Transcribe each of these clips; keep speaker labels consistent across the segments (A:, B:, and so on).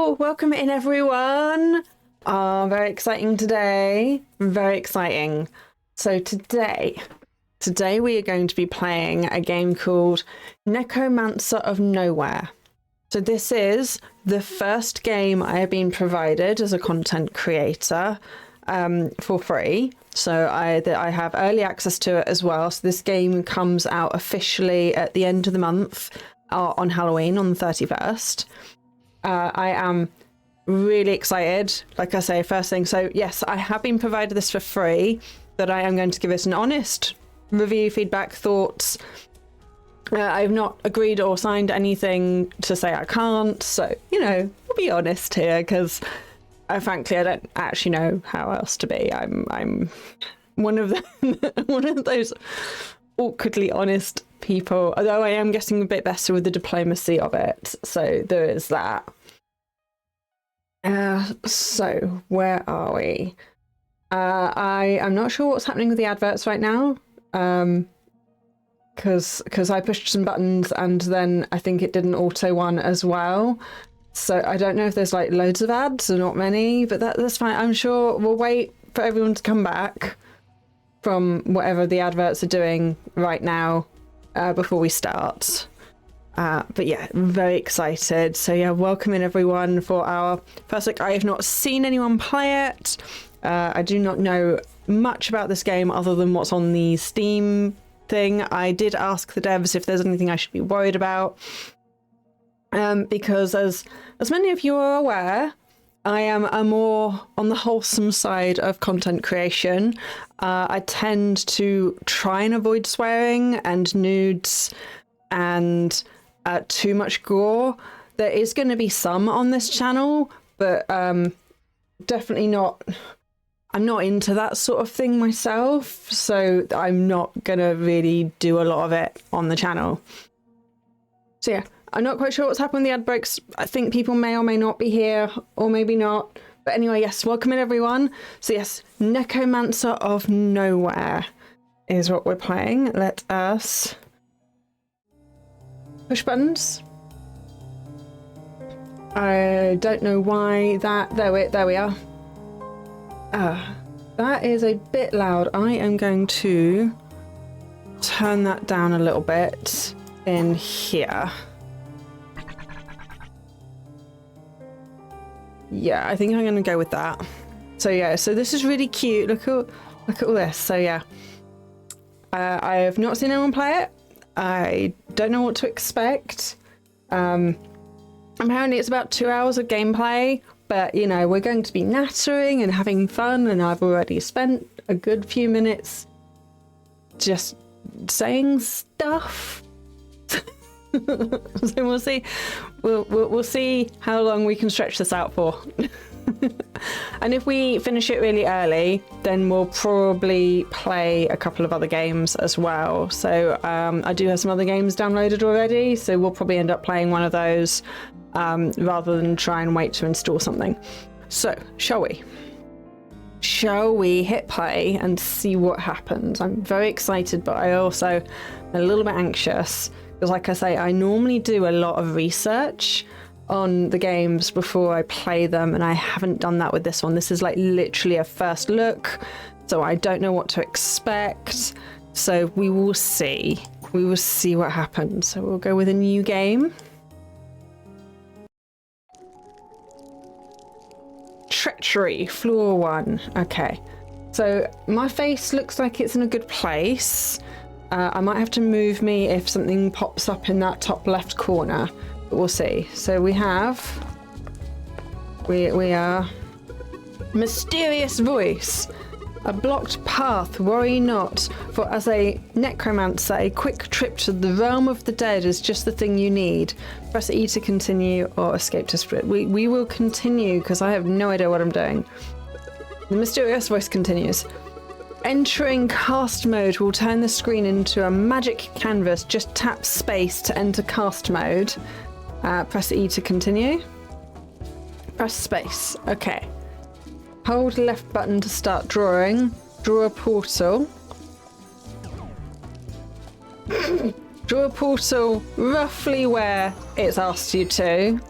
A: Welcome in everyone. Very exciting today. Very exciting. So today we are going to be playing a game called Nekomancer of Nowhere. So this is the first game I have been provided as a content creator for free. So I have early access to it as well. So this game comes out officially at the end of the month on Halloween on the 31st. I am really excited, like I say, first thing. So yes, I have been provided this for free, that I am going to give it an honest review, feedback, thoughts. I've not agreed or signed anything to say I can't. So, you know, we'll be honest here, because frankly, I don't actually know how else to be. I'm one of those awkwardly honest people, although I am getting a bit better with the diplomacy of it. So there is that. So where are we? I am not sure what's happening with the adverts right now. Because I pushed some buttons and then I think it did an auto one as well. So I don't know if there's like loads of ads or not many, but that's fine. I'm sure we'll wait for everyone to come back from whatever the adverts are doing right now before we start. But yeah, very excited. So yeah, welcome in everyone for our first look. I have not seen anyone play it. I do not know much about this game other than what's on the Steam thing. I did ask the devs if there's anything I should be worried about. Because as many of you are aware, I am a more on the wholesome side of content creation. I tend to try and avoid swearing and nudes and too much gore. There is going to be some on this channel, but definitely not. I'm not into that sort of thing myself, so I'm not going to really do a lot of it on the channel. So yeah, I'm not quite sure what's happened with the ad breaks. I think people may or may not be here, or maybe not. But anyway, yes, welcome in everyone. So yes, Nekomancer of Nowhere is what we're playing. Let us push buttons. I don't know why that... There we are. That is a bit loud. I am going to turn that down a little bit in here. Yeah, I think I'm going to go with that. So yeah, so this is really cute. Look at all this. So yeah, I have not seen anyone play it. I don't know what to expect. Apparently it's about 2 hours of gameplay, but you know, we're going to be nattering and having fun, and I've already spent a good few minutes just saying stuff. So we'll see. We'll see how long we can stretch this out for. And if we finish it really early, then we'll probably play a couple of other games as well. So I do have some other games downloaded already, so we'll probably end up playing one of those rather than try and wait to install something. So shall we? Shall we hit play and see what happens? I'm very excited, but I also am a little bit anxious. Because like I say, I normally do a lot of research on the games before I play them, and I haven't done that with this one. This is like literally a first look, so I don't know what to expect. So we will see. We will see what happens. So we'll go with a new game. Treachery, floor 1. Okay. So my face looks like it's in a good place. I might have to move me if something pops up in that top left corner, but we'll see. So we are mysterious voice, a blocked path, worry not, for as a necromancer, a quick trip to the realm of the dead is just the thing you need. Press E to continue or escape to split. We will continue because I have no idea what I'm doing. The mysterious voice continues. Entering cast mode will turn the screen into a magic canvas. Just tap space to enter cast mode. Press E to continue. Press space. Okay. Hold left button to start drawing. Draw a portal. Draw a portal roughly where it's asked you to.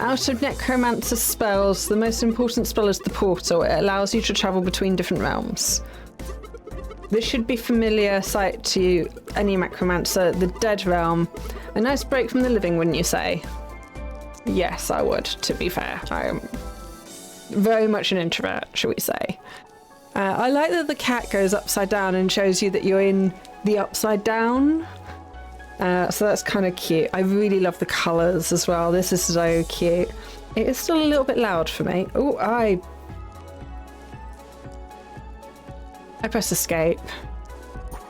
A: Out of Nekomancer spells, the most important spell is the portal. It allows you to travel between different realms. This should be familiar sight to any Nekomancer. The dead realm. A nice break from the living, wouldn't you say? Yes, I would, to be fair. I am very much an introvert, shall we say. I like that the cat goes upside down and shows you that you're in the upside down. So that's kind of cute. I really love the colours as well. This is so cute. It is still a little bit loud for me. Oh, I pressed escape.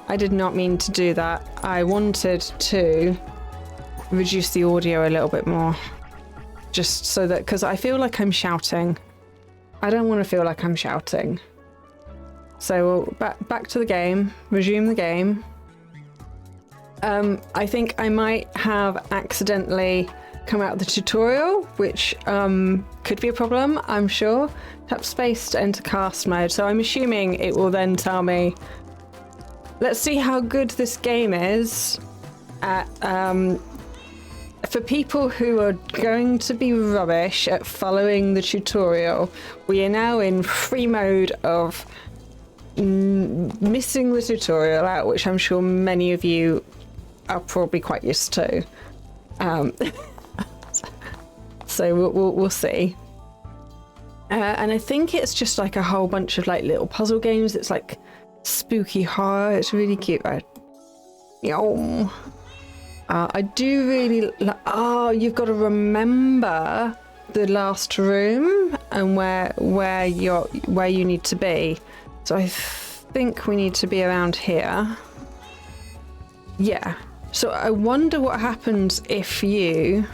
A: I did not mean to do that. I wanted to reduce the audio a little bit more. Just so that, because I feel like I'm shouting. I don't want to feel like I'm shouting. So back to the game, resume the game. I think I might have accidentally come out of the tutorial, which could be a problem, I'm sure. Tap space to enter cast mode. So I'm assuming it will then tell me, let's see how good this game is at, for people who are going to be rubbish at following the tutorial. We are now in free mode of missing the tutorial out, which I'm sure many of you are probably quite used to. So we'll see. And I think it's just like a whole bunch of like little puzzle games. It's like spooky horror. It's really cute. I do really like. Oh, you've got to remember the last room and where you need to be. So I think we need to be around here. Yeah. So I wonder what happens if you.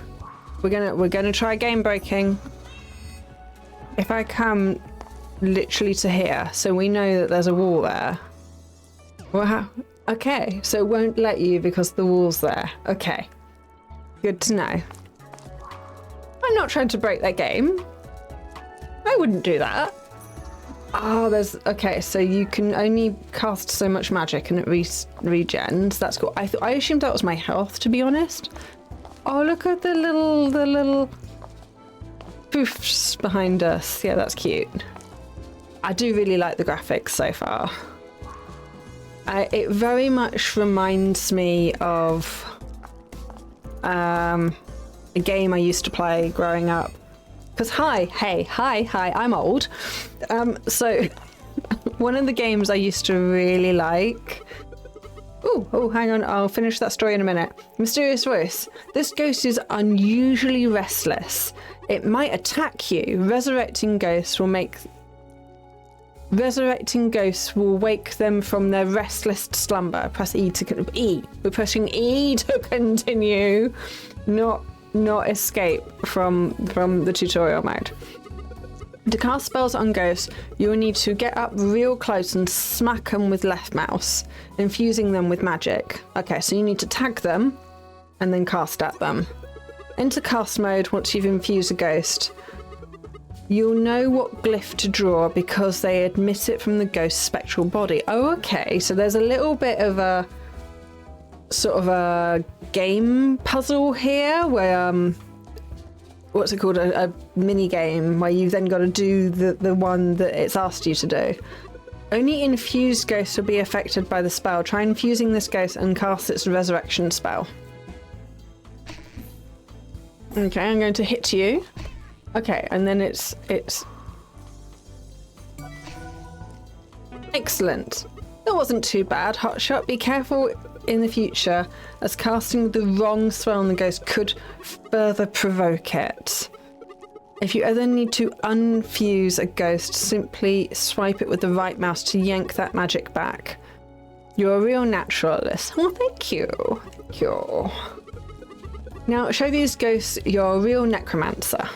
A: We're gonna try game breaking. If I come literally to here, so we know that there's a wall there. Well, okay, so it won't let you because the wall's there. Okay, good to know. I'm not trying to break that game. I wouldn't do that. Oh, okay, so you can only cast so much magic and it regens. That's cool. I assumed that was my health, to be honest. Oh, look at the little poofs behind us. Yeah, that's cute. I do really like the graphics so far. It very much reminds me of a game I used to play growing up. Because hi, I'm old. So one of the games I used to really like. Oh, hang on, I'll finish that story in a minute. Mysterious voice. This ghost is unusually restless. It might attack you. Resurrecting ghosts will wake them from their restless slumber. Press E to E. We're pressing E to continue, not escape from the tutorial mode. To cast spells on ghosts, you will need to get up real close and smack them with left mouse, infusing them with magic. Okay, so you need to tag them and then cast at them. Enter cast mode once you've infused a ghost. You'll know what glyph to draw because they emit it from the ghost's spectral body. Oh, okay, so there's a little bit of a sort of a game puzzle here where what's it called, a mini game where you've then got to do the one that it's asked you to do. Only infused ghosts will be affected by the spell. Try infusing this ghost and cast its resurrection spell. Okay, I'm going to hit you. Okay, and then it's excellent. That wasn't too bad, Hotshot. Be careful in the future, as casting the wrong spell on the ghost could further provoke it. If you ever need to unfuse a ghost, simply swipe it with the right mouse to yank that magic back. You're a real naturalist. Oh, thank you. Thank you. Now, show these ghosts you're a real Nekomancer.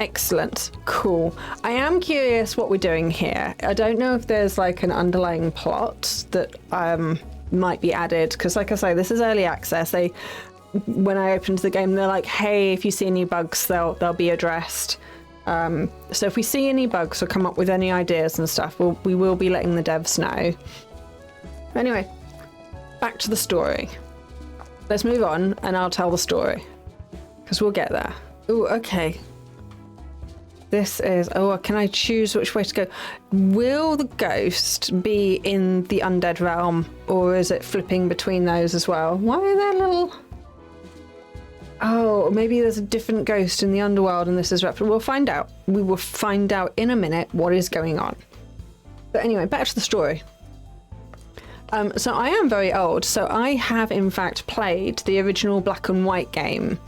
A: Excellent. Cool. I am curious what we're doing here. I don't know if there's like an underlying plot that might be added, because like I say, this is early access. When I opened the game, they're like, hey, if you see any bugs, they'll be addressed. So if we see any bugs or come up with any ideas and stuff, we will be letting the devs know. Anyway, back to the story. Let's move on and I'll tell the story. Because we'll get there. Oh, okay. This is... Oh, can I choose which way to go? Will the ghost be in the undead realm? Or is it flipping between those as well? Why are there little... Oh, maybe there's a different ghost in the underworld and this is replicable. We'll find out. We will find out in a minute what is going on. But anyway, back to the story. So I am very old, so I have in fact played the original black and white game.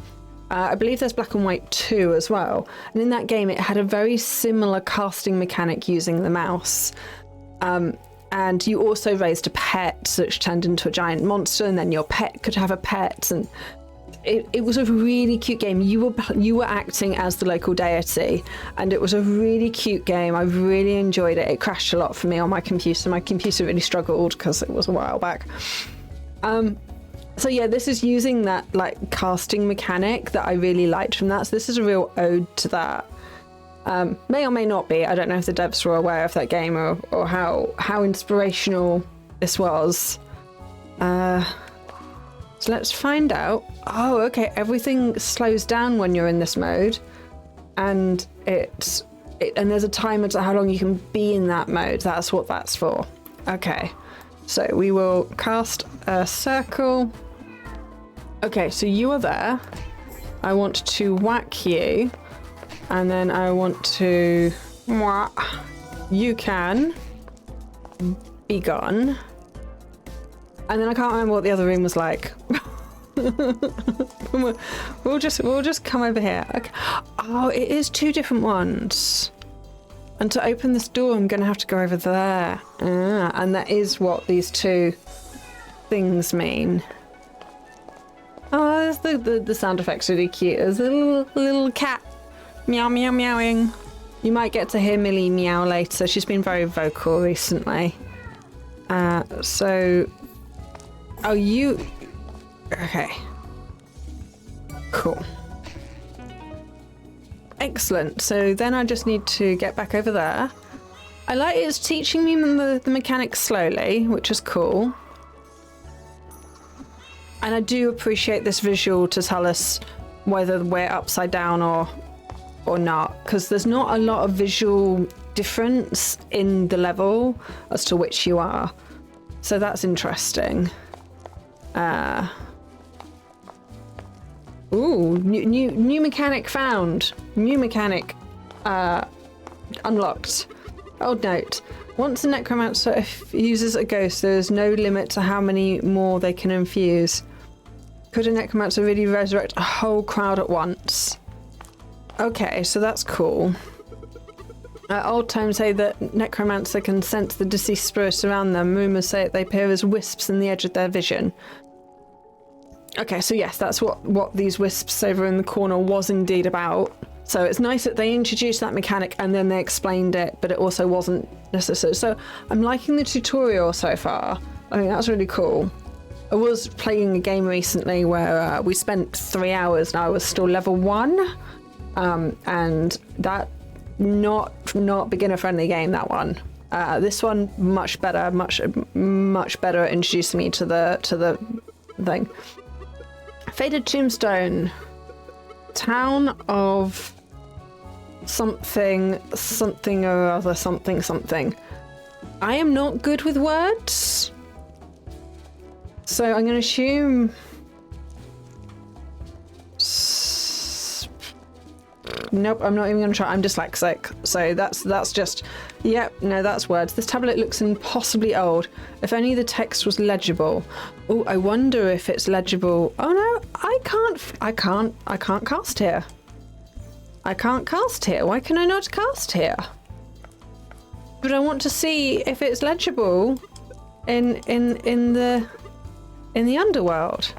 A: I believe there's Black and White 2 as well. And in that game, it had a very similar casting mechanic using the mouse. And you also raised a pet, which turned into a giant monster, and then your pet could have a pet. And it was a really cute game. You were acting as the local deity, and it was a really cute game. I really enjoyed it. It crashed a lot for me on my computer. My computer really struggled because it was a while back. So yeah, this is using that like casting mechanic that I really liked from that. So this is a real ode to that. May or may not be. I don't know if the devs were aware of that game or how inspirational this was. So let's find out. Oh, okay. Everything slows down when you're in this mode, and and there's a timer to how long you can be in that mode. That's what that's for. Okay. So we will cast a circle. Okay, so you are there. I want to whack you. And then I want to... You can be gone. And then I can't remember what the other room was like. We'll just come over here. Okay. Oh, it is two different ones. And to open this door, I'm going to have to go over there. And that is what these two things mean. Oh, the sound effect's really cute. There's a little cat meow meow meowing. You might get to hear Millie meow later. She's been very vocal recently. So... Oh, you... Okay. Cool. Excellent. So then I just need to get back over there. I like it's teaching me the mechanics slowly, which is cool. And I do appreciate this visual to tell us whether we're upside down or not, because there's not a lot of visual difference in the level as to which you are. So that's interesting. Ooh, new mechanic found. New mechanic unlocked. Old note. Once a Nekomancer uses a ghost, there is no limit to how many more they can infuse. Could a Nekomancer really resurrect a whole crowd at once? Okay, so that's cool. Old times say that Nekomancer can sense the deceased spirits around them. Rumours say that they appear as wisps in the edge of their vision. Okay, so yes, that's what these wisps over in the corner was indeed about. So it's nice that they introduced that mechanic and then they explained it, but it also wasn't necessary. So I'm liking the tutorial so far. I think that's really cool. I was playing a game recently where we spent 3 hours and I was still level 1. And that not beginner friendly game, that one. This one much better, much better at introducing me to the thing. Faded Tombstone. Town of something or other, something. I am not good with words, so I'm going to assume nope, I'm not even going to try. I'm dyslexic, so that's just yep, no, that's words. This tablet looks impossibly old. If only the text was legible. Oh, I wonder if it's legible. Oh no, I can't cast here. I can't cast here. Why can I not cast here? But I want to see if it's legible in the underworld.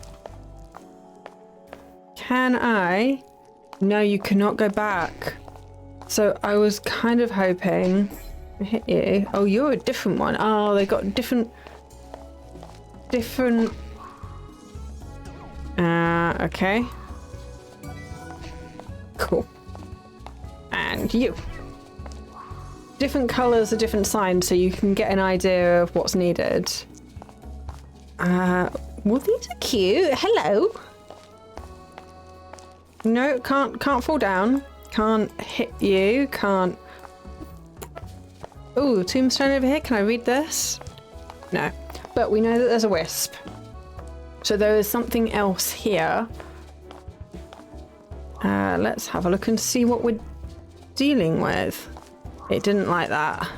A: Can I? No, you cannot go back. So I was kind of hoping. Hit you. Oh, you're a different one. Oh, they got different. Okay. Cool. And you. Different colours are different signs, so you can get an idea of what's needed. Well, these are cute. Hello. No, can't fall down. Can't hit you. Can't. Oh, tombstone over here. Can I read this? No. But we know that there's a wisp. So there is something else here. Let's have a look and see what we're dealing with. It didn't like that.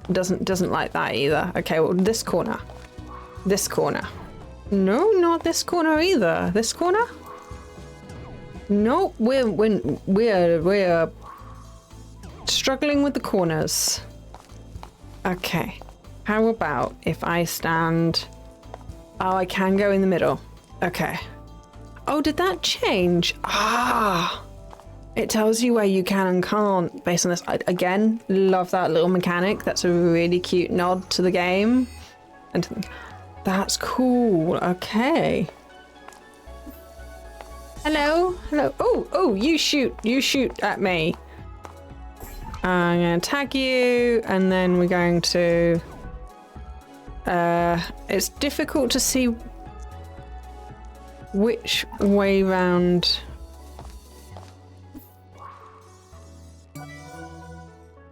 A: It doesn't like that either. Okay, well, this corner. This corner. No, not this corner either. This corner? No, we're struggling with the corners. Okay. How about if I stand... Oh, I can go in the middle. Okay. Oh, did that change? Ah! It tells you where you can and can't based on this. Again, love that little mechanic. That's a really cute nod to the game. And that's cool. Okay. Hello? Hello? Oh, you shoot at me. I'm going to tag you, and then we're going to... it's difficult to see which way round...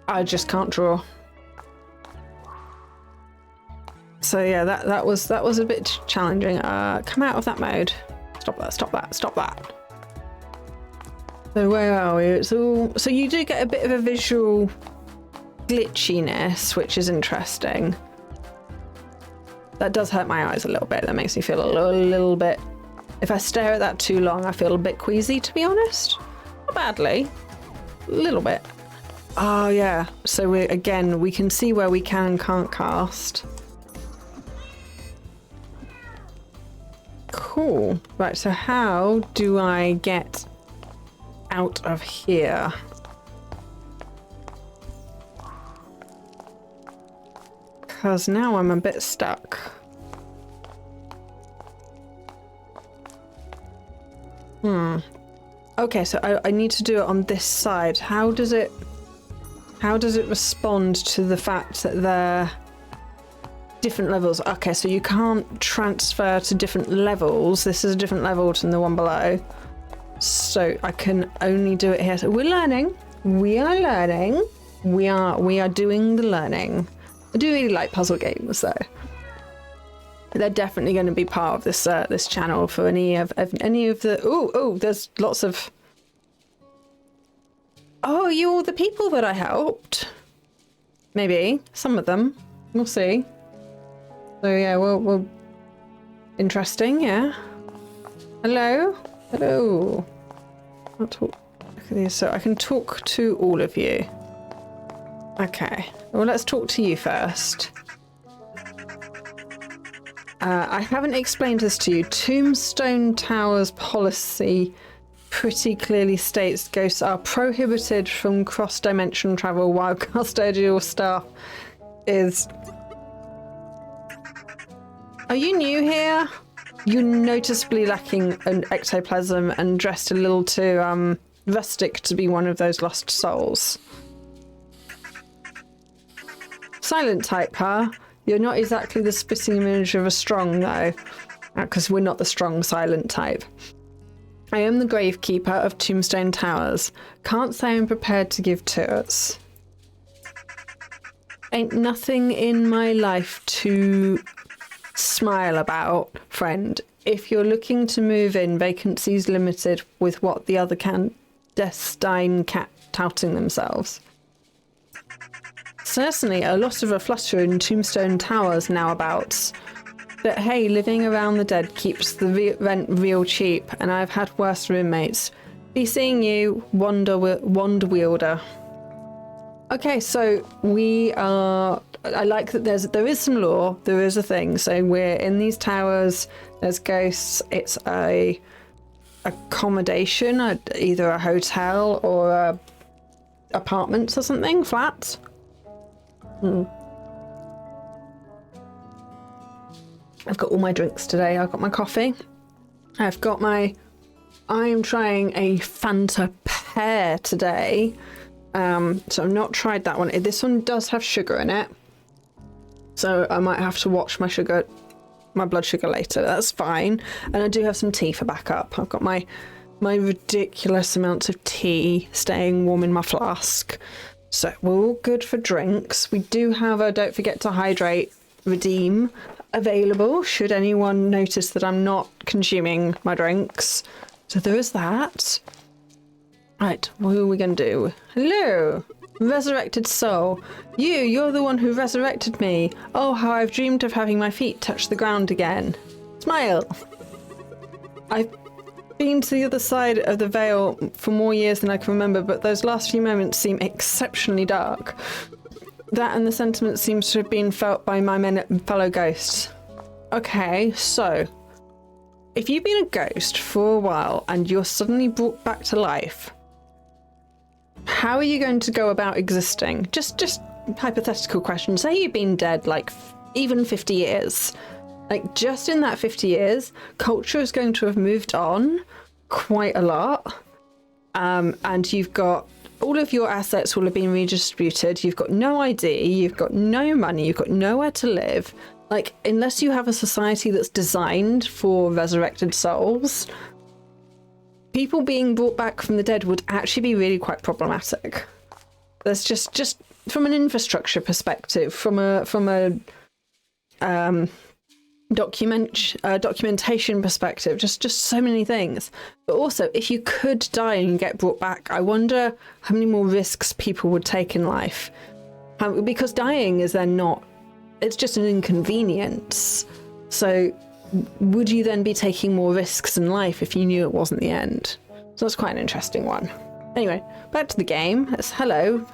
A: I just can't draw. So yeah, that was a bit challenging. Come out of that mode. Stop that. So where are we? It's all... So you do get a bit of a visual glitchiness, which is interesting. That does hurt my eyes a little bit. That makes me feel a little bit... If I stare at that too long, I feel a bit queasy, to be honest. Not badly. A little bit. Oh yeah. So we can see where we can and can't cast. Cool. Right, so how do I get out of here? Because now I'm a bit stuck. Okay, so I need to do it on this side. How does it respond to the fact that they're different levels? Okay, so you can't transfer to different levels. This is a different level than the one below. So I can only do it here. So we're learning. We are learning. We are doing the learning. I do really like puzzle games though. They're definitely going to be part of this this channel for any of the... Oh, there's lots of... Oh, you all the people that I helped? Maybe. Some of them. We'll see. So yeah, we'll... Interesting, yeah. Hello? Hello. I'll talk... Look at these. So I can talk to all of you. Okay. Well, let's talk to you first. I haven't explained this to you. Tombstone Tower's policy pretty clearly states ghosts are prohibited from cross-dimensional travel while custodial staff is... Are you new here? You're noticeably lacking an ectoplasm and dressed a little too rustic to be one of those lost souls. Silent type, huh? You're not exactly the spitting image of a strong, though, because we're not the strong silent type. I am the gravekeeper of Tombstone Towers. Can't say I'm prepared to give tours. Ain't nothing in my life to smile about, friend. If you're looking to move in, vacancies limited with what the other clandestine cat touting themselves. Certainly a lot of a flutter in Tombstone Towers now abouts. But hey, living around the dead keeps the rent real cheap, and I've had worse roommates. Be seeing you, wand wielder. Okay, so we are... I like that there is some lore, there is a thing. So we're in these towers, there's ghosts, it's a accommodation, either a hotel or apartments or something, flats. I've got all my drinks today. I've got my coffee. I am trying a Fanta pear today. So I've not tried that one. This one does have sugar in it. So I might have to watch my blood sugar later. That's fine. And I do have some tea for backup. I've got my my ridiculous amounts of tea staying warm in my flask. So we're all good for drinks. We do have a don't forget to hydrate redeem available should anyone notice that I'm not consuming my drinks. So there is that. Right, what are we gonna do? Hello, resurrected soul. You're the one who resurrected me. Oh, how I've dreamed of having my feet touch the ground again. Smile. I've been to the other side of the veil for more years than I can remember, but those last few moments seem exceptionally dark. That and the sentiment seems to have been felt by my fellow ghosts. Okay, so if you've been a ghost for a while and you're suddenly brought back to life, how are you going to go about existing? Just hypothetical question. Say you've been dead like even 50 years. Like just in that 50 years, culture is going to have moved on quite a lot. And you've got all of your assets will have been redistributed. You've got no ID, you've got no money, you've got nowhere to live. Like, unless you have a society that's designed for resurrected souls, people being brought back from the dead would actually be really quite problematic. There's just from an infrastructure perspective, from a documentation perspective, just so many things. But also, if you could die and get brought back, I wonder how many more risks people would take in life. Because dying is then not, it's just an inconvenience. So would you then be taking more risks in life if you knew it wasn't the end? So that's quite an interesting one. Anyway, back to the game. It's hello.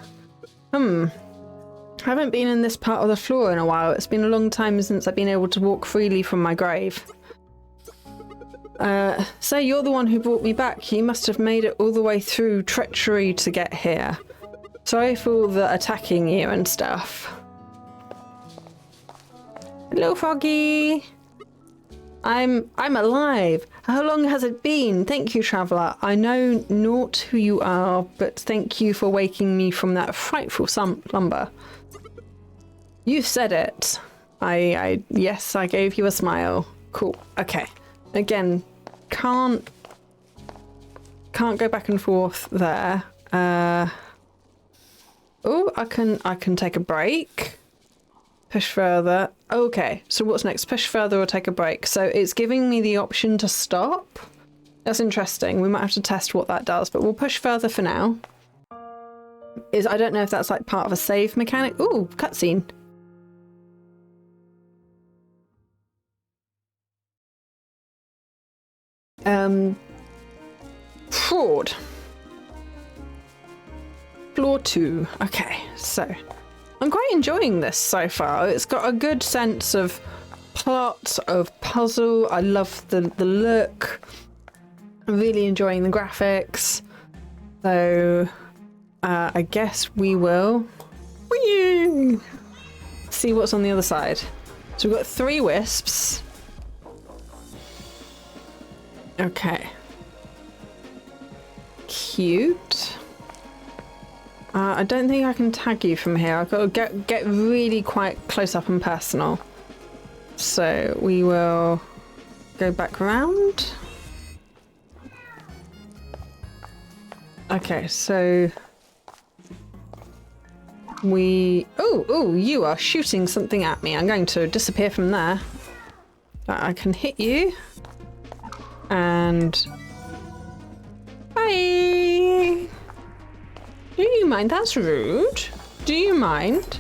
A: I haven't been in this part of the floor in a while. It's been a long time since I've been able to walk freely from my grave. So you're the one who brought me back. You must have made it all the way through treachery to get here. Sorry for all the attacking you and stuff. Hello, Froggy. I'm alive. How long has it been? Thank you, traveller. I know not who you are, but thank you for waking me from that frightful slumber. You said it. Yes, I gave you a smile. Cool. Okay. Again, can't go back and forth there. Oh, I can take a break. Push further. Okay, so what's next? Push further or take a break. So it's giving me the option to stop. That's interesting. We might have to test what that does, but we'll push further for now. I don't know if that's like part of a save mechanic. Ooh, cutscene. Fraud. Floor 2. Okay, so I'm quite enjoying this so far. It's got a good sense of plot, of puzzle. I love the look. I'm really enjoying the graphics. So I guess we will see what's on the other side. So we've got 3 wisps. Okay. Cute. I don't think I can tag you from here. I've got to get really quite close up and personal. So we will go back around. Okay, so oh, you are shooting something at me. I'm going to disappear from there. I can hit you. And bye. Do you mind? That's rude. Do you mind?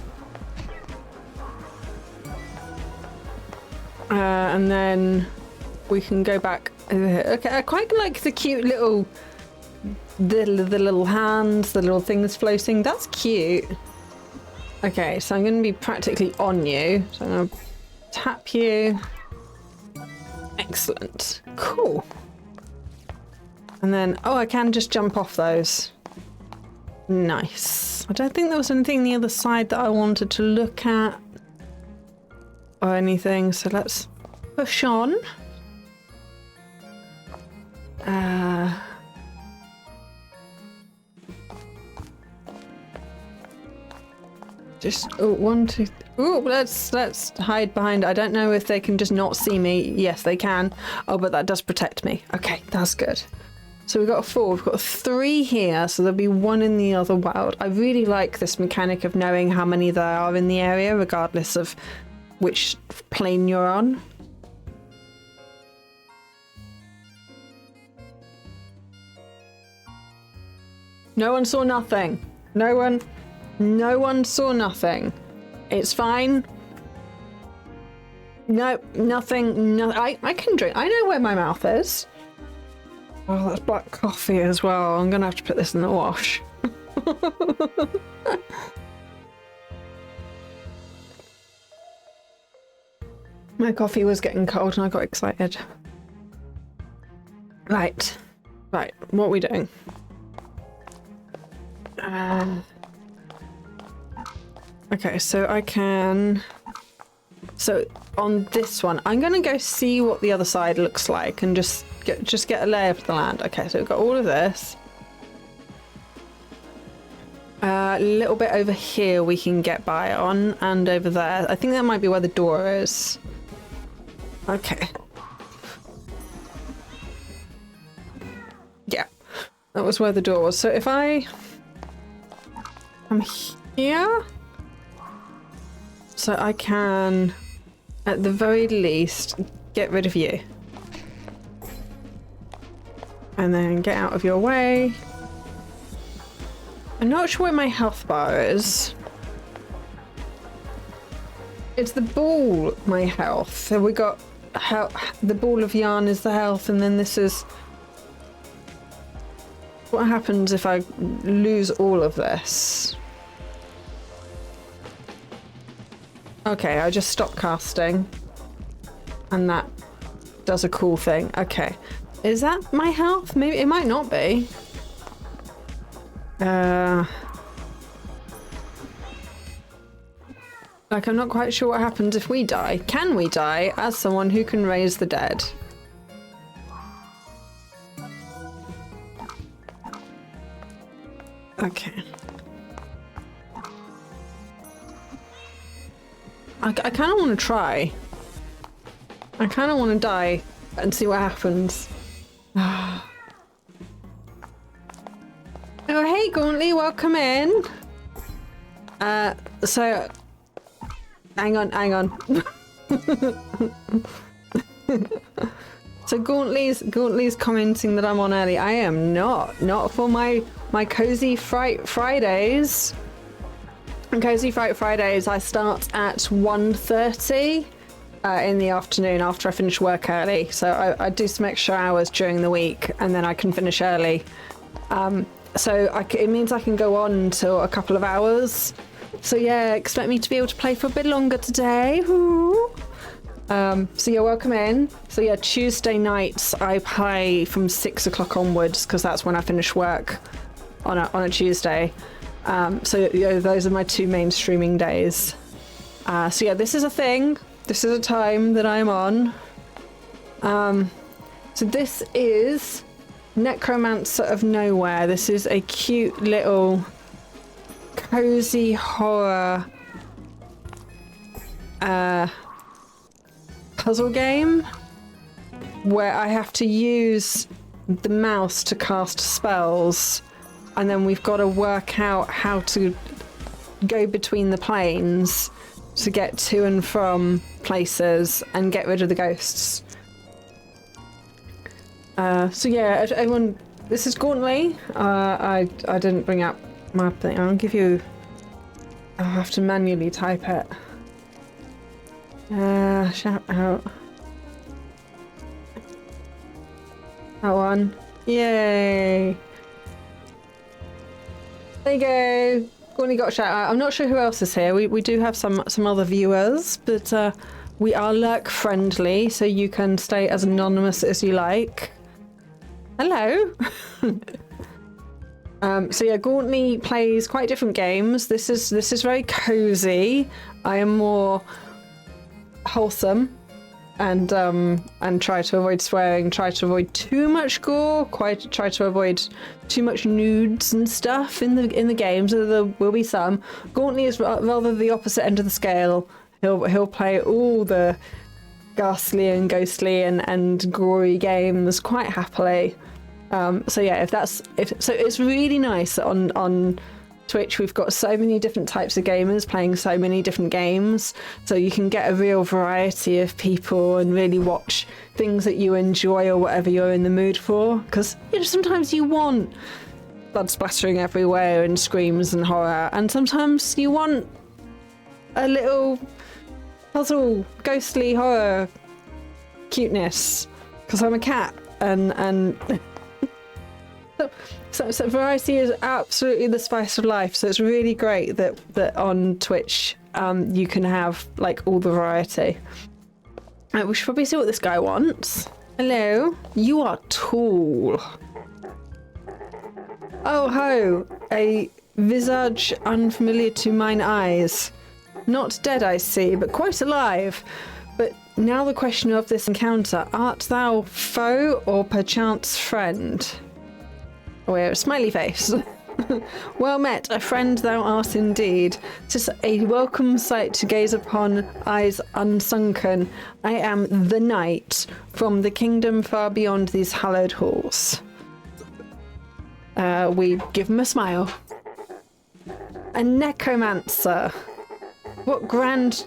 A: And then we can go back. Okay, I quite like the cute little, the little hands, the little things floating. That's cute. Okay, so I'm going to be practically on you. So I'm going to tap you. Excellent. Cool. And then, oh, I can just jump off those. Nice. I don't think there was anything on the other side that I wanted to look at or anything, so let's push on. Just one, two. Ooh, let's hide behind. I don't know if they can just not see me. Yes, they can. Oh, but that does protect me. Okay, that's good. So we've got 4. We've got 3 here, so there'll be 1 in the other world. I really like this mechanic of knowing how many there are in the area, regardless of which plane you're on. No one saw nothing. No one saw nothing. It's fine. No, nothing. No, I can drink. I know where my mouth is. Oh, that's black coffee as well. I'm gonna have to put this in the wash. My coffee was getting cold and I got excited. Right. Right, what are we doing? Okay, so I can... So on this one, I'm gonna go see what the other side looks like and just get a lay of the land. Okay, so we've got all of this. A little bit over here we can get by on, and over there. I think that might be where the door is. Okay. Yeah, that was where the door was. So if I'm here, so I can, at the very least, get rid of you. And then get out of your way. I'm not sure where my health bar is. It's the ball, my health. So we got the ball of yarn is the health, and then this is... What happens if I lose all of this? Okay, I just stopped casting. And that does a cool thing. Okay. Is that my health? Maybe it might not be. Like, I'm not quite sure what happens if we die. Can we die as someone who can raise the dead? Okay. I kind of want to try. I kind of want to die and see what happens. Oh, hey, Gauntly, welcome in. So... Hang on. So Gauntly's commenting that I'm on early. I am not. Not for my Cozy Fridays. And Cozy Fridays, I start at 1:30 in the afternoon after I finish work early. So I do some extra hours during the week, and then I can finish early. So it means I can go on until a couple of hours. So yeah, expect me to be able to play for a bit longer today. Ooh. So yeah, welcome in. So yeah, Tuesday nights I play from 6 o'clock onwards because that's when I finish work on a Tuesday. So yeah, those are my 2 main streaming days. So yeah, this is a thing. This is a time that I'm on. So this is Nekomancer of Nowhere. This is a cute little cozy horror puzzle game where I have to use the mouse to cast spells, and then we've got to work out how to go between the planes to get to and from places and get rid of the ghosts. So yeah, everyone, this is Gauntly. I didn't bring up my thing. I'll give you... I'll have to manually type it. Shout out. That one. Yay! There you go. Gauntly got a shout out. I'm not sure who else is here. We do have some other viewers, but we are lurk friendly, so you can stay as anonymous as you like. Hello. So yeah, Gauntly plays quite different games. This is very cozy. I am more wholesome and try to avoid swearing, try to avoid too much gore, try to avoid too much nudes and stuff in the game. So there will be some. Gauntly is rather the opposite end of the scale. He'll play all the ghastly and ghostly and gory games quite happily. So yeah, so it's really nice that on Twitch we've got so many different types of gamers playing so many different games, so you can get a real variety of people and really watch things that you enjoy or whatever you're in the mood for, because you know, sometimes you want blood splattering everywhere and screams and horror, and sometimes you want a little puzzle, ghostly horror cuteness, because I'm a cat, and so variety is absolutely the spice of life. So it's really great that on Twitch you can have like all the variety. We should probably see what this guy wants. Hello, you are tall. Oh ho, a visage unfamiliar to mine eyes. Not dead I see, but quite alive. But now the question of this encounter, art thou foe or perchance friend? We're a smiley face. Well met, a friend thou art indeed. 'Tis a welcome sight to gaze upon, eyes unsunken. I am the knight from the kingdom far beyond these hallowed halls. We give him a smile. A Nekomancer. What grand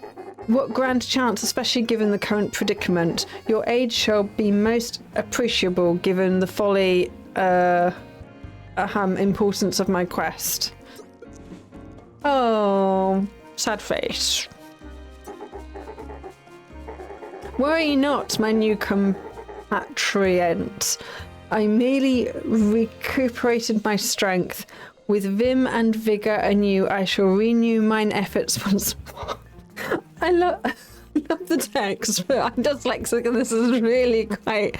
A: chance, especially given the current predicament. Your aid shall be most appreciable given the folly, importance of my quest. Oh, sad face. Worry not, my new compatriot. I merely recuperated my strength. With vim and vigour anew, I shall renew mine efforts once more. I love the text, but I'm dyslexic and this is really quite...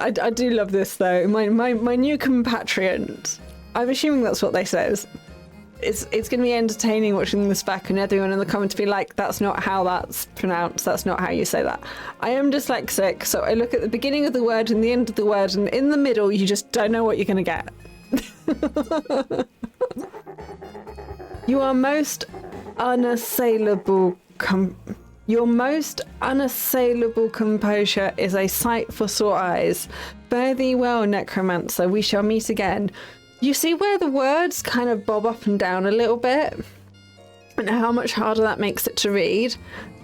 A: I do love this though. My new compatriot. I'm assuming that's what they says. It's going to be entertaining watching this back and everyone in the comments be like, that's not how that's pronounced. That's not how you say that. I am dyslexic, so I look at the beginning of the word and the end of the word, and in the middle you just don't know what you're going to get. You are most unassailable. Your most unassailable composure is a sight for sore eyes. Fare thee well, Nekomancer. We shall meet again. You see where the words kind of bob up and down a little bit? And how much harder that makes it to read?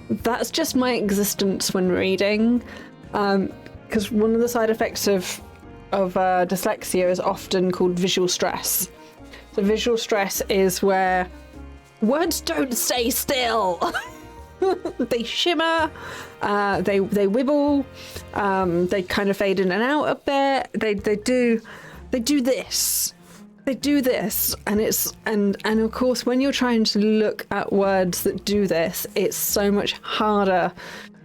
A: That's just my existence when reading. Because one of the side effects of dyslexia is often called visual stress. So visual stress is where words don't stay still. They shimmer, they wibble, they kind of fade in and out a bit. They do this. They do this, and and of course when you're trying to look at words that do this, it's so much harder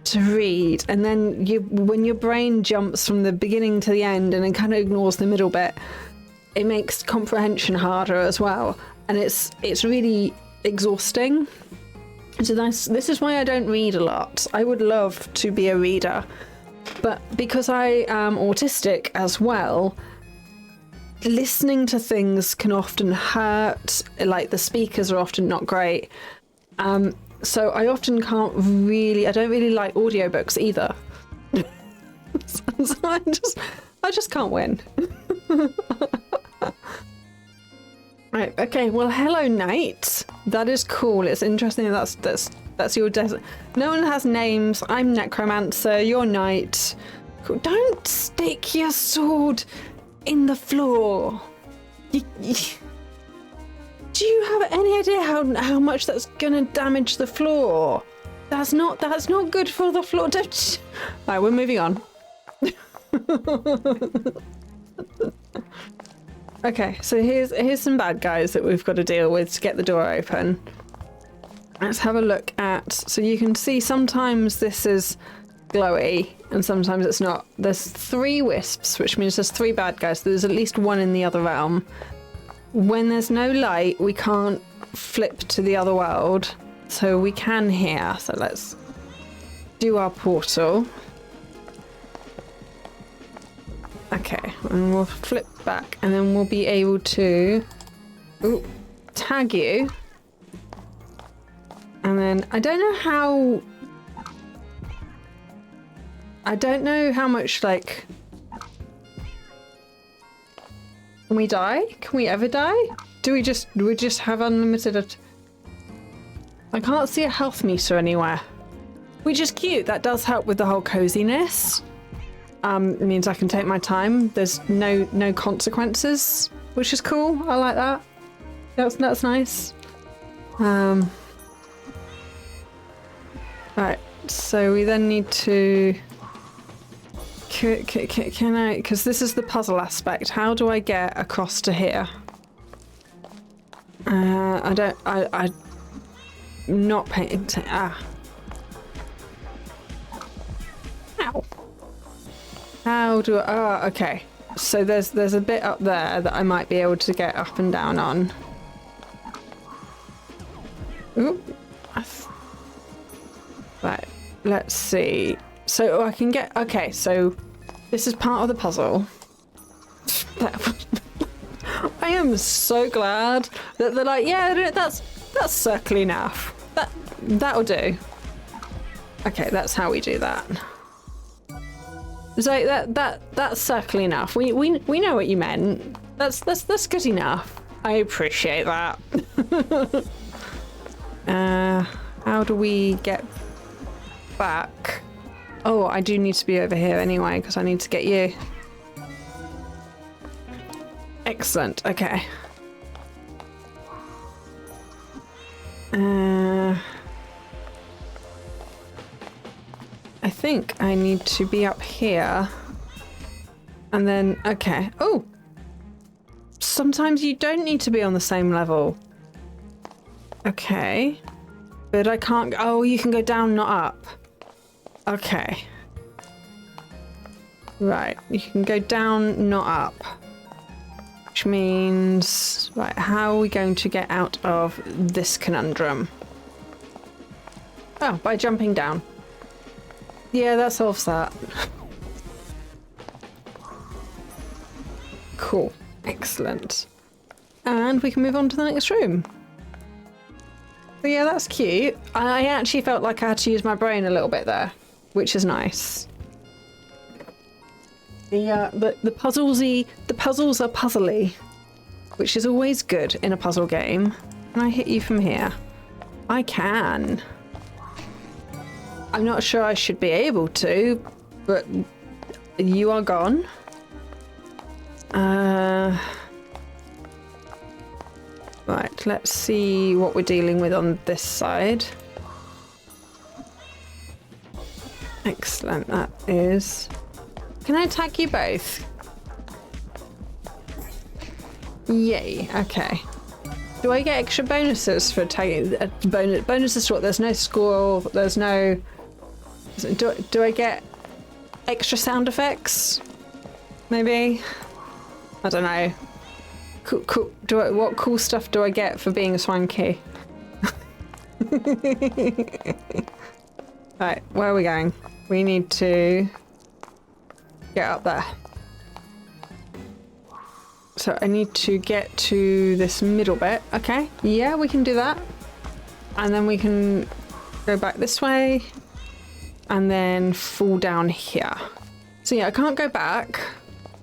A: to read. And then when your brain jumps from the beginning to the end and it kind of ignores the middle bit, it makes comprehension harder as well, and it's really exhausting. So this is why I don't read a lot. I would love to be a reader, but because I am autistic as well, listening to things can often hurt. Like the speakers are often not great. So I often I don't really like audiobooks either. So I just can't win. Right, okay, well, hello, knight. That is cool. It's interesting that's your desert. No one has names. I'm Nekomancer, you're knight. Cool. Don't stick your sword in the floor. Do you have any idea how much that's gonna damage the floor? That's not good for the floor. Right, we're moving on. Okay, so here's some bad guys that we've got to deal with to get the door open. Let's have a look at... So you can see sometimes this is glowy and sometimes it's not. There's 3 wisps, which means there's 3 bad guys. There's at least 1 in the other realm. When there's no light, we can't flip to the other world. So we can here. So let's do our portal. Okay, and we'll flip back and then we'll be able to tag you. And then I don't know how I don't know how much, like... Can we die? Can we ever die? Do we just have unlimited... I can't see a health meter anywhere. Which is cute. That does help with the whole coziness. It means I can take my time. There's no consequences, which is cool. I like that. That's nice. Right. So we then need to... Can I... Because this is the puzzle aspect. How do I get across to here? I'm not paying attention. Ow. How do I... okay. So there's a bit up there that I might be able to get up and down on. Ooh. Right. Let's see. So I can get... okay, so this is part of the puzzle. I am so glad that they're like, yeah, that's circle enough. That'll do. Okay, that's how we do that. So that's circle enough. We know what you meant. That's good enough. I appreciate that. How do we get back? Oh, I do need to be over here anyway because I need to get you. Excellent. Okay. I think I need to be up here. And then, okay. Oh! Sometimes you don't need to be on the same level. Okay. But I can't... oh, you can go down, not up. Okay. Right. You can go down, not up. Which means... right, how are we going to get out of this conundrum? Oh, by jumping down. Yeah, that solves that. Cool. Excellent. And we can move on to the next room. So yeah, that's cute. I actually felt like I had to use my brain a little bit there, which is nice. The puzzles are puzzly, which is always good in a puzzle game. Can I hit you from here? I can. I'm not sure I should be able to, but you are gone. Right, let's see what we're dealing with on this side. Excellent, that is... can I attack you both? Yay, okay. Do I get extra bonuses for tagging? Bonuses to what? There's no score, there's no... Do I get extra sound effects? Maybe? I don't know. Cool. What cool stuff do I get for being swanky? Right, where are we going? We need to get up there. So I need to get to this middle bit. Okay, yeah, we can do that. And then we can go back this way and then fall down here. So yeah, I can't go back.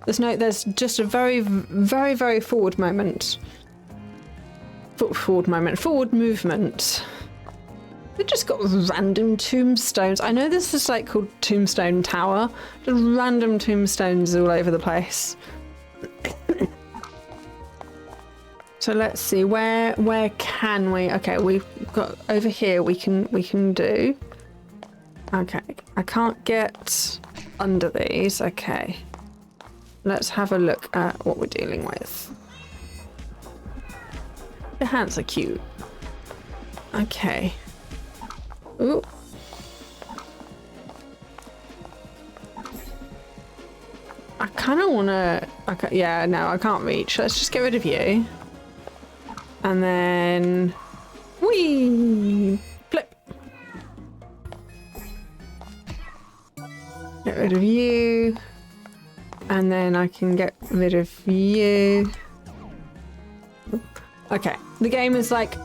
A: There's just a very, very, very forward moment. Forward movement. We just got random tombstones. I know this is like called Tombstone Tower. Just random tombstones all over the place. So let's see, where can we? Okay, we've got over here. We can do. Okay, I can't get under these. Okay, let's have a look at what we're dealing with. The hands are cute. Okay. Ooh. I kind of want to. Yeah, no, I can't reach. Let's just get rid of you. And then, whee, flip. Get rid of you. And then I can get rid of you. Okay, the game is like,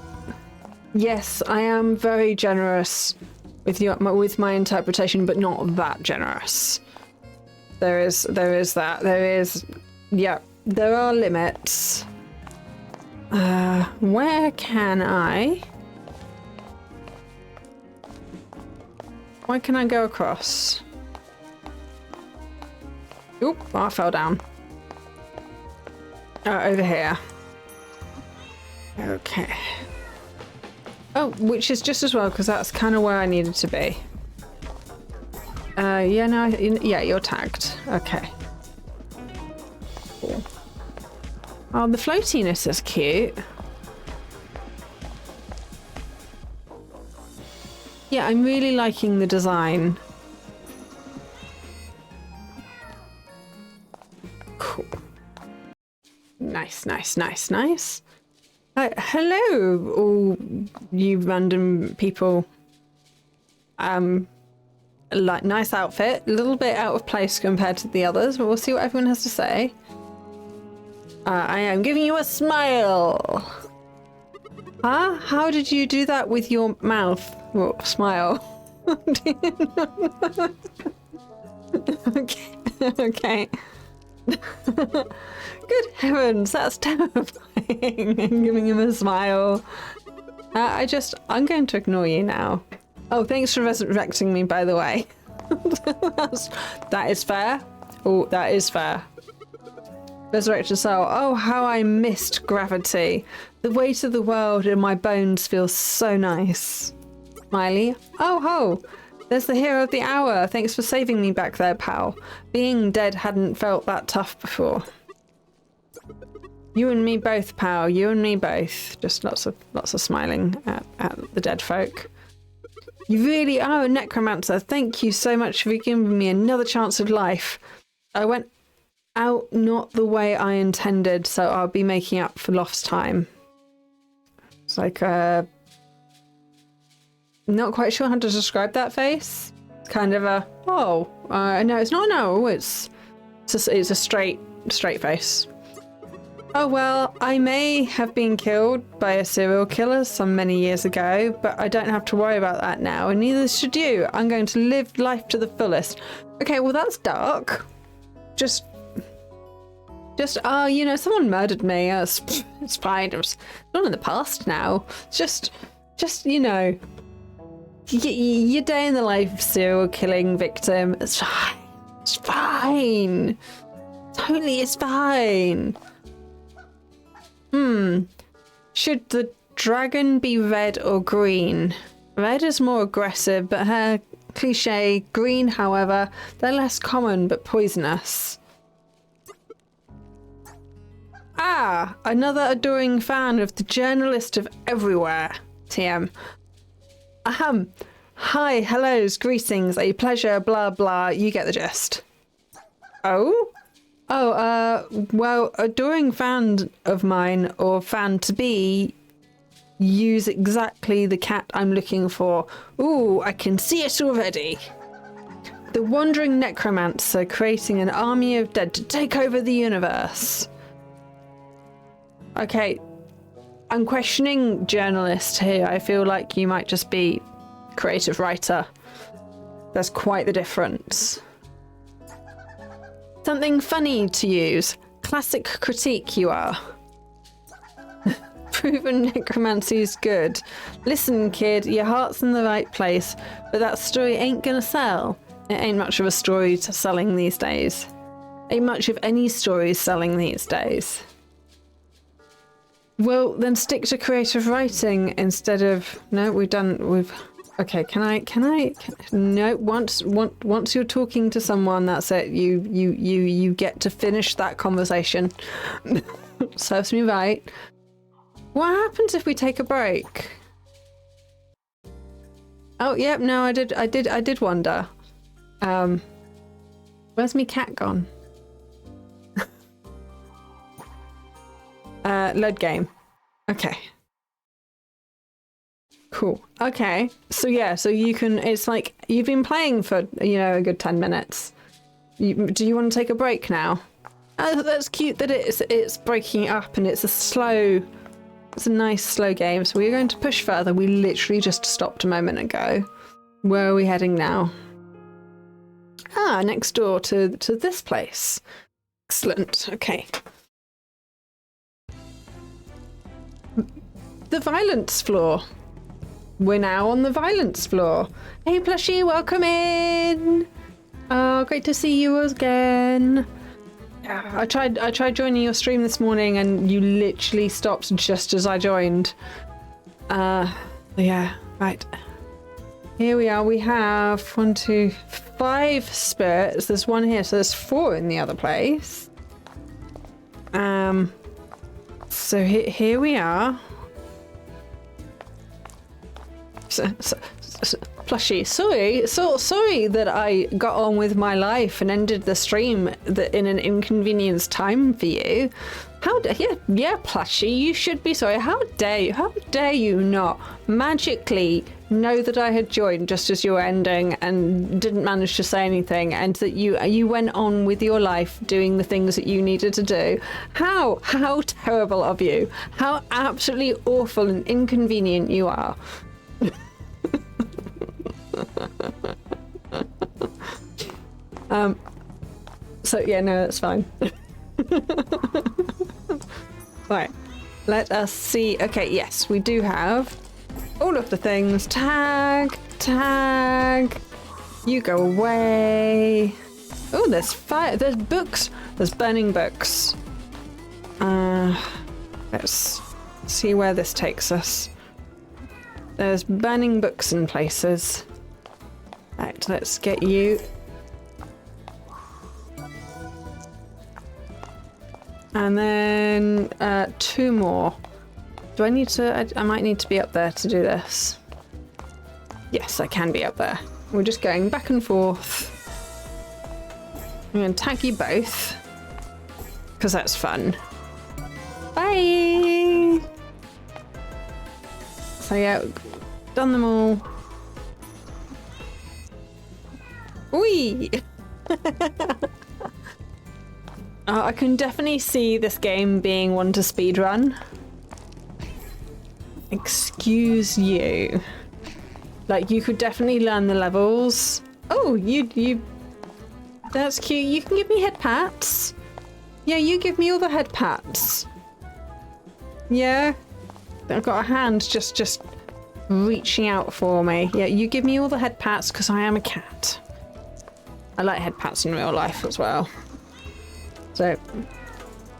A: yes, I am very generous with my interpretation, but not that generous. There is that. Yeah, there are limits. Where can I? Why can I go across? Oop, I fell down. Over here. Okay. Oh, which is just as well, because that's kind of where I needed to be. Yeah, no, yeah, you're tagged. Okay. Cool. Oh, the floatiness is cute. Yeah, I'm really liking the design. Cool. Nice, nice, nice, nice. Hello, all you random people. Like, nice outfit. A little bit out of place compared to the others, but we'll see what everyone has to say. I am giving you a smile. Huh? How did you do that with your mouth? Well, smile. Okay. Okay. Good heavens, that's terrifying. I'm giving him a smile. I'm going to ignore you now. Oh, thanks for resurrecting me, by the way. That is fair. Oh, that is fair. Resurrected soul. Oh, how I missed gravity. The weight of the world in my bones feels so nice. Smiley. Oh, ho. There's the hero of the hour. Thanks for saving me back there, pal. Being dead hadn't felt that tough before. You and me both, pal. You and me both. Just lots of smiling at the dead folk. You really are a necromancer. Thank you so much for giving me another chance of life. I went out not the way I intended, so I'll be making up for lost time. It's like not quite sure how to describe that face. It's kind of a no, it's not no. It's a straight face. Oh well, I may have been killed by a serial killer some many years ago, but I don't have to worry about that now, and neither should you. I'm going to live life to the fullest. Okay, well that's dark. Just you know, someone murdered me. It's fine. It's not in the past now. Just you know, your day in the life of serial killing victim. It's fine. It's fine. Totally, it's fine. Should the dragon be red or green? Red is more aggressive, but her cliche. Green, however, they're less common but poisonous. Ah, another adoring fan of the journalist of everywhere. TM. Ahem. Hi, hellos, greetings, a pleasure, blah blah, you get the gist. Oh? Oh, well, adoring fan of mine, or fan to be, use exactly the cat I'm looking for. Ooh, I can see it already. The wandering necromancer creating an army of dead to take over the universe. Okay, I'm questioning journalist here. I feel like you might just be creative writer. There's quite the difference. Something funny to use. Classic critique you are. Proven necromancy is good. Listen, kid, your heart's in the right place, but that story ain't gonna sell. It ain't much of a story selling these days. Ain't much of any stories selling these days. Well, then stick to creative writing instead of... No, we've... Okay, can I... No, once you're talking to someone, that's it. You get to finish that conversation. Serves me right. What happens if we take a break? Oh, yep, no, I did wonder. Where's me cat gone? Load game. Okay. Cool. Okay. So yeah, so you can, it's like, you've been playing for, you know, a good 10 minutes. Do you want to take a break now? Oh, that's cute that it's breaking up and it's a nice slow game. So we're going to push further. We literally just stopped a moment ago. Where are we heading now? Ah, next door to this place. Excellent. Okay. The violence floor. We're now on the violence floor. Hey, Plushie, welcome in. Oh, great to see you again. I tried joining your stream this morning, and you literally stopped just as I joined. Yeah, right. Here we are. We have 1, 2, 5 spirits. There's one here, so there's 4 in the other place. So here we are. Plushie, sorry that I got on with my life and ended the stream in an inconvenienced time for you. Yeah, Plushie, you should be sorry. How dare you not magically know that I had joined just as you were ending and didn't manage to say anything, and that you went on with your life doing the things that you needed to do. How terrible of you. How absolutely awful and inconvenient you are. So yeah, no, that's fine. Right, let us see. Okay, yes, we do have all of the things. Tag. You go away. Oh, there's fire. There's books. There's burning books. Let's see where this takes us. There's burning books in places. Right, let's get you. And then 2 more. Do I need to? I might need to be up there to do this. Yes, I can be up there. We're just going back and forth. I'm going to tag you both, because that's fun. Bye! So yeah, done them all. Whee! I can definitely see this game being one to speedrun. Excuse you. Like, you could definitely learn the levels. Oh, you... That's cute. You can give me head pats. Yeah, you give me all the head pats. Yeah? I've got a hand just reaching out for me. Yeah, you give me all the head pats because I am a cat. I like head pats in real life as well. So,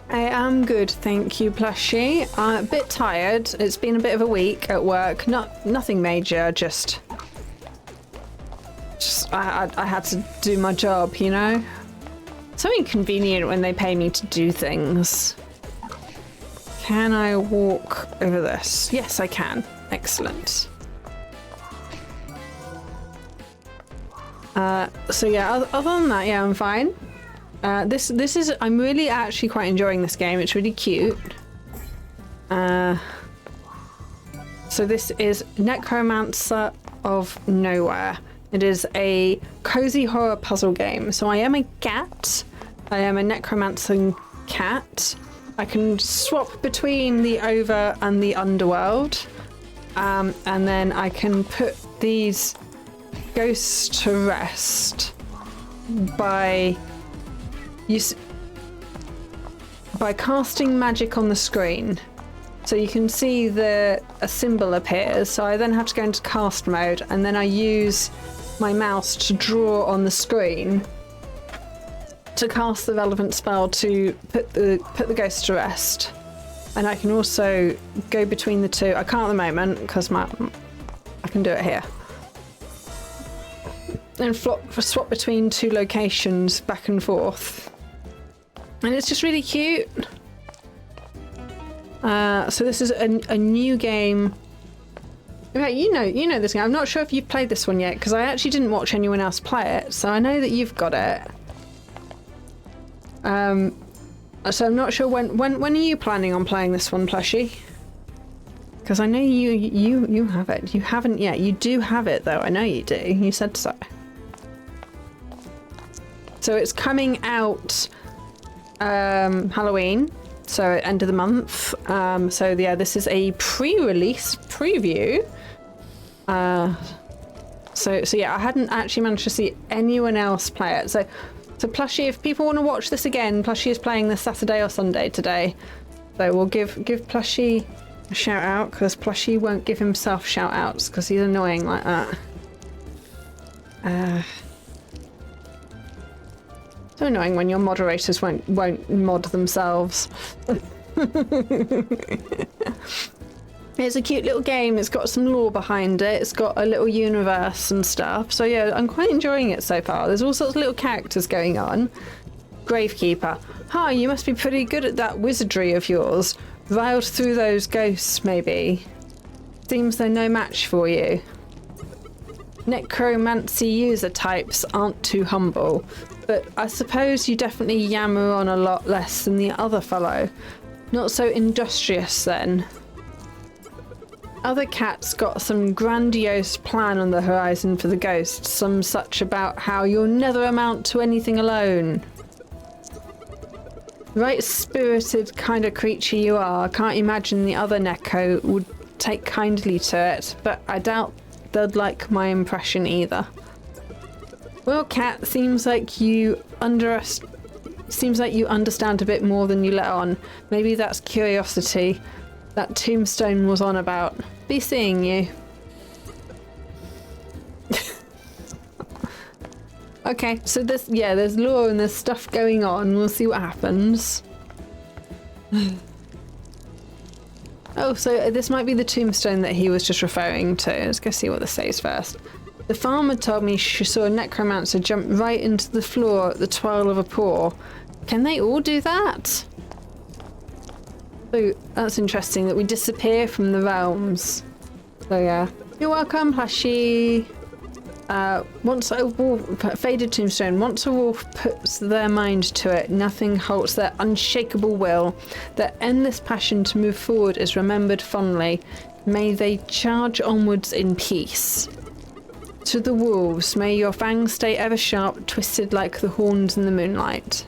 A: I am good, thank you, Plushie. A bit tired. It's been a bit of a week at work. Nothing major, just I had to do my job, you know? So inconvenient when they pay me to do things. Can I walk over this? Yes, I can. Excellent. So yeah, other than that, yeah, I'm fine. This is, I'm really actually quite enjoying this game. It's really cute. So this is Nekomancer of Nowhere. It is a cozy horror puzzle game. So I am a cat. I am a necromancing cat. I can swap between the over and the underworld. And then I can put these ghosts to rest by casting magic on the screen. So you can see a symbol appears. So I then have to go into cast mode, and then I use my mouse to draw on the screen to cast the relevant spell to put the ghost to rest. And I can also go between the two. I can't at the moment because I can do it here. And swap between 2 locations back and forth. And it's just really cute. So this is a new game. Okay, you know this game. I'm not sure if you've played this one yet, because I actually didn't watch anyone else play it, so I know that you've got it. So I'm not sure when are you planning on playing this one, Plushie? Because I know you have it. You haven't yet. You do have it though. I know you do. You said so. So it's coming out Halloween, so end of the month. So yeah, this is a pre-release preview. So yeah, I hadn't actually managed to see anyone else play it. So Plushie, if people want to watch this again, Plushie is playing this Saturday or Sunday today. So we'll give Plushie a shout out, because Plushie won't give himself shout outs because he's annoying like that. So annoying when your moderators won't mod themselves. It's a cute little game. It's got some lore behind it. It's got a little universe and stuff. So yeah, I'm quite enjoying it so far. There's all sorts of little characters going on. Gravekeeper. Hi, you must be pretty good at that wizardry of yours. Riled through those ghosts, maybe. Seems they're no match for you. Necromancy user types aren't too humble, but I suppose you definitely yammer on a lot less than the other fellow. Not so industrious then. Other cats got some grandiose plan on the horizon for the ghosts, some such about how you'll never amount to anything alone. Right spirited kind of creature you are. Can't imagine the other Neko would take kindly to it, but I doubt they'd like my impression either. Well, cat, seems like you understand a bit more than you let on. Maybe that's curiosity that Tombstone was on about. Be seeing you. Okay, so there's lore and there's stuff going on. We'll see what happens. Oh, so this might be the tombstone that he was just referring to. Let's go see what this says first. The farmer told me she saw a necromancer jump right into the floor at the twirl of a paw. Can they all do that? Oh, that's interesting that we disappear from the realms. So yeah. You're welcome, Plushie. Once a wolf, faded tombstone, once a wolf puts their mind to it, nothing halts their unshakable will. Their endless passion to move forward is remembered fondly. May they charge onwards in peace. To the wolves, may your fangs stay ever sharp, twisted like the horns in the moonlight.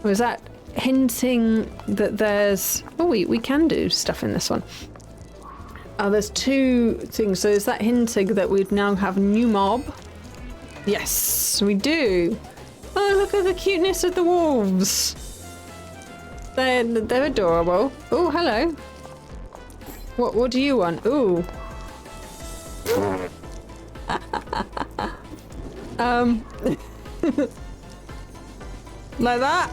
A: Was that hinting that there's... Oh, we can do stuff in this one. Oh, there's two things. So is that hinting that we'd now have a new mob? Yes, we do. Oh, look at the cuteness of the wolves. They're adorable. Oh, hello. What do you want? Ooh. Like that.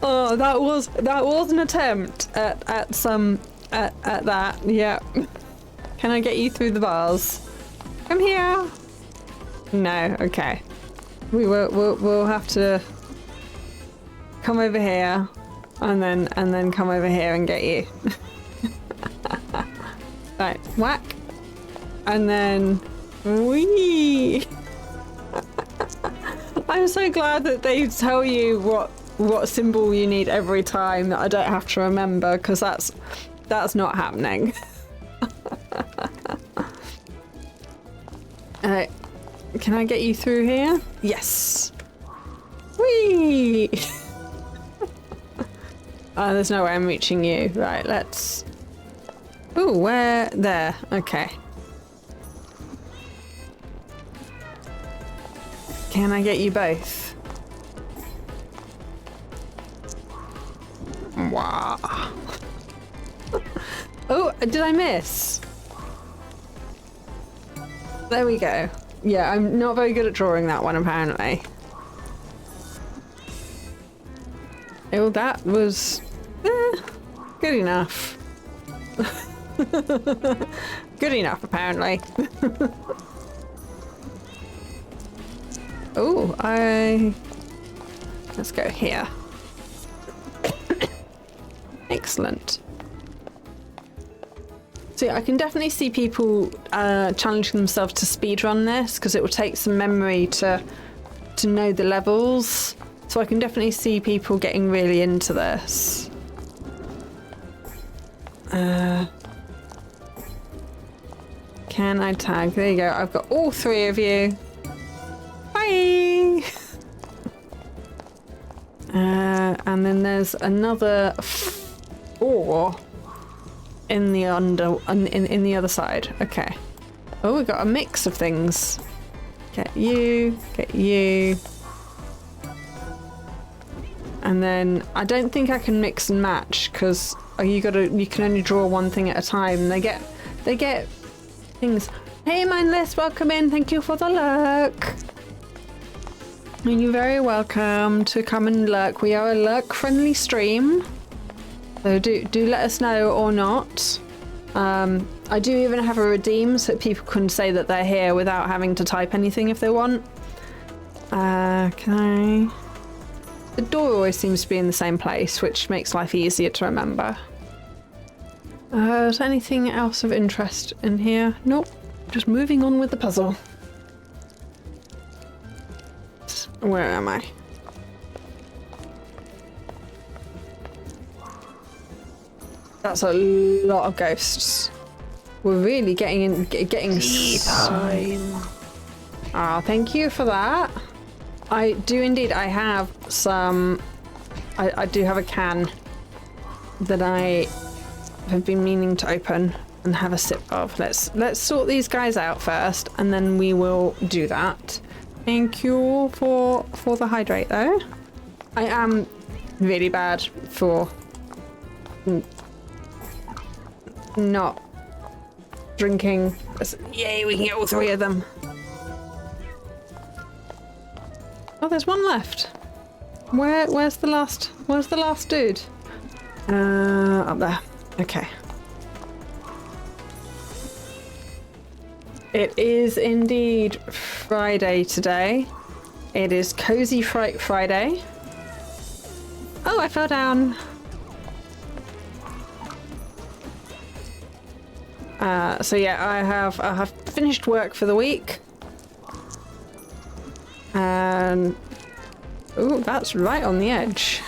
A: Oh, that was an attempt at that. Yeah. Can I get you through the bars? Come here. No. Okay. We'll have to come over here, and then come over here and get you. Right. Whack. And then whee. I'm so glad that they tell you what symbol you need every time, that I don't have to remember, because that's not happening. Can I get you through here? Yes. Whee! Oh, there's no way I'm reaching you. Right, let's... Ooh, where? There. Okay. Can I get you both? Wow. Oh, did I miss? There we go. Yeah, I'm not very good at drawing that one, apparently. Oh, that was good enough. Good enough, apparently. Oh, let's go here. Excellent. So yeah, I can definitely see people challenging themselves to speedrun this, because it will take some memory to know the levels. So I can definitely see people getting really into this. Can I tag? There you go. I've got all three of you. Bye! And then there's another 4. in the in the other side. Okay. Oh, we got a mix of things. Get you, get you. And then I don't think I can mix and match because you can only draw one thing at a time. They get things. Hey mindless, welcome in. Thank you for the lurk. And you're very welcome to come and lurk. We are a lurk friendly stream. So do let us know or not. I do even have a redeem so people can say that they're here without having to type anything if they want. Can I? The door always seems to be in the same place, which makes life easier to remember. Is there anything else of interest in here? Nope. Just moving on with the puzzle. Where am I? That's a lot of ghosts. We're really getting time. Ah, thank you for that. I do indeed. I have some. I do have a can that I have been meaning to open and have a sip of. Let's sort these guys out first, and then we will do that. Thank you for the hydrate, though. I am really bad for not drinking. Yay, we can get all three of them. Oh, there's one left. Where's the last dude? Up there. Okay. It is indeed Friday today. It is Cozy Friday. Oh, I fell down. So yeah, I have finished work for the week. And oh, that's right on the edge.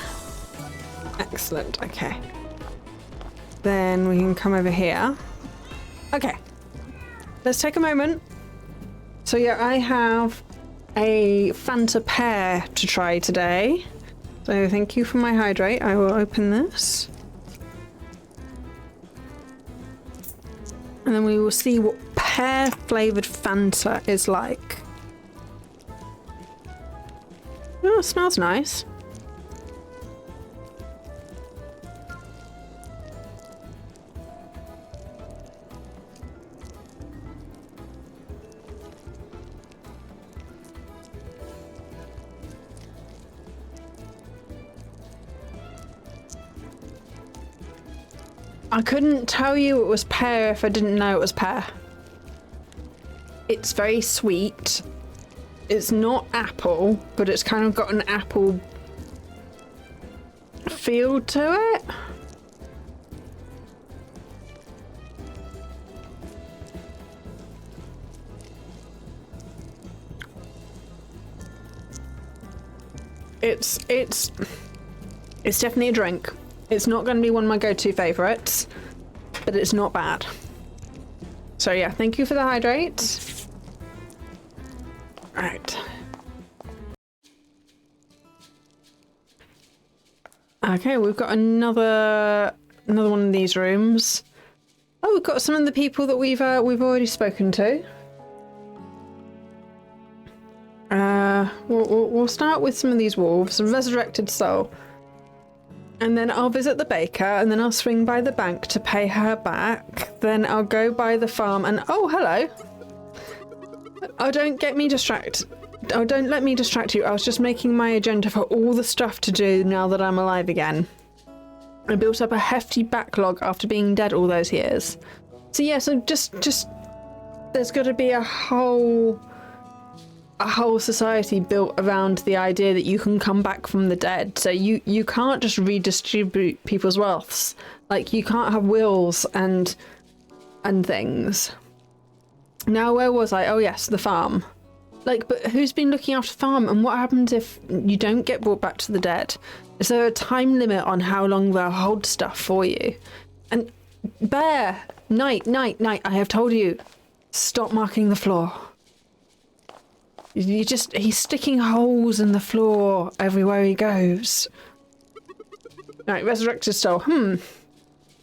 A: Excellent. Okay. Then we can come over here. Okay. Let's take a moment. So yeah, I have a Fanta pear to try today. So thank you for my hydrate. I will open this. And then we will see what pear flavoured Fanta is like. Oh, it smells nice. I couldn't tell you it was pear if I didn't know it was pear. It's very sweet. It's not apple, but it's kind of got an apple feel to it. It's definitely a drink. It's not going to be one of my go-to favourites, but it's not bad. So yeah, thank you for the hydrate. Right. Okay, we've got another one of these rooms. Oh, we've got some of the people that we've already spoken to. We'll start with some of these wolves. A resurrected soul. And then I'll visit the baker, and then I'll swing by the bank to pay her back. Then I'll go by the farm and... Oh, hello! Oh, don't get me distracted. Oh, don't let me distract you. I was just making my agenda for all the stuff to do now that I'm alive again. I built up a hefty backlog after being dead all those years. So yeah, so just... There's got to be a whole society built around the idea that you can come back from the dead. So you can't just redistribute people's wealths. Like, you can't have wills and things. Now, where was I? Oh yes, the farm. Like, but who's been looking after the farm, and what happens if you don't get brought back to the dead? Is there a time limit on how long they'll hold stuff for you? And Bear, night, I have told you, stop marking the floor. He's sticking holes in the floor everywhere he goes. Right, resurrected soul.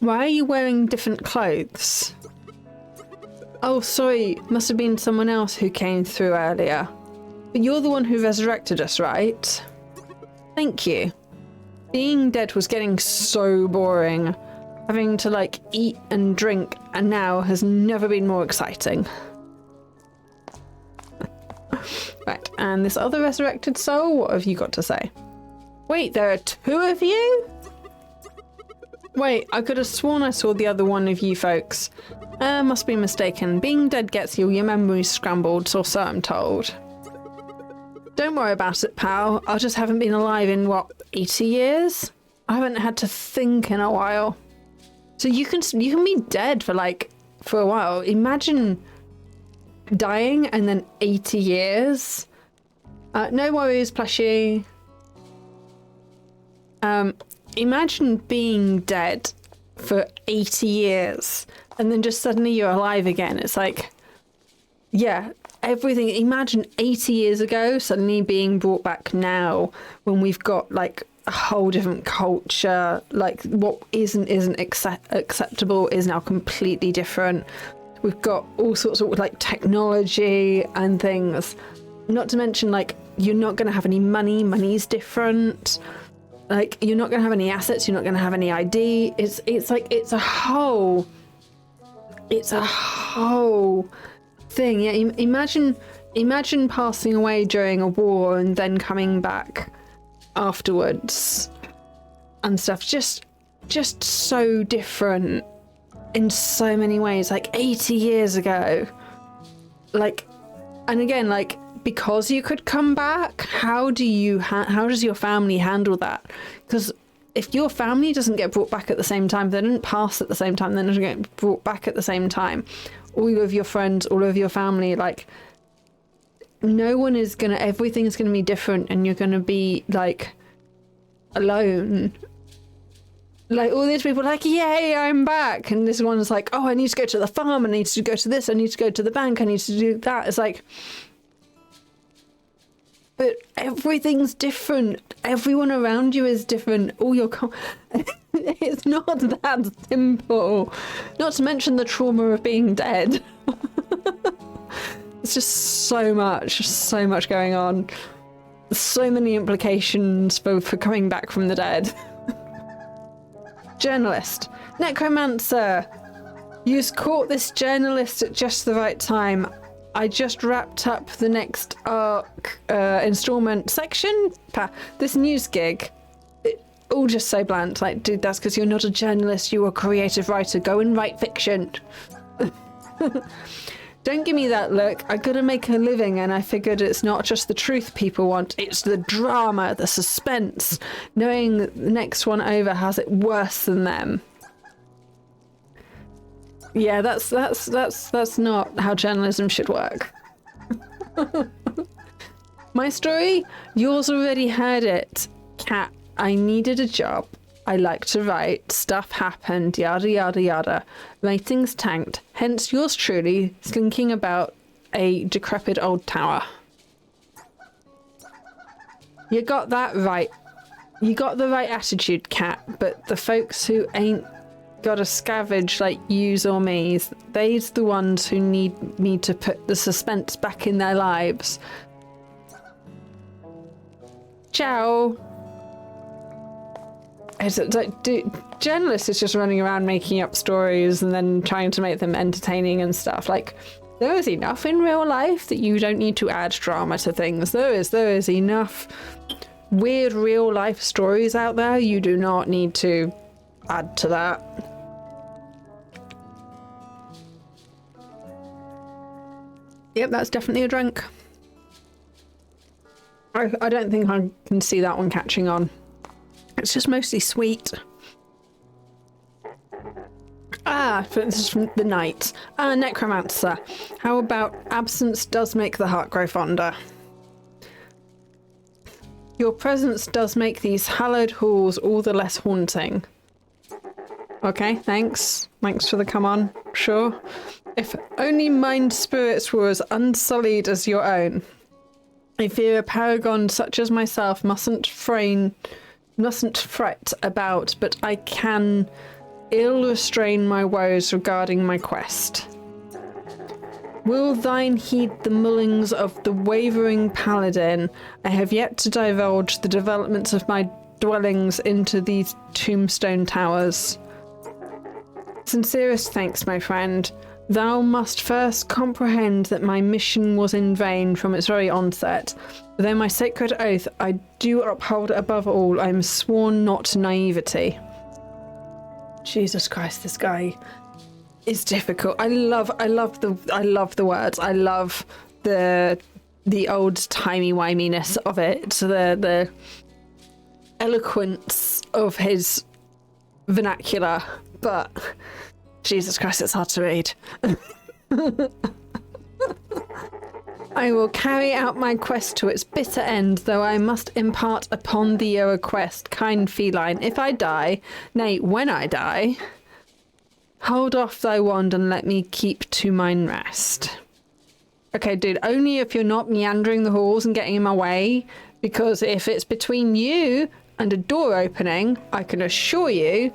A: Why are you wearing different clothes? Oh, sorry, must have been someone else who came through earlier. But you're the one who resurrected us, right? Thank you. Being dead was getting so boring. Having to, like, eat and drink, and now has never been more exciting. Right, and this other resurrected soul, what have you got to say? Wait, there are two of you? Wait, I could have sworn I saw the other one of you folks. Must be mistaken. Being dead gets you your memories scrambled, or so I'm told. Don't worry about it, pal. I just haven't been alive in, what, 80 years? I haven't had to think in a while. So you can be dead for a while. Imagine dying and then 80 years. No worries, plushie. Imagine being dead for 80 years and then just suddenly you're alive again. It's like, yeah, everything. Imagine 80 years ago suddenly being brought back now when we've got like a whole different culture. Like what isn't acceptable is now completely different. We've got all sorts of like technology and things. Not to mention, like, you're not going to have any money. Money's different. Like, you're not going to have any assets. You're not going to have any ID. It's a whole thing. Yeah, imagine passing away during a war and then coming back afterwards and stuff. Just so different in so many ways. Like 80 years ago. Like, and again, like, because you could come back, how does your family handle that? Because if your family doesn't get brought back at the same time, they didn't pass at the same time, they don't get brought back at the same time, all of your friends, all of your family, like, everything's gonna be different, and you're gonna be like alone. Like all these people are like, yay, I'm back, and this one's like, oh, I need to go to the farm, I need to go to this, I need to go to the bank, I need to do that. It's like, but everything's different. Everyone around you is different. All your it's not that simple. Not to mention the trauma of being dead. It's just so much going on. So many implications for coming back from the dead. Journalist. Nekomancer. You've caught this journalist at just the right time. I just wrapped up the next arc installment section. This news gig. All just so blunt. Like, dude, that's because you're not a journalist. You're a creative writer. Go and write fiction. Don't give me that look. I gotta make a living, and I figured it's not just the truth people want. It's the drama, the suspense. Knowing that the next one over has it worse than them. Yeah, that's not how journalism should work. My story? Yours already heard it. Cat, I needed a job. I like to write. Stuff happened. Yada yada yada. Ratings tanked. Hence yours truly slinking about a decrepit old tower. You got that right. You got the right attitude, Cat, but the folks who ain't gotta scavenge like yous or me's, they's the ones who need me to put the suspense back in their lives. Ciao. It's like, journalists is just running around making up stories and then trying to make them entertaining and stuff. Like, there is enough in real life that you don't need to add drama to things. There is enough weird real life stories out there. You do not need to add to that. Yep, that's definitely a drink. I don't think I can see that one catching on. It's just mostly sweet. This is from the night. Nekomancer. How about absence does make the heart grow fonder? Your presence does make these hallowed halls all the less haunting. Okay, thanks. Thanks for the come on. Sure. If only mind spirits were as unsullied as your own. I fear a paragon such as myself mustn't fret about, but I can ill restrain my woes regarding my quest. Will thine heed the mullings of the wavering paladin? I have yet to divulge the developments of my dwellings into these Tombstone Towers. Sincerest thanks, my friend. Thou must first comprehend that my mission was in vain from its very onset. Though my sacred oath I do uphold above all, I am sworn not to naivety. Jesus Christ, this guy is difficult. I love the words. I love the old timey-wiminess of it. The eloquence of his vernacular, but Jesus Christ, it's hard to read. I will carry out my quest to its bitter end, though I must impart upon thee a request, kind feline. If I die, nay, when I die, hold off thy wand and let me keep to mine rest. Okay, dude, only if you're not meandering the halls and getting in my way, because if it's between you and a door opening, I can assure you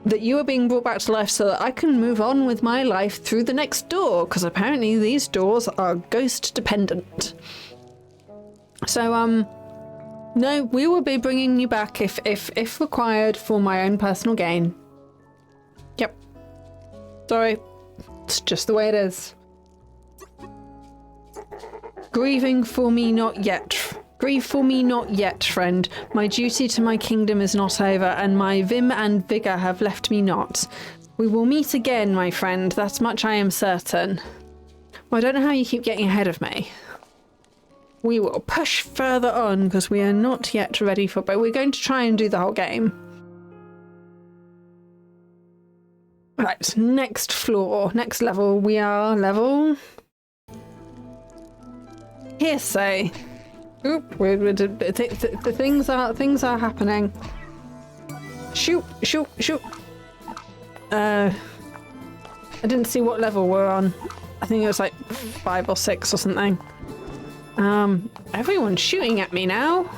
A: that you are being brought back to life so that I can move on with my life through the next door, because apparently these doors are ghost dependent. So, no, we will be bringing you back if required for my own personal gain. Yep. Sorry. It's just the way it is. Grieving for me not yet. Grieve for me not yet, friend. My duty to my kingdom is not over, and my vim and vigour have left me not. We will meet again, my friend, that much I am certain. Well, I don't know how you keep getting ahead of me. We will push further on, because we are not yet ready for... But we're going to try and do the whole game. Right, next floor, next level. We are level... Hearsay. Oop, the things are happening. Shoot. I didn't see what level we're on. I think it was like 5 or 6 or something. Everyone's shooting at me now.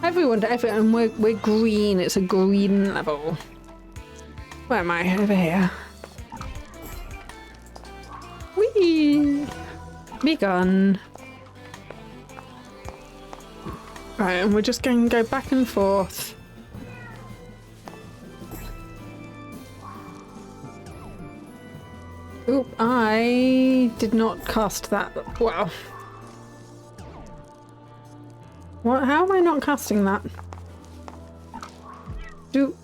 A: Everyone, and we're green. It's a green level. Where am I? Over here. Whee! Be gone. Right, and we're just going to go back and forth. Oop, I did not cast that. Wow. What? How am I not casting that? Do.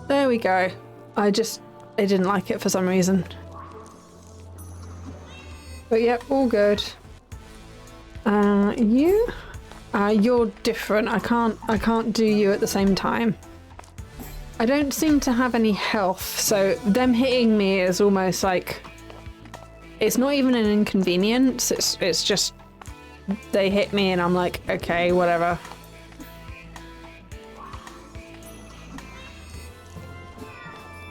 A: There we go. I didn't like it for some reason. But yep, all good. You? You're different. I can't do you at the same time. I don't seem to have any health, so them hitting me is almost like... It's not even an inconvenience, it's just... They hit me and I'm like, okay, whatever.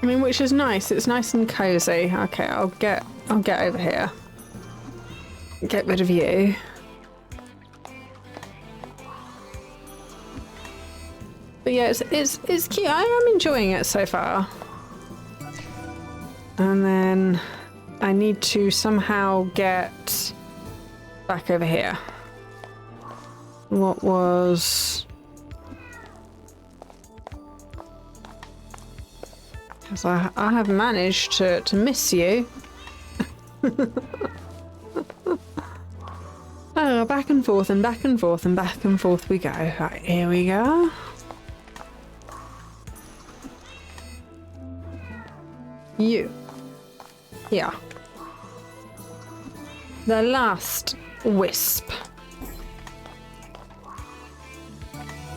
A: I mean, which is nice. It's nice and cozy. Okay, I'll get over here. Get rid of you. But yeah, it's cute. I am enjoying it so far. And then I need to somehow get back over here. What was... Because I have managed to miss you. Oh, back and forth and back and forth and back and forth we go. Right, here we go. You. Yeah. The last wisp.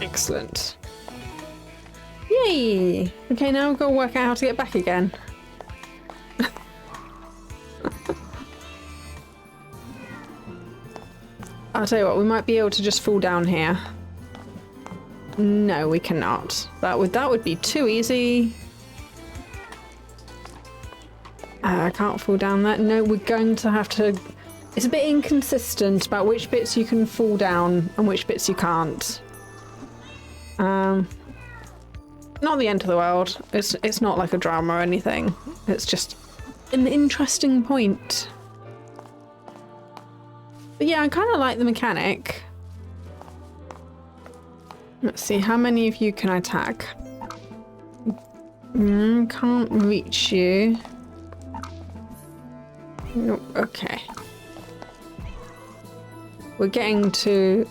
A: Excellent. Yay! Okay, now we've got to work out how to get back again. I'll tell you what, we might be able to just fall down here. No, we cannot. That would be too easy. I can't fall down there. No, we're going to have to... It's a bit inconsistent about which bits you can fall down and which bits you can't. not the end of the world. It's not like a drama or anything. It's just an interesting point. But yeah, I kind of like the mechanic. Let's see, how many of you can I tag? Can't reach you. Nope, okay. We're getting to...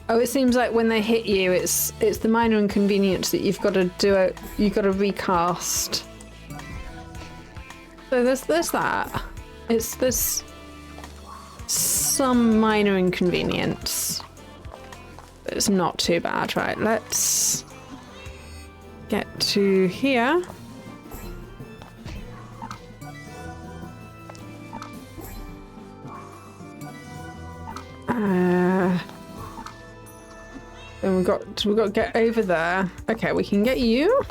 A: Oh, it seems like when they hit you, it's the minor inconvenience that you've got to do it. You've got to recast. So there's that. There's some minor inconvenience. But it's not too bad, right? Let's get to here. Then we've got to get over there. Okay, we can get you.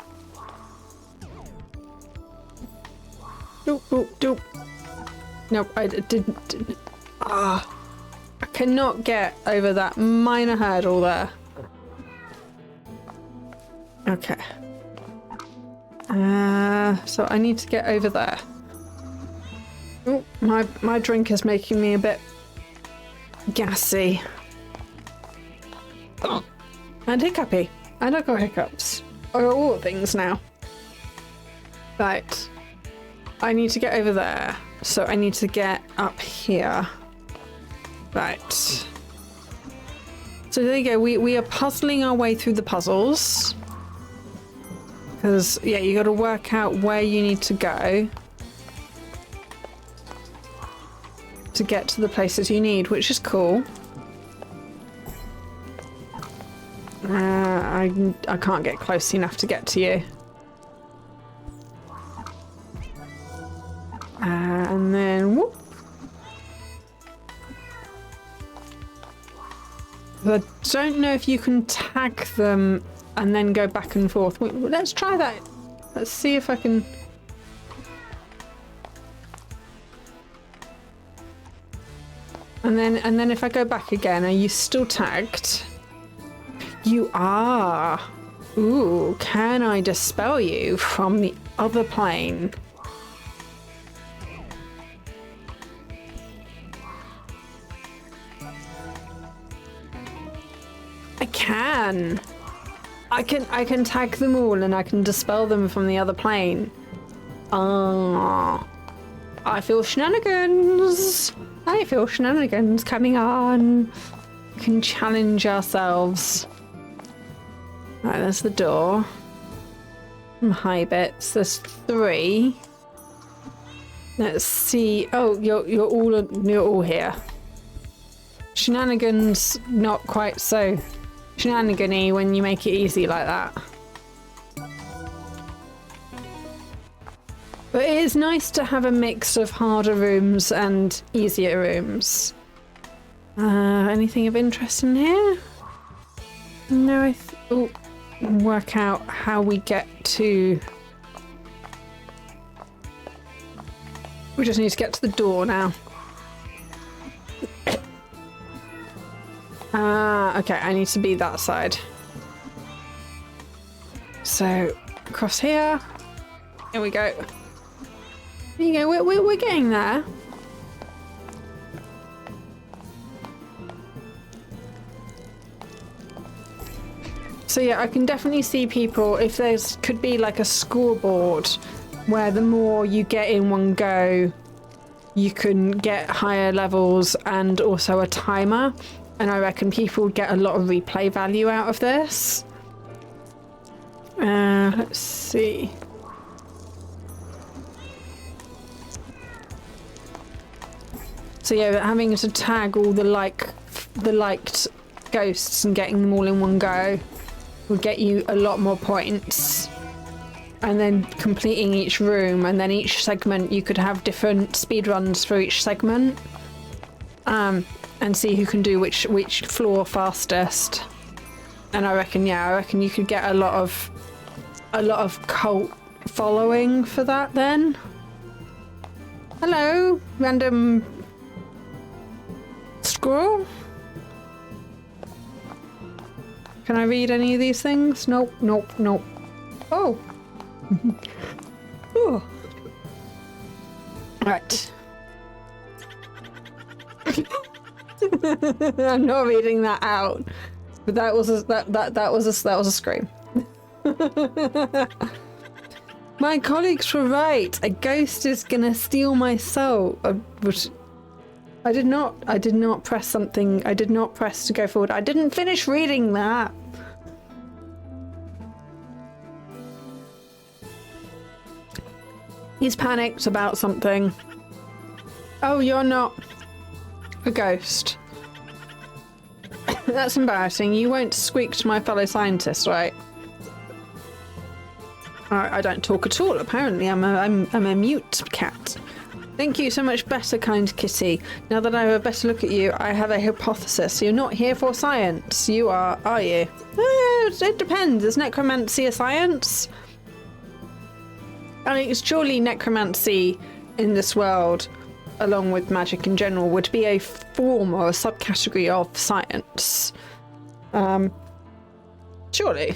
A: Doop, doop, doop. Nope, I didn't. I cannot get over that minor hurdle there. Okay. So I need to get over there. Oh, my drink is making me a bit gassy. Oh. And hiccupy. And I've got hiccups. I got all the things now. Right. I need to get over there. So I need to get up here. Right. So there you go. We are puzzling our way through the puzzles. Because, yeah, you got to work out where you need to go to get to the places you need, which is cool. I can't get close enough to get to you. And then whoop. I don't know if you can tag them and then go back and forth. Wait, let's try that. Let's see if I can. And then if I go back again, are you still tagged? You are. Ooh, can I dispel you from the other plane? I can. I can tag them all and I can dispel them from the other plane. I feel shenanigans. I feel shenanigans coming on. We can challenge ourselves. Right, there's the door. Some high bits. There's 3. Let's see. Oh, you're all here. Shenanigans, not quite so shenanigan-y when you make it easy like that. But it is nice to have a mix of harder rooms and easier rooms. Anything of interest in here? No, work out how we get to... We just need to get to the door now. Okay, I need to be that side. So, across here. Here we go. There you go, we're getting there. So yeah, I can definitely see people, if there's could be like a scoreboard where the more you get in one go, you can get higher levels, and also a timer. And I reckon people get a lot of replay value out of this. Let's see. So yeah, having to tag all the liked ghosts and getting them all in one go would get you a lot more points. And then completing each room, and then each segment you could have different speed runs for each segment. And see who can do which floor fastest. And I reckon you could get a lot of cult following for that then. Hello, random squirrel. Can I read any of these things? Nope, nope, nope. Oh. Oh. Right. I'm not reading that out, but that was a scream. My colleagues were right. A ghost is gonna steal my soul. I did not press something. I did not press to go forward. I didn't finish reading that. He's panicked about something. Oh, you're not a ghost. That's embarrassing. You won't squeak to my fellow scientists, right? I don't talk at all, apparently. I'm a mute cat. Thank you so much better, kind kitty. Now that I have a better look at you, I have a hypothesis. You're not here for science. You are you? It depends. Is necromancy a science? I mean, surely necromancy in this world, along with magic in general, would be a form or a subcategory of science. Surely.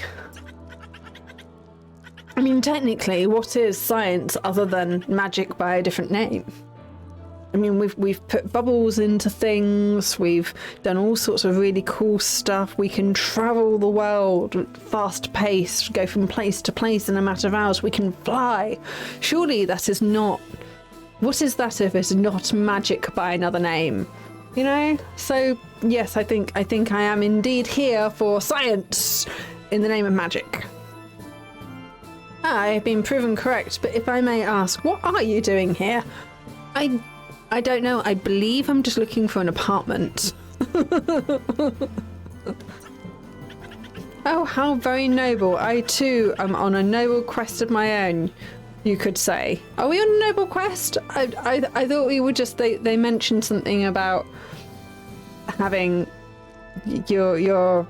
A: I mean, technically, what is science other than magic by a different name? I mean, we've put bubbles into things, we've done all sorts of really cool stuff. We can travel the world fast paced, go from place to place in a matter of hours. We can fly. Surely that is not... What is that if it's not magic by another name? You know? So, yes, I think I am indeed here for science in the name of magic. I have been proven correct, but if I may ask, what are you doing here? I don't know. I believe I'm just looking for an apartment. Oh, how very noble. I too am on a noble quest of my own, you could say. Are we on a noble quest? I thought we were just... They mentioned something about having your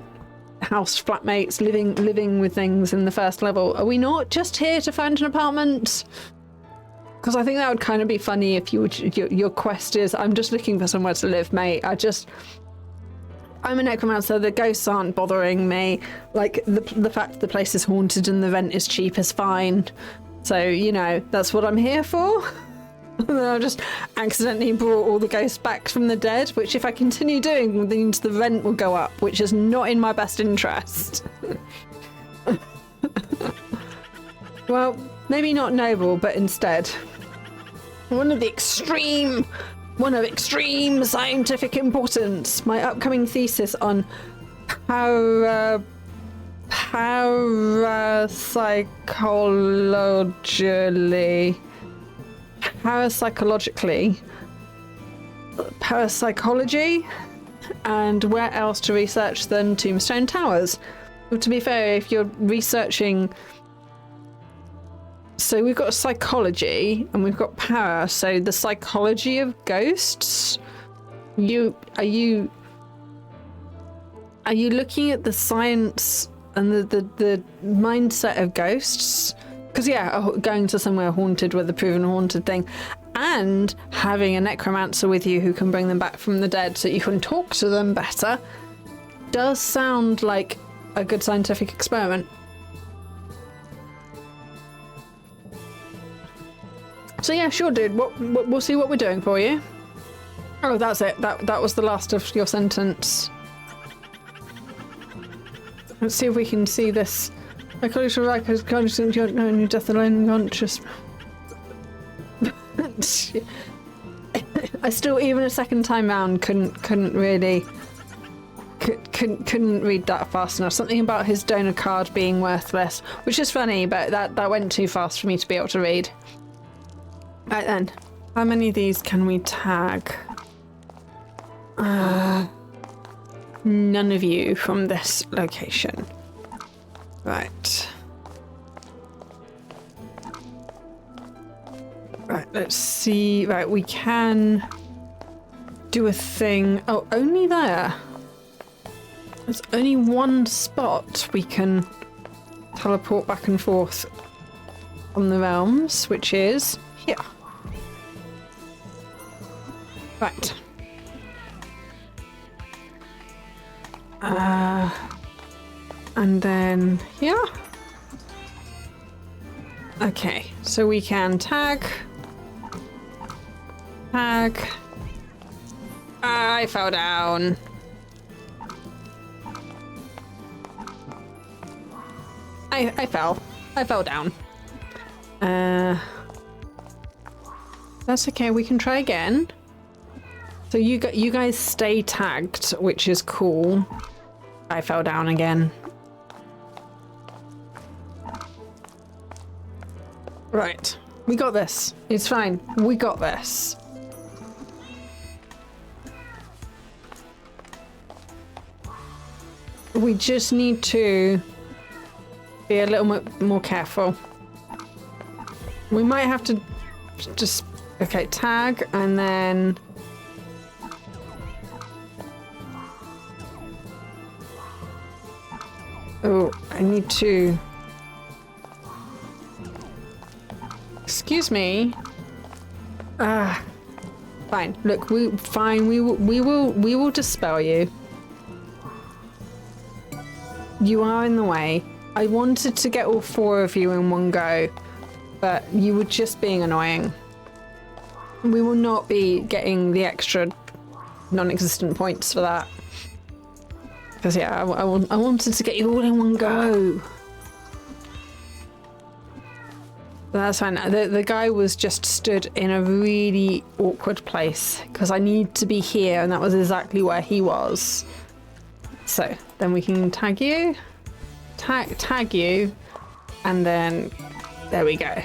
A: house flatmates living with things in the first level. Are we not just here to find an apartment? Because I think that would kind of be funny if your quest is, I'm just looking for somewhere to live, mate. I'm a necromancer, the ghosts aren't bothering me. Like, the fact the place is haunted and the rent is cheap is fine. So, you know, that's what I'm here for. And then I just accidentally brought all the ghosts back from the dead, which if I continue doing means the rent will go up, which is not in my best interest. Well, maybe not noble, but instead one of extreme scientific importance. My upcoming thesis on parapsychology, and where else to research than Tombstone Towers. Well, to be fair, if you're researching... So we've got psychology and we've got para, so the psychology of ghosts. Are you looking at the science and the mindset of ghosts? Because yeah, going to somewhere haunted with a proven haunted thing, and having a necromancer with you who can bring them back from the dead so you can talk to them better, does sound like a good scientific experiment. So yeah, sure, dude. We'll see what we're doing for you. Oh, that's it. That was the last of your sentence. Let's see if we can see this. My colleagues were right, because conscious, you don't know your death alone unconscious. I still, even a second time round, couldn't really couldn't read that fast enough. Something about his donor card being worthless, which is funny, but that went too fast for me to be able to read. Right then, how many of these can we tag? None of you from this location. Right. Right, let's see. Right, we can do a thing. Oh, only there. There's only one spot we can teleport back and forth on the realms, which is here. Right. And then here. Okay, so we can tag. Tag. I fell down. I fell. I fell down. That's okay, we can try again. So you guys stay tagged, which is cool. I fell down again. Right, we got this. It's fine. We got this. We just need to be a little bit more careful. We might have to just, okay, tag and then oh, I need to, excuse me. Fine. Look, we will dispel you. You are in the way. I wanted to get all 4 of you in one go, but you were just being annoying. We will not be getting the extra non-existent points for that. Because yeah, I wanted to get you all in one go. That's fine. The guy was just stood in a really awkward place because I need to be here, and that was exactly where he was. So then we can tag you, tag you, and then there we go.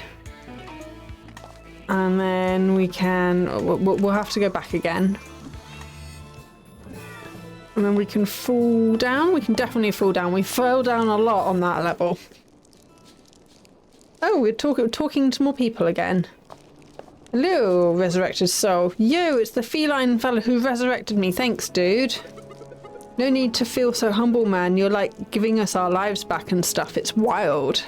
A: And then we can, we'll have to go back again. And then we can fall down. We can definitely fall down. We fell down a lot on that level. Oh, we're talking to more people again. Hello, resurrected soul. Yo, it's the feline fella who resurrected me. Thanks, dude. No need to feel so humble, man. You're like giving us our lives back and stuff. It's wild.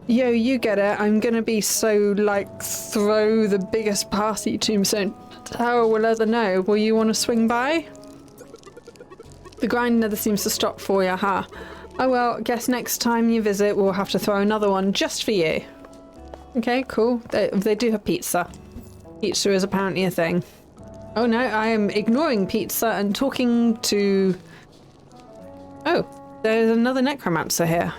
A: Yo, you get it. I'm gonna be so like throw the biggest party Tombstone Tower will ever know. Will you want to swing by? The grind never seems to stop for you, huh? Oh well, guess next time you visit we'll have to throw another one just for you. Okay, cool. They do have pizza. Pizza is apparently a thing. Oh no, I am ignoring pizza and talking to... Oh, there's another Nekomancer here.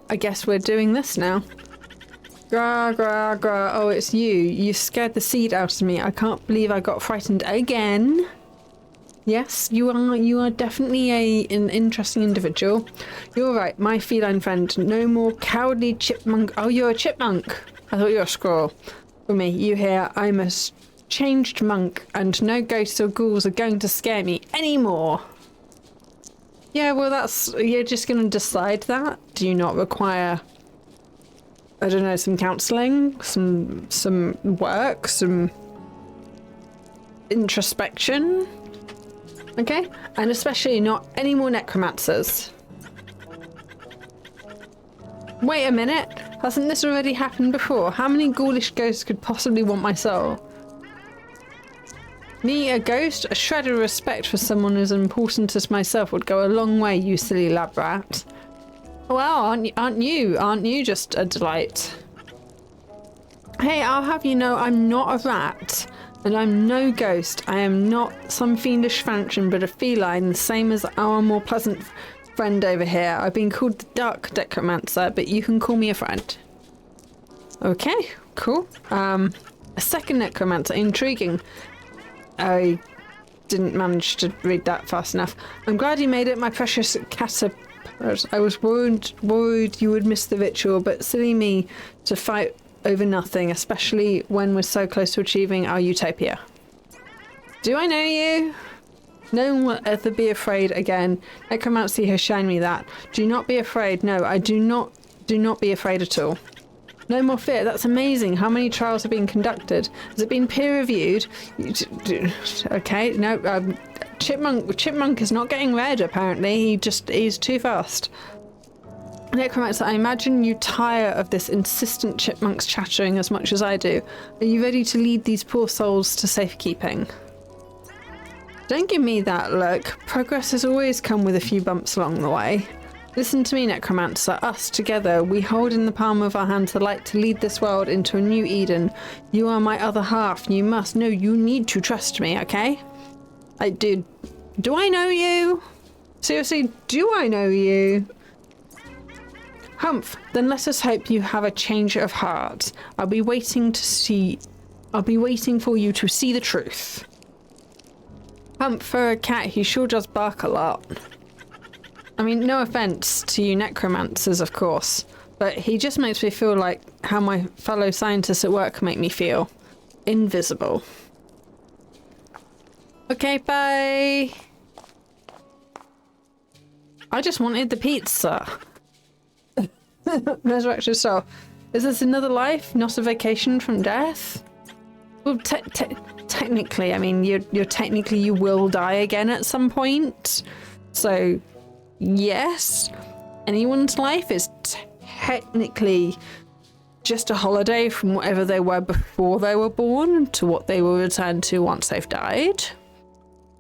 A: I guess we're doing this now. Gra, gra, gra. Oh, it's you. You scared the seed out of me. I can't believe I got frightened again. Yes, you are definitely an interesting individual. You're right, my feline friend. No more cowardly chipmunk. Oh, you're a chipmunk. I thought you were a squirrel. For me, you hear, I'm a changed monk, and no ghosts or ghouls are going to scare me anymore. Yeah, well, you're just going to decide that? Do you not require, I don't know, some counselling, some work, some introspection? Okay, and especially not any more Nekomancers. Wait a minute, hasn't this already happened before? How many ghoulish ghosts could possibly want my soul? Me, a ghost? A shred of respect for someone as important as myself would go a long way, you silly lab rat. Well, aren't you just a delight? Hey, I'll have you know I'm not a rat. And I'm no ghost. I am not some fiendish phantom, but a feline, the same as our more pleasant friend over here. I've been called the Dark Nekomancer, but you can call me a friend. Okay, cool. A second Nekomancer, intriguing. I didn't manage to read that fast enough. I'm glad you made it, my precious caterpillar. I was worried you would miss the ritual, but silly me to fight over nothing, especially when we're so close to achieving our utopia. Do I know you? No one will ever be afraid again. Nekomancer has shown me that. Do not be afraid. No, I do not be afraid at all. No more fear. That's amazing. How many trials have been conducted? Has it been peer reviewed? Okay, no. Chipmunk is not getting red. Apparently, he's too fast. Nekomancer, I imagine you tire of this insistent chipmunk's chattering as much as I do. Are you ready to lead these poor souls to safekeeping? Don't give me that look. Progress has always come with a few bumps along the way. Listen to me, Nekomancer. Us, together, we hold in the palm of our hands the light to lead this world into a new Eden. You are my other half. You must know. You need to trust me, okay? Do I know you? Seriously, do I know you? Humph, then let us hope you have a change of heart. I'll be waiting for you to see the truth. Humph, for a cat, he sure does bark a lot. I mean, no offense to you necromancers, of course, but he just makes me feel like how my fellow scientists at work make me feel. Invisible. Okay, bye. I just wanted the pizza. Resurrection soul. Is this another life, not a vacation from death? Well, technically, I mean, you will die again at some point. So, yes, anyone's life is technically just a holiday from whatever they were before they were born to what they will return to once they've died.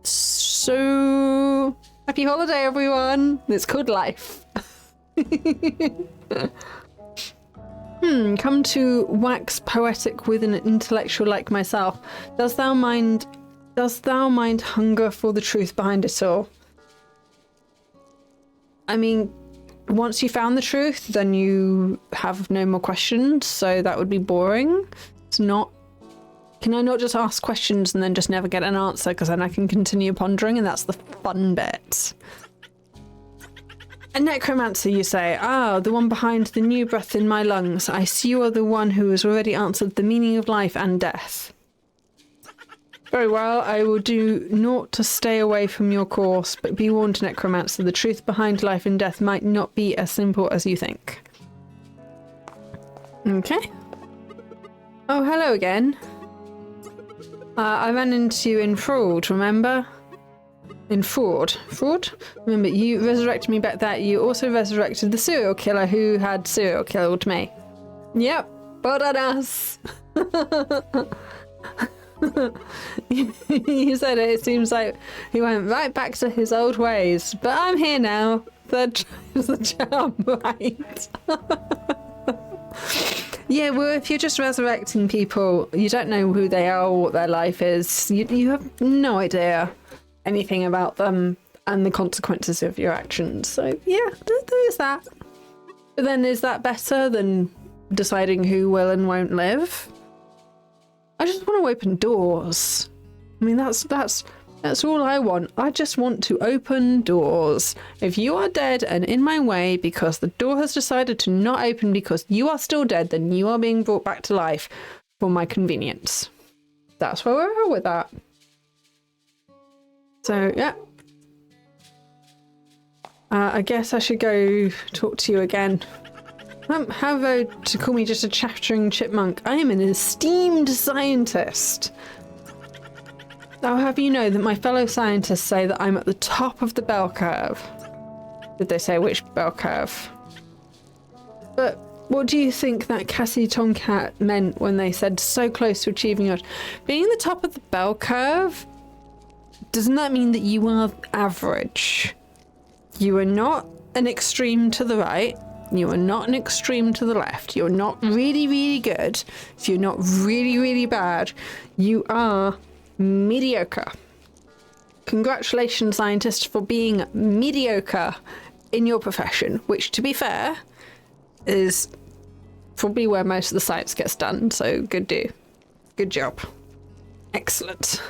A: So, happy holiday, everyone. It's called life. Come to wax poetic with an intellectual like myself. Dost thou mind hunger for the truth behind it all? I mean, once you found the truth, then you have no more questions, so that would be boring. It's not... Can I not just ask questions and then just never get an answer, because then I can continue pondering, and that's the fun bit. A necromancer, you say? Ah, the one behind the new breath in my lungs. I see you are the one who has already answered the meaning of life and death. Very well, I will do naught to stay away from your course, but be warned, Necromancer, the truth behind life and death might not be as simple as you think. Okay. Oh, hello again. I ran into you in fraud, remember? In fraud? Fraud? Remember, you resurrected me back that. You also resurrected the serial killer who had serial killed me. Yep, well done us. You said it. It seems like he went right back to his old ways. But I'm here now. Third time's the charm, right? Yeah, well, if you're just resurrecting people, you don't know who they are or what their life is. You have no idea anything about them and the consequences of your actions. So, yeah, there's that. But then is that better than deciding who will and won't live? I just want to open doors. I mean, that's all I want. I just want to open doors. If you are dead and in my way because the door has decided to not open because you are still dead, then you are being brought back to life for my convenience. That's where we're at with that. So, yeah. I guess I should go talk to you again. How about to call me just a chattering chipmunk? I am an esteemed scientist. I'll have you know that my fellow scientists say that I'm at the top of the bell curve. Did they say which bell curve? But what do you think that Cassie Tomcat meant when they said so close to achieving yours? Being the top of the bell curve, doesn't that mean that you are average? You are not an extreme to the right. You are not an extreme to the left. You're not really, really good. You're not really, really bad. You are mediocre. Congratulations, scientists, for being mediocre in your profession, which, to be fair, is probably where most of the science gets done. So good job. Excellent.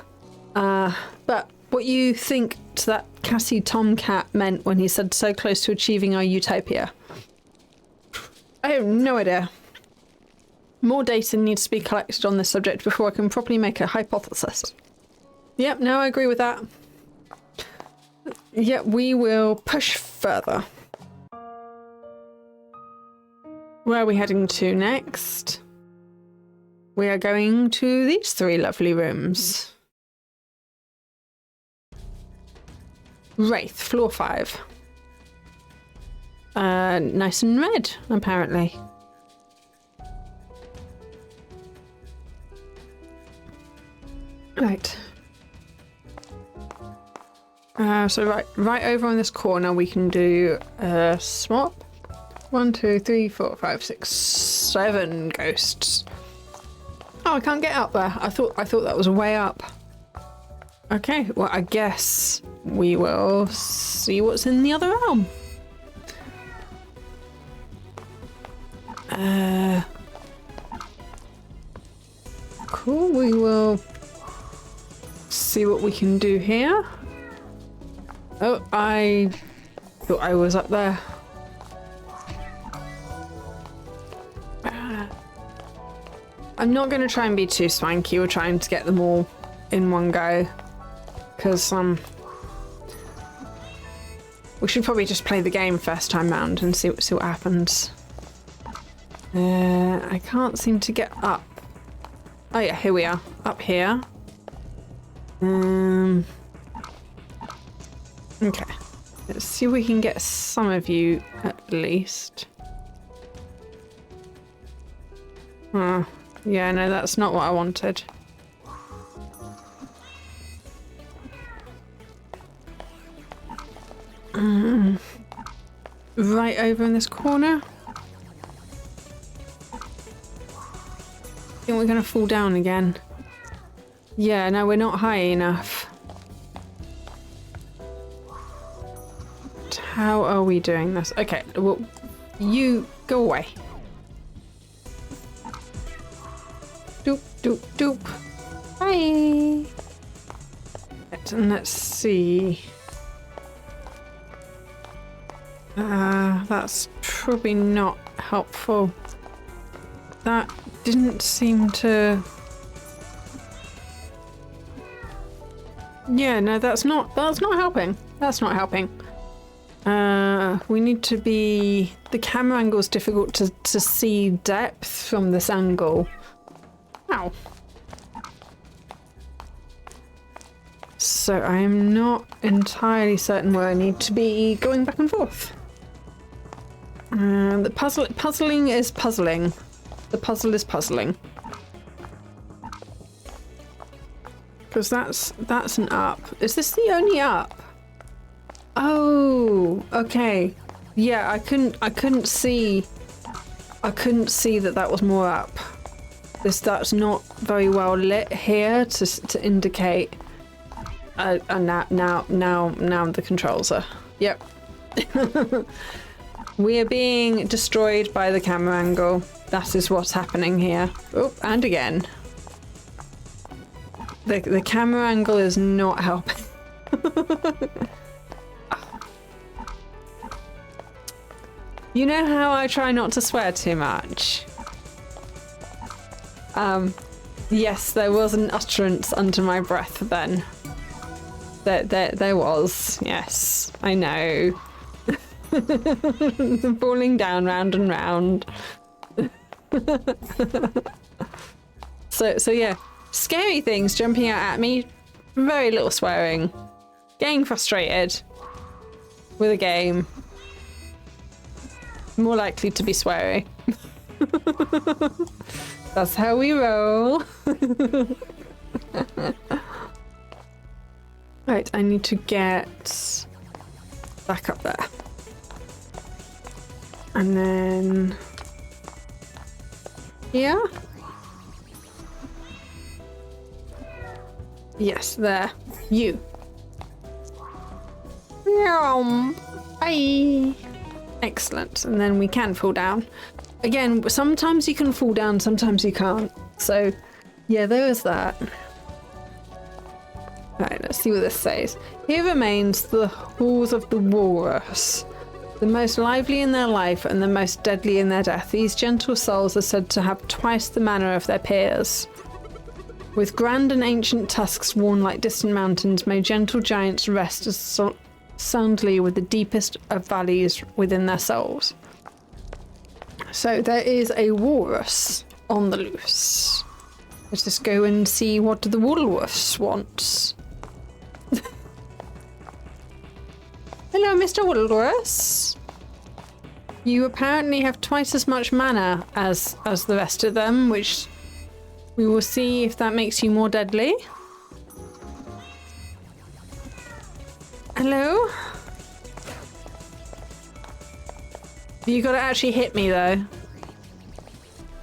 A: But what you think to that Cassie Tomcat meant when he said so close to achieving our utopia? I have no idea. More data needs to be collected on this subject before I can properly make a hypothesis. Yep, no, I agree with that. Yep, we will push further. Where are we heading to next? We are going to these three lovely rooms. Wraith, floor 5. Nice and red, apparently. Right. So right over on this corner we can do a swap. 1, 2, 3, 4, 5, 6, 7 ghosts. Oh, I can't get up there. I thought that was way up. Okay, well I guess we will see what's in the other realm. Cool, we will see what we can do here. Oh, I thought I was up there. I'm not going to try and be too swanky. We're trying to get them all in one go. Because, we should probably just play the game first time round and see what happens. I can't seem to get up. Oh yeah, here we are. Up here. Okay. Let's see if we can get some of you at least. Yeah, no, that's not what I wanted. Right over in this corner. I think we're gonna fall down again. Yeah, no, we're not high enough. How are we doing this? Okay, well, you go away. Doop, doop, doop. Bye. And let's see. That's probably not helpful. That didn't seem to... Yeah, no, that's not helping. That's not helping. We need to be... The camera angle is difficult to see depth from this angle. Ow. So I am not entirely certain where I need to be going back and forth. The puzzling is puzzling. The puzzle is puzzling. Because that's an up. Is this the only up? Oh, okay. Yeah, I couldn't see that was more up. That's not very well lit here to indicate. Now the controls are. Yep. We are being destroyed by the camera angle. That is what's happening here. Oh, and again. The camera angle is not helping. You know how I try not to swear too much? Yes, there was an utterance under my breath then. There was, yes, I know. Falling down round and round. So yeah, scary things jumping out at me, very little swearing, getting frustrated with a game, more likely to be swearing. That's how we roll. Right, I need to get back up there. And then... here? Yes, there. You. Bye. Excellent. And then we can fall down. Again, sometimes you can fall down, sometimes you can't. So, yeah, there is that. Right, let's see what this says. Here remains the halls of the walrus. The most lively in their life and the most deadly in their death, these gentle souls are said to have twice the manner of their peers. With grand and ancient tusks worn like distant mountains, may gentle giants rest as soundly with the deepest of valleys within their souls. So there is a walrus on the loose. Let's just go and see what the walrus wants. Hello, Mr. Walrus. You apparently have twice as much mana as the rest of them, which we will see if that makes you more deadly. Hello? You gotta actually hit me though.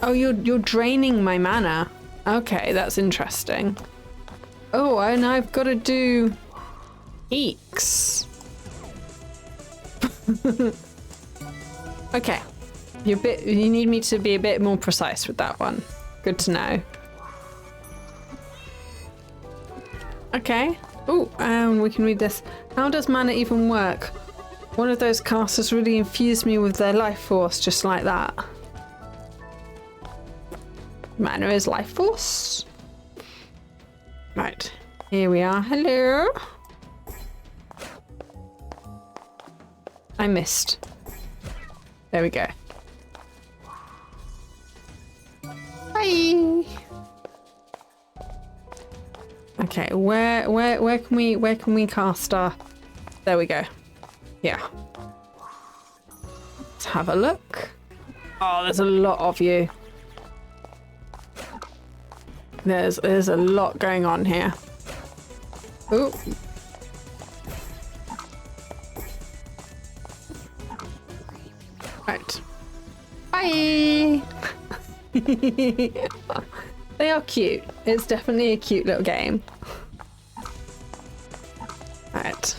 A: Oh, you're draining my mana. Okay, that's interesting. Oh, and I've got to do eeks. Okay, you need me to be a bit more precise with that one. Good to know. Okay. Oh, and we can read this. How does mana even work? One of those casters really infused me with their life force, just like that. Mana is life force. Right, here we are. Hello. I missed. There we go. Bye. Okay, where can we cast our? There we go. Yeah. Let's have a look. Oh, there's a lot of you. There's a lot going on here. Ooh. Right. Bye. They are cute. It's definitely a cute little game. Right.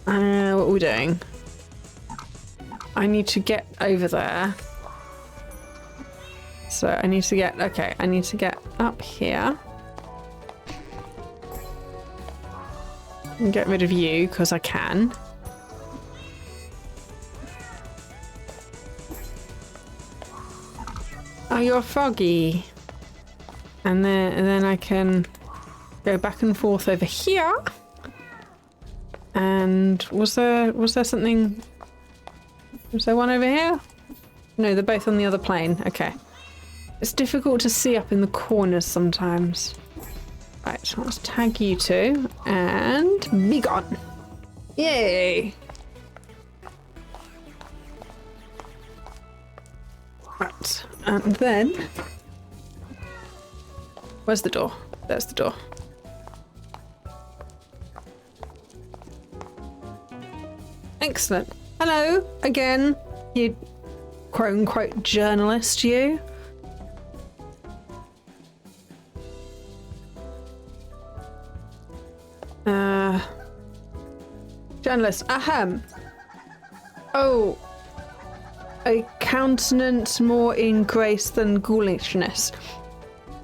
A: What are we doing? I need to get over there. So I need to get, okay, I need to get up here. And get rid of you, because I can. Oh, you're froggy. And then I can go back and forth over here. And was there something? Was there one over here? No, they're both on the other plane. Okay. It's difficult to see up in the corners sometimes. Right, so let's tag you two and be gone. Yay! Right, and then where's the door? There's the door. Excellent. Hello again, you quote-unquote journalist, you. Journalist, ahem. Oh, a countenance more in grace than ghoulishness.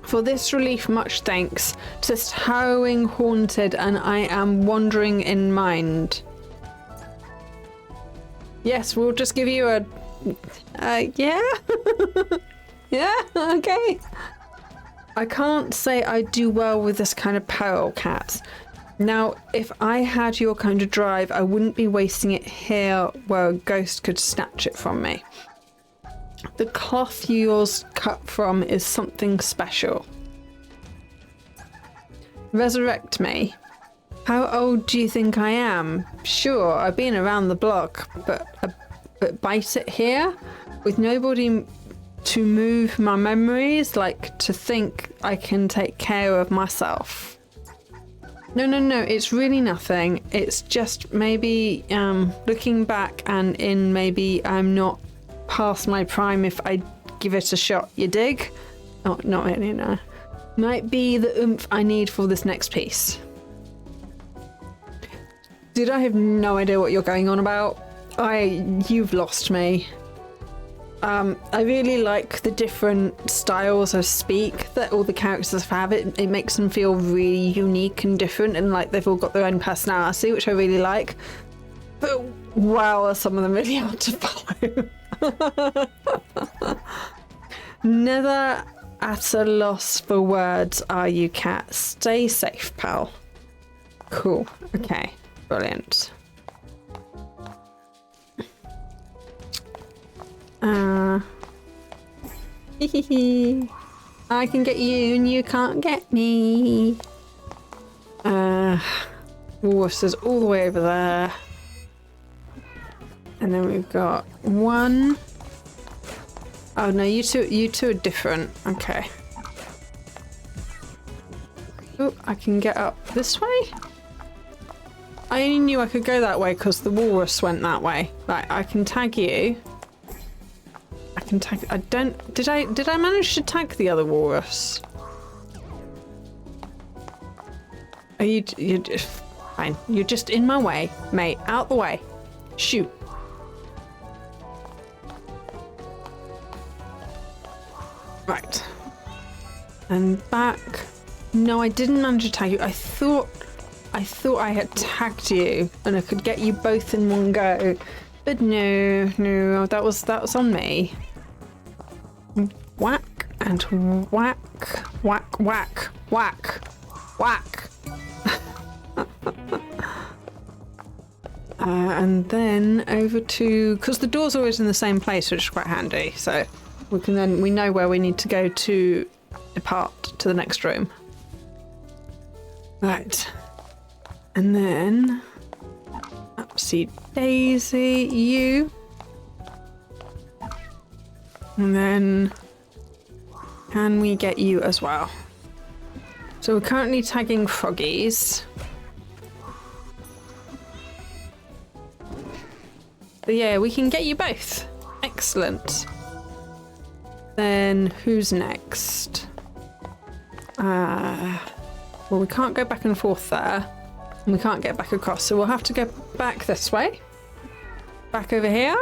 A: For this relief, much thanks. 'Tis harrowing, haunted, and I am wandering in mind. Yes, we'll just give you a... yeah? Yeah, okay. I can't say I do well with this kind of peril, cat. Now, if I had your kind of drive, I wouldn't be wasting it here where a ghost could snatch it from me. The cloth yours cut from is something special. Resurrect me. How old do you think I am? Sure, I've been around the block, but bite it here? With nobody to move my memories, like to think I can take care of myself. No, it's really nothing. It's just maybe looking back and in maybe I'm not past my prime if I give it a shot. You dig? Oh, not really, no. Might be the oomph I need for this next piece. Dude, I have no idea what you're going on about. You've lost me. I really like the different styles of speak that all the characters have. It makes them feel really unique and different, and like they've all got their own personality, which I really like. But wow, are some of them really hard to follow. Never at a loss for words, are you, cat? Stay safe, pal. Cool. Okay. Brilliant. I can get you and you can't get me. Worcester's all the way over there. And then we've got one. Oh no, you two are different. Okay. Oh, I can get up this way? I only knew I could go that way because the walrus went that way. Right, I can tag you. I can tag. I don't. Did I manage to tag the other walrus? Are you? You're just fine. You're just in my way, mate. Out the way. Shoot. Right. And back. No, I didn't manage to tag you. I thought I had tagged you and I could get you both in one go. But no, that was on me. Whack and whack, whack, whack, whack, whack. And then over to, because the door's always in the same place, which is quite handy. So we know where we need to go to depart to the next room. Right. And then Upsy Daisy, you. And then can we get you as well? So we're currently tagging froggies. But yeah, we can get you both. Excellent. Then who's next? Well, we can't go back and forth there. And we can't get back across, so we'll have to go back this way. Back over here.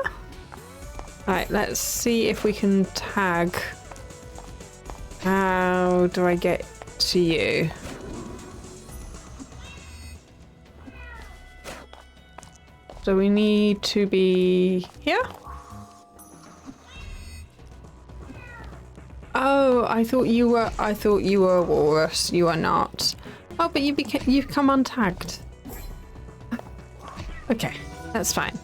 A: Right, let's see if we can tag. How do I get to you? So we need to be here? Oh, I thought you were a walrus. You are not. Oh, but you've come untagged. Okay, that's fine.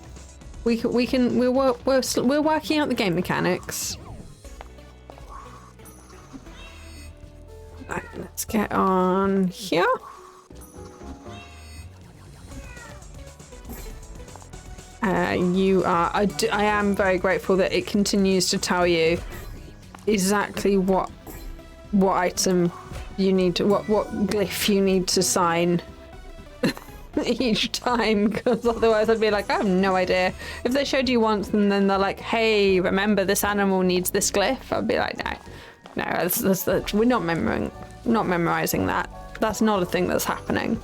A: We're working out the game mechanics. Right, let's get on here. I am very grateful that it continues to tell you exactly what item you need to, what glyph you need to sign each time, because otherwise I'd be like, I have no idea. If they showed you once and then they're like, hey, remember this animal needs this glyph, I'd be like, no, we're not memorizing that. That's not a thing that's happening.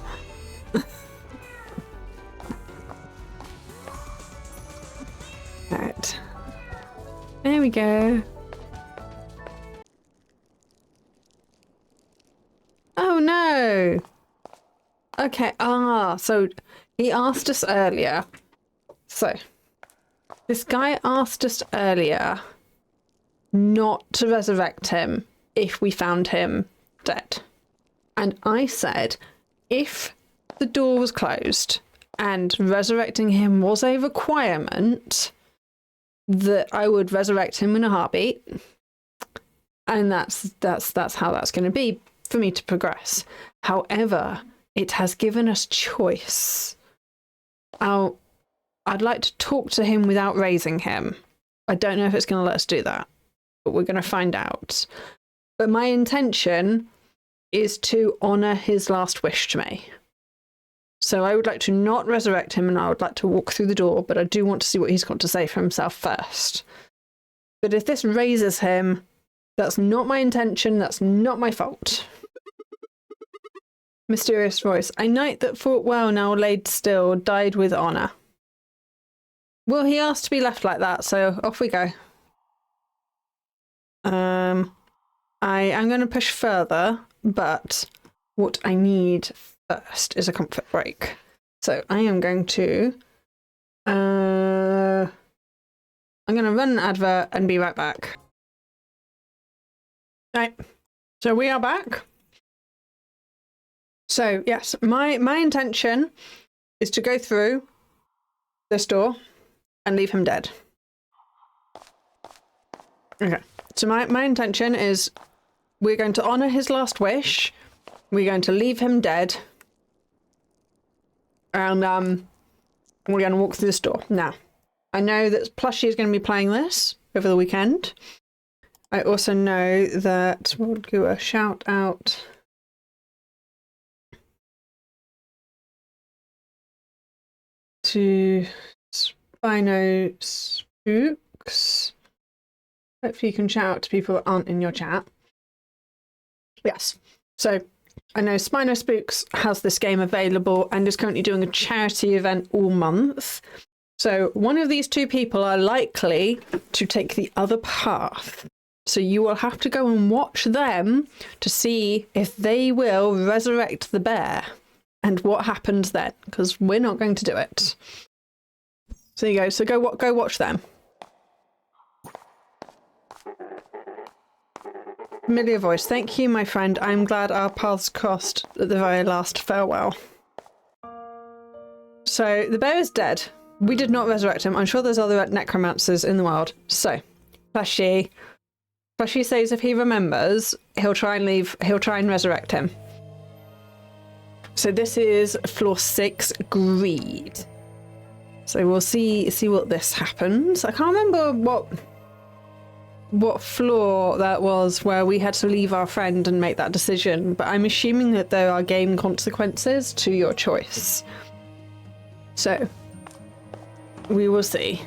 A: Right, there we go. Oh no. Okay, so he asked us earlier. So this guy asked us earlier not to resurrect him if we found him dead. And I said, if the door was closed and resurrecting him was a requirement, that I would resurrect him in a heartbeat. And that's how that's going to be for me to progress. However, it has given us choice. I'd like to talk to him without raising him. I don't know if it's going to let us do that, but we're going to find out. But my intention is to honour his last wish to me. So I would like to not resurrect him and I would like to walk through the door, but I do want to see what he's got to say for himself first. But if this raises him, that's not my intention, that's not my fault. Mysterious voice. A knight that fought well, now laid still, died with honour. Well, he asked to be left like that, so off we go. I am going to push further, but what I need first is a comfort break. So I am going to... I'm going to run an advert and be right back. Right, so we are back. So yes, my intention is to go through this door and leave him dead. Okay, so my intention is we're going to honour his last wish. We're going to leave him dead. And we're going to walk through this door. Now, I know that Plushie is going to be playing this over the weekend. I also know that we'll do a shout out. to Spino Spooks. Hopefully you can shout out to people that aren't in your chat. Yes. So I know Spino Spooks has this game available and is currently doing a charity event all month. So one of these two people are likely to take the other path. So you will have to go and watch them to see if they will resurrect the bear and what happens then, because we're not going to do it. So there you go. So go watch them. Familiar voice. Thank you, my friend. I'm glad our paths crossed at the very last farewell. So the bear is dead. We did not resurrect him. I'm sure there's other necromancers in the world. So, Fleshy says if he remembers, he'll try and resurrect him. So this is floor 6, greed. So we'll see what this happens. I can't remember what floor that was where we had to leave our friend and make that decision, but I'm assuming that there are game consequences to your choice. So we will see.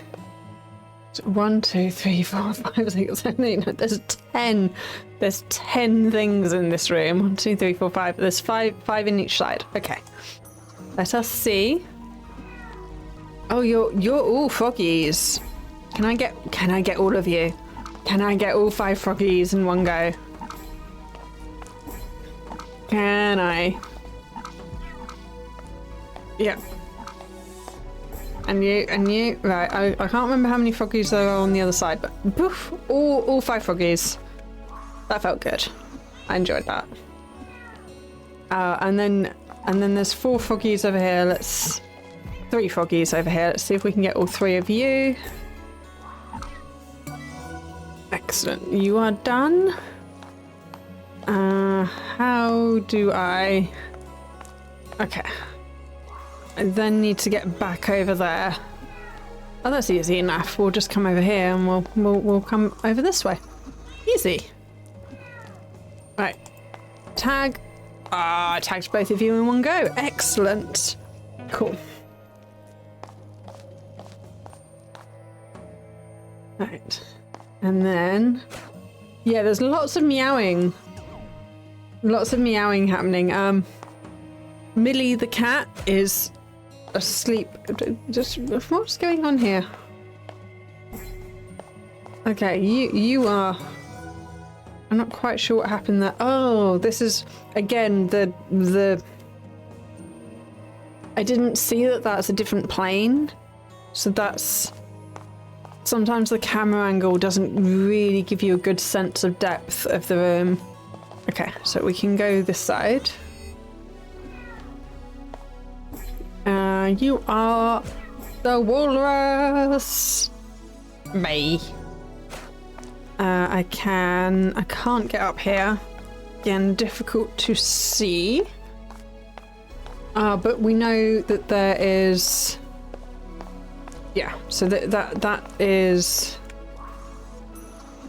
A: 1, 2, 3, 4, 5, 6, 7, 8, 9. There's 10. There's 10 things in this room. 1, 2, 3, 4, 5. There's five in each side. Okay. Let us see. Oh, you're all froggies. Can I get all of you? Can I get all 5 froggies in one go? Can I? Yep. And you, right, I can't remember how many froggies there are on the other side, but poof, all 5 froggies. That felt good. I enjoyed that. And then there's 4 froggies over here. 3 froggies over here. Let's see if we can get all 3 of you. Excellent. You are done. How do I... Okay. I then need to get back over there. Oh, that's easy enough. We'll just come over here and we'll come over this way. Easy. Right. Tag. I tagged both of you in one go. Excellent. Cool. Right. And then... Yeah, there's lots of meowing. Lots of meowing happening. Millie the cat is asleep. Just what's going on here? Okay, you are... I'm not quite sure what happened there. Oh, this is again the I didn't see that that's a different plane. So that's... Sometimes the camera angle doesn't really give you a good sense of depth of the room. Okay, so we can go this side. You are the walrus. Me. I can't get up here. Again, difficult to see. But we know that there is... Yeah, so that is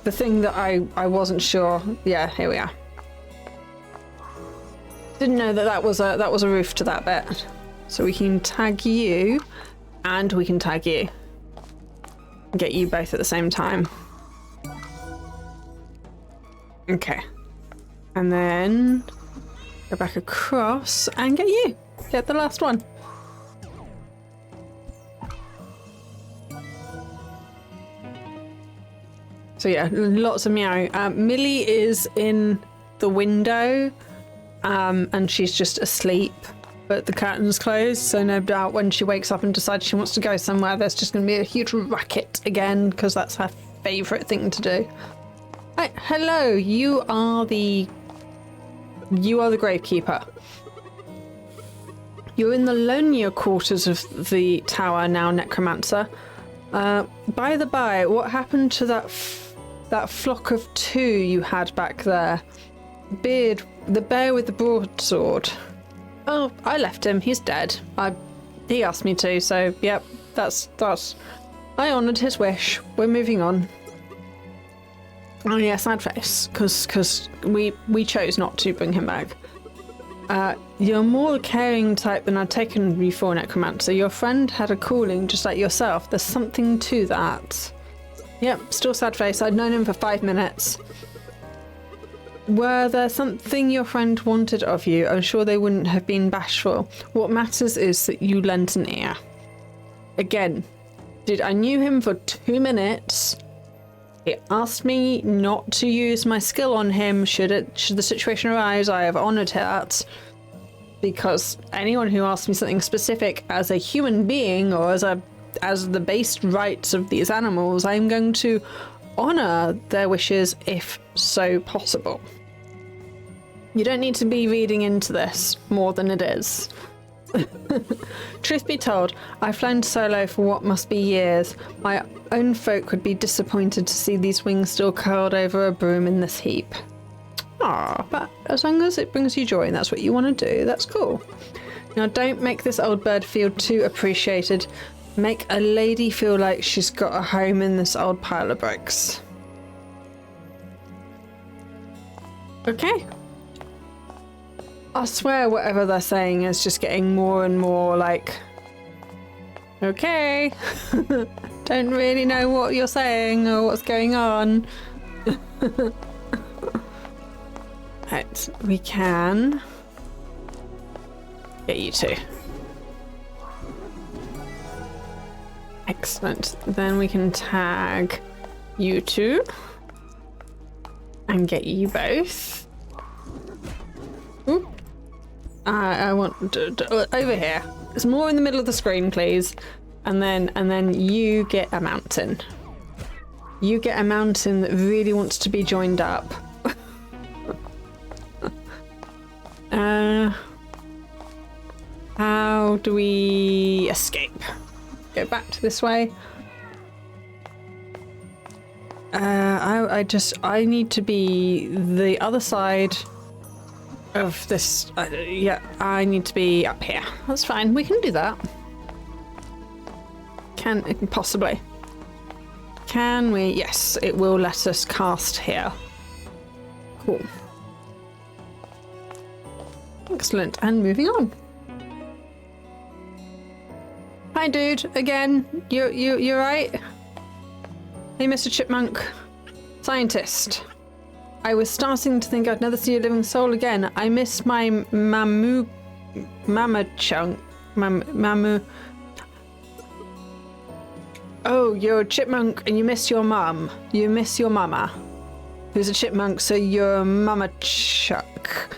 A: the thing that I wasn't sure. Yeah, here we are. Didn't know that was a roof to that bit. So we can tag you, and we can tag you. Get you both at the same time. Okay. And then go back across and get you. Get the last one. So yeah, lots of meowing. Millie is in the window, and she's just asleep. But the curtain's closed, so no doubt when she wakes up and decides she wants to go somewhere, there's just going to be a huge racket again, because that's her favourite thing to do. Right, hello, you are the gravekeeper. You're in the lonelier quarters of the tower now, Nekomancer. By the by, what happened to that flock of 2 you had back there? Beard, the bear with the broadsword. Oh, I left him. He's dead. He asked me to, so yep, that's. I honoured his wish. We're moving on. Oh yeah, sad face, because we chose not to bring him back. You're more the caring type than I'd taken before, Nekomancer. Your friend had a calling just like yourself. There's something to that. Yep, still sad face. I'd known him for 5 minutes. Were there something your friend wanted of you? I'm sure they wouldn't have been bashful. What matters is that you lent an ear. Again, I knew him for 2 minutes. He asked me not to use my skill on him should the situation arise. I have honoured that, because anyone who asks me something specific as a human being or as the based rights of these animals, I'm going to honour their wishes if so possible. You don't need to be reading into this more than it is. Truth be told, I've flown solo for what must be years. My own folk would be disappointed to see these wings still curled over a broom in this heap. Ah, but as long as it brings you joy and that's what you want to do, that's cool. Now don't make this old bird feel too appreciated. Make a lady feel like she's got a home in this old pile of bricks. Okay. I swear whatever they're saying is just getting more and more like, okay, don't really know what you're saying or what's going on. Right, we can get you two. Excellent. Then we can tag you two and get you both. Ooh. I want over here. It's more in the middle of the screen, please. And then you get a mountain. You get a mountain that really wants to be joined up. How do we escape? Go back to this way. I need to be the other side of this. Yeah, I need to be up here. That's fine. We can do that. Can possibly. Can we? Yes, it will let us cast here. Cool. Excellent. And moving on. Hi, dude. Again, you're right. Hey, Mr. Chipmunk, scientist. I was starting to think I'd never see a living soul again. I miss my mamu chunk. Mamu. Oh, you're a chipmunk and you miss your mum. You miss your mama, who's a chipmunk, so you're a mama chuck.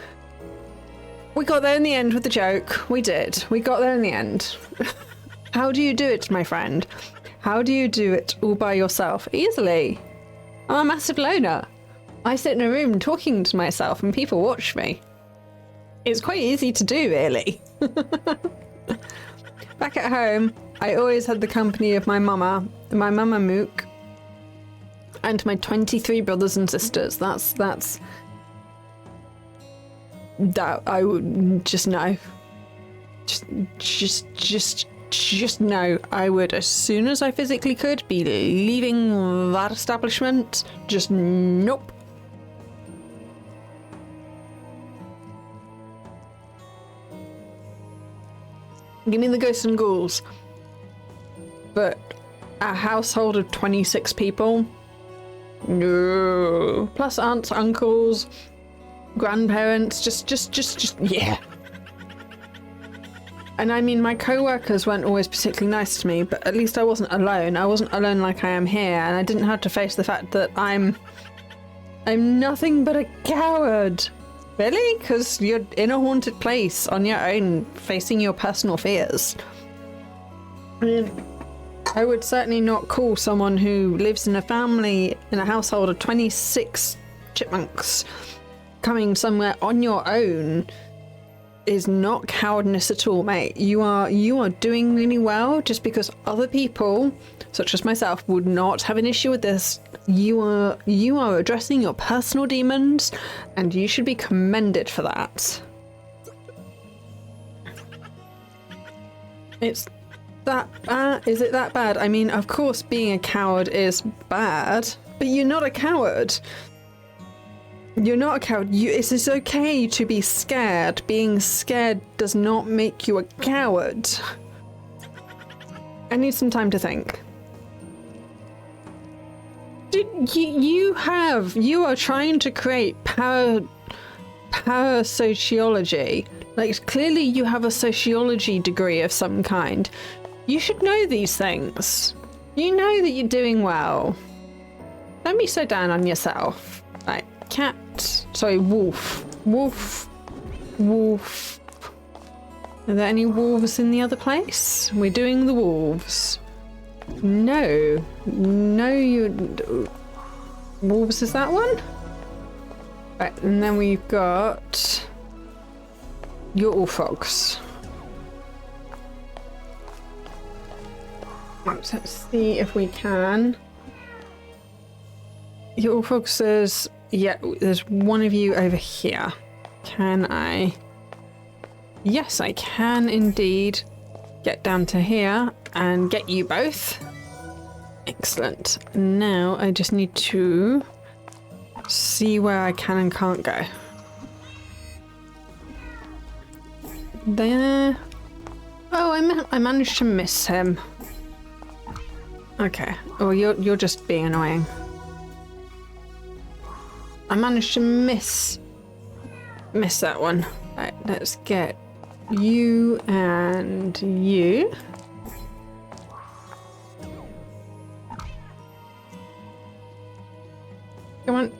A: We got there in the end with the joke. We did. We got there in the end. How do you do it, my friend? How do you do it all by yourself? Easily. I'm a massive loner. I sit in a room talking to myself and people watch me. It's quite easy to do, really. Back at home, I always had the company of my mama Mook, and my 23 brothers and sisters. That I would just know. Just know I would, as soon as I physically could, be leaving that establishment. Just nope. Give me the ghosts and ghouls. But a household of 26 people? No. Plus aunts, uncles, grandparents, just yeah. And I mean, my co-workers weren't always particularly nice to me, but at least I wasn't alone. I wasn't alone like I am here, and I didn't have to face the fact that I'm nothing but a coward. Really? Because you're in a haunted place on your own, facing your personal fears. I mean, I would certainly not call someone who lives in a family, in a household of 26 chipmunks, coming somewhere on your own is not cowardness at all, mate. You are doing really well. Just because other people, such as myself, would not have an issue with this, you are addressing your personal demons, and you should be commended for that. It's that bad? Is it that bad? I mean, of course being a coward is bad, but you're not a coward. You're not a coward. It is okay to be scared. Being scared does not make you a coward. I need some time to think. You are trying to create parasociology. Like, clearly you have a sociology degree of some kind. You should know these things. You know that you're doing well. Don't be so down on yourself. Like, wolf. Are there any wolves in the other place? We're doing the wolves. No, wolves is that one? Right, and then we've got your all frogs. Let's see if we can. Your all frogs says, yeah, there's one of you over here. Can I? Yes, I can indeed get down to here and get you both. Excellent. Now I just need to see where I can and can't go. There. Oh, I managed to miss him. Okay. Oh, you're just being annoying. I managed to miss that one. Right, let's get you and you. Come on.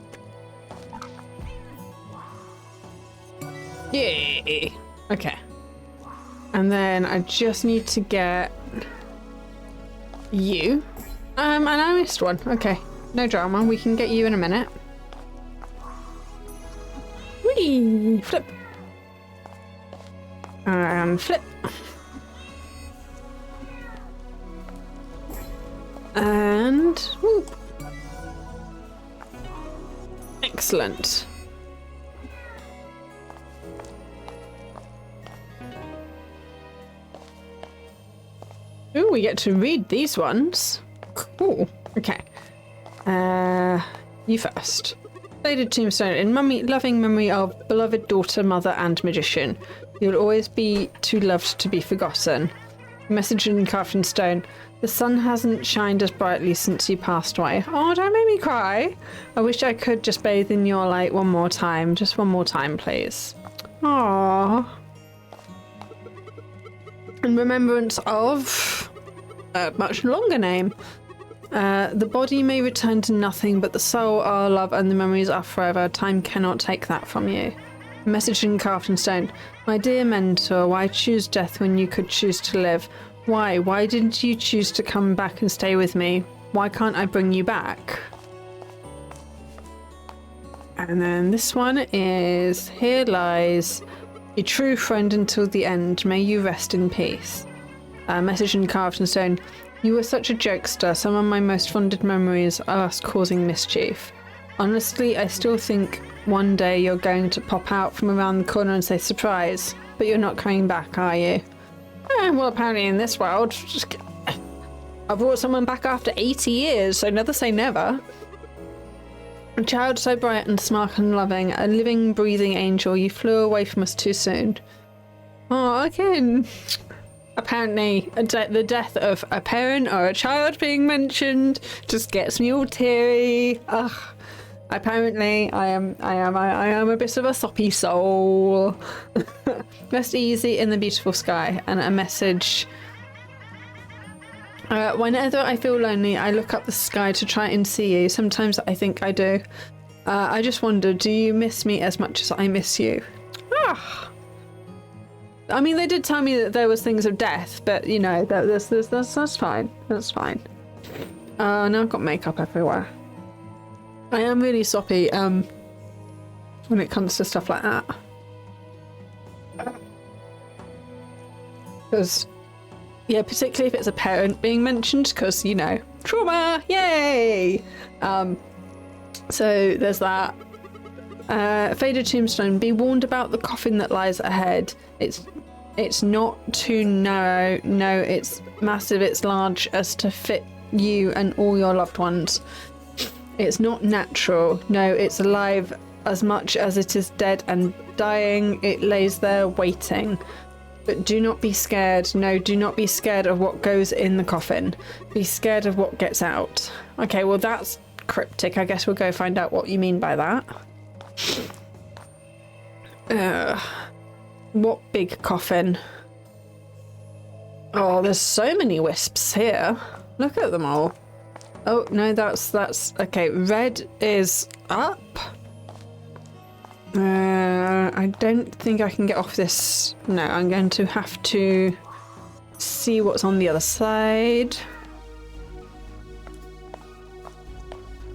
A: Yay! Okay. And then I just need to get you. And I missed one. Okay. No drama. We can get you in a minute. Whee! Flip. And flip. And whoop. Excellent. Ooh, we get to read these ones. Cool. Okay. You first. Lady Tombstone, in loving memory of beloved daughter, mother, and magician. You'll always be too loved to be forgotten. Message in carved in stone. The sun hasn't shined as brightly since you passed away. Oh, don't make me cry. I wish I could just bathe in your light one more time. Just one more time, please. Aww. In remembrance of a much longer name. The body may return to nothing, but the soul, our love, and the memories are forever. Time cannot take that from you. A message in carved in stone. My dear mentor, why choose death when you could choose to live? Why? Why didn't you choose to come back and stay with me? Why can't I bring you back? And then this one is, here lies a true friend until the end. May you rest in peace. Message in carved in stone. You were such a jokester. Some of my most fonded memories are us causing mischief. Honestly, I still think one day you're going to pop out from around the corner and say surprise, but you're not coming back, are you? Well, apparently in this world, I brought someone back after 80 years, so never say never. A child so bright and smart and loving, a living, breathing angel, you flew away from us too soon. Oh, again. Apparently, the death of a parent or a child being mentioned just gets me all teary. Ugh. Apparently, I am a bit of a soppy soul. Rest easy in the beautiful sky, and a message. Whenever I feel lonely, I look up the sky to try and see you. Sometimes I think I do. I just wonder, do you miss me as much as I miss you? Ah. I mean, they did tell me that there was things of death, but you know, that's fine. That's fine. Now I've got makeup everywhere. I am really soppy when it comes to stuff like that. Because, yeah, particularly if it's a parent being mentioned, because, you know, trauma, yay! So there's that. Faded Tombstone, be warned about the coffin that lies ahead. It's not too narrow. No, it's massive. It's large as to fit you and all your loved ones. It's not natural. No, it's alive as much as it is dead and dying, it lays there waiting. But do not be scared. No, do not be scared of what goes in the coffin. Be scared of what gets out. Okay, well that's cryptic. I guess we'll go find out what you mean by that. What big coffin? Oh, there's so many wisps here. Look at them all. Oh, no, that's... Okay, red is up. I don't think I can get off this. No, I'm going to have to see what's on the other side.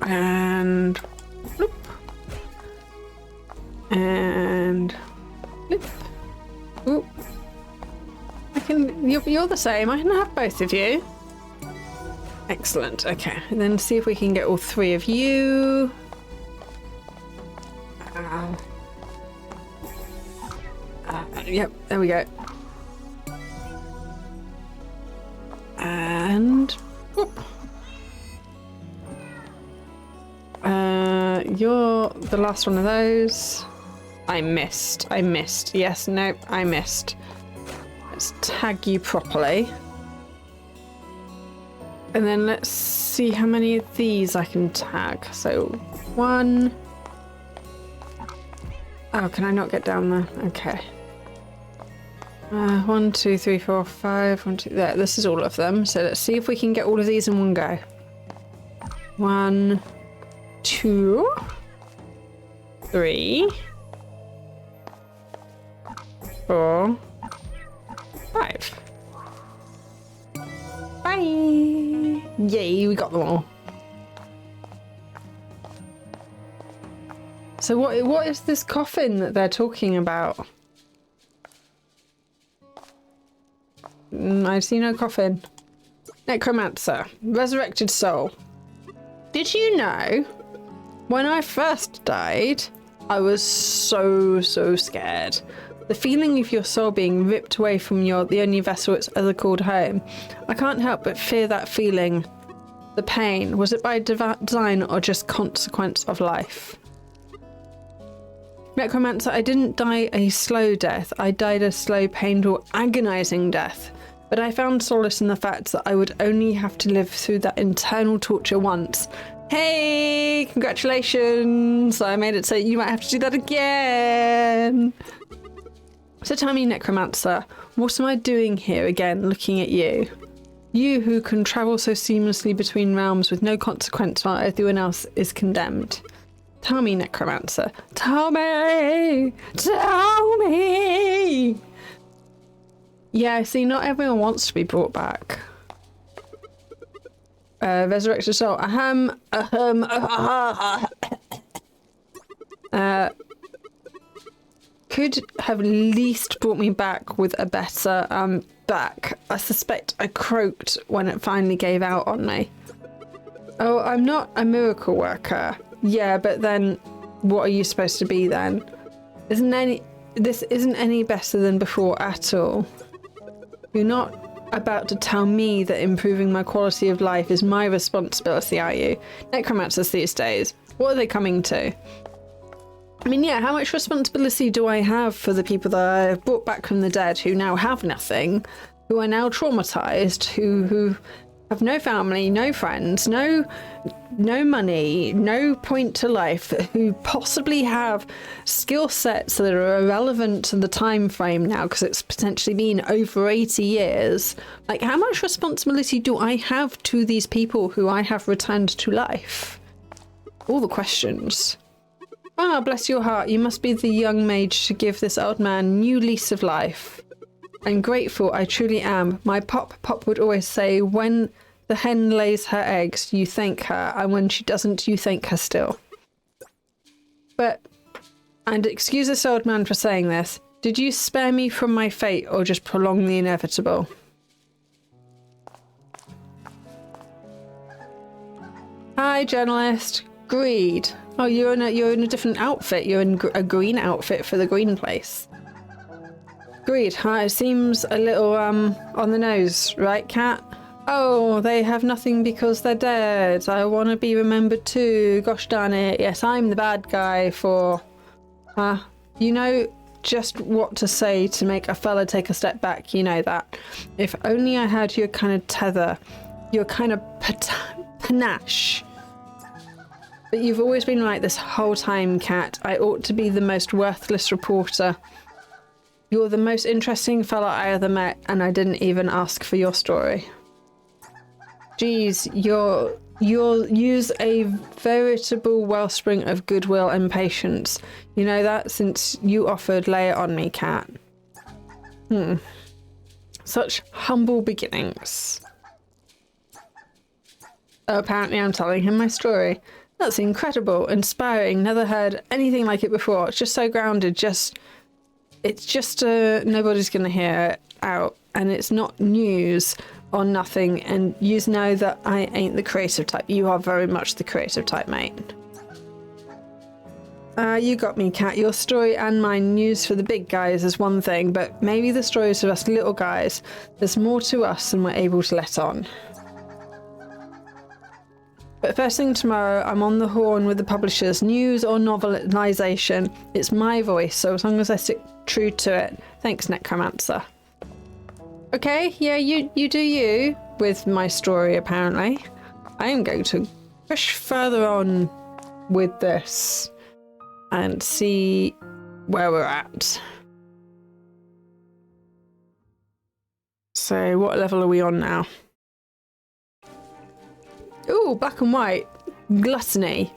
A: And... Bloop. And... Bloop. Oop. I can... You're the same. I can have both of you. Excellent. Okay, and then see if we can get all three of you. Yep, there we go. And whoop. You're the last one of those. I missed. Yes, nope, I missed. Let's tag you properly. And then let's see how many of these I can tag. So, 1. Oh, can I not get down there? Okay. 1, 2, 3, 4, 5. 1, 2. There. This is all of them. So let's see if we can get all of these in one go. 1, 2, 3, 4, 5. Bye! Yay, we got them all. So what is this coffin that they're talking about? I see no coffin. Nekomancer, resurrected soul. Did you know, when I first died, I was so scared. The feeling of your soul being ripped away from the only vessel it's ever called home. I can't help but fear that feeling. The pain, was it by design or just consequence of life? Nekomancer, I didn't die a slow death. I died a slow, painful, agonizing death. But I found solace in the fact that I would only have to live through that internal torture once. Hey, congratulations! I made it so you might have to do that again. So tell me, Nekomancer, what am I doing here again, looking at you? You who can travel so seamlessly between realms with no consequence while everyone else is condemned. Tell me, Nekomancer. Tell me! Tell me! Yeah, see, not everyone wants to be brought back. Resurrected soul. Could have at least brought me back with a better back. I suspect I croaked when it finally gave out on me. Oh, I'm not a miracle worker. Yeah, but then what are you supposed to be then? This isn't any better than before at all. You're not about to tell me that improving my quality of life is my responsibility, are you? Nekomancers these days, what are they coming to? I mean, yeah, how much responsibility do I have for the people that I have brought back from the dead who now have nothing, who are now traumatized, who have no family, no friends, no money, no point to life, who possibly have skill sets that are irrelevant to the time frame now because it's potentially been over 80 years. Like, how much responsibility do I have to these people who I have returned to life? All the questions. Ah, bless your heart, you must be the young mage to give this old man new lease of life. I'm grateful, I truly am. My Pop would always say, when the hen lays her eggs, you thank her, and when she doesn't, you thank her still. But, and excuse this old man for saying this, did you spare me from my fate or just prolong the inevitable? Hi, journalist. Greed. Oh, you're in a different outfit. You're in a green outfit for the green place. Greed, huh? It seems a little on the nose, right, Cat? Oh, they have nothing because they're dead. I want to be remembered too. Gosh darn it. Yes, I'm the bad guy for... you know just what to say to make a fella take a step back. You know that. If only I had your kind of tether. Your kind of panache. But you've always been right this whole time, Cat. I ought to be the most worthless reporter. You're the most interesting fella I ever met, and I didn't even ask for your story. Geez, you'll use a veritable wellspring of goodwill and patience. You know that since you offered lay it on me, Cat. Such humble beginnings. Oh, apparently I'm telling him my story. That's incredible, inspiring, never heard anything like it before. It's just so grounded, it's just nobody's gonna hear it out, and it's not news or nothing, and you know that I ain't the creative type. You are very much the creative type, mate. You got me, Cat. Your story and my news for the big guys is one thing, but maybe the stories of us little guys, there's more to us than we're able to let on. But first thing tomorrow, I'm on the horn with the publishers, news or novelization. It's my voice, so as long as I stick true to it. Thanks, Nekomancer. Okay, yeah, you do you with my story, apparently. I am going to push further on with this and see where we're at. So what level are we on now? Ooh, black and white. Gluttony.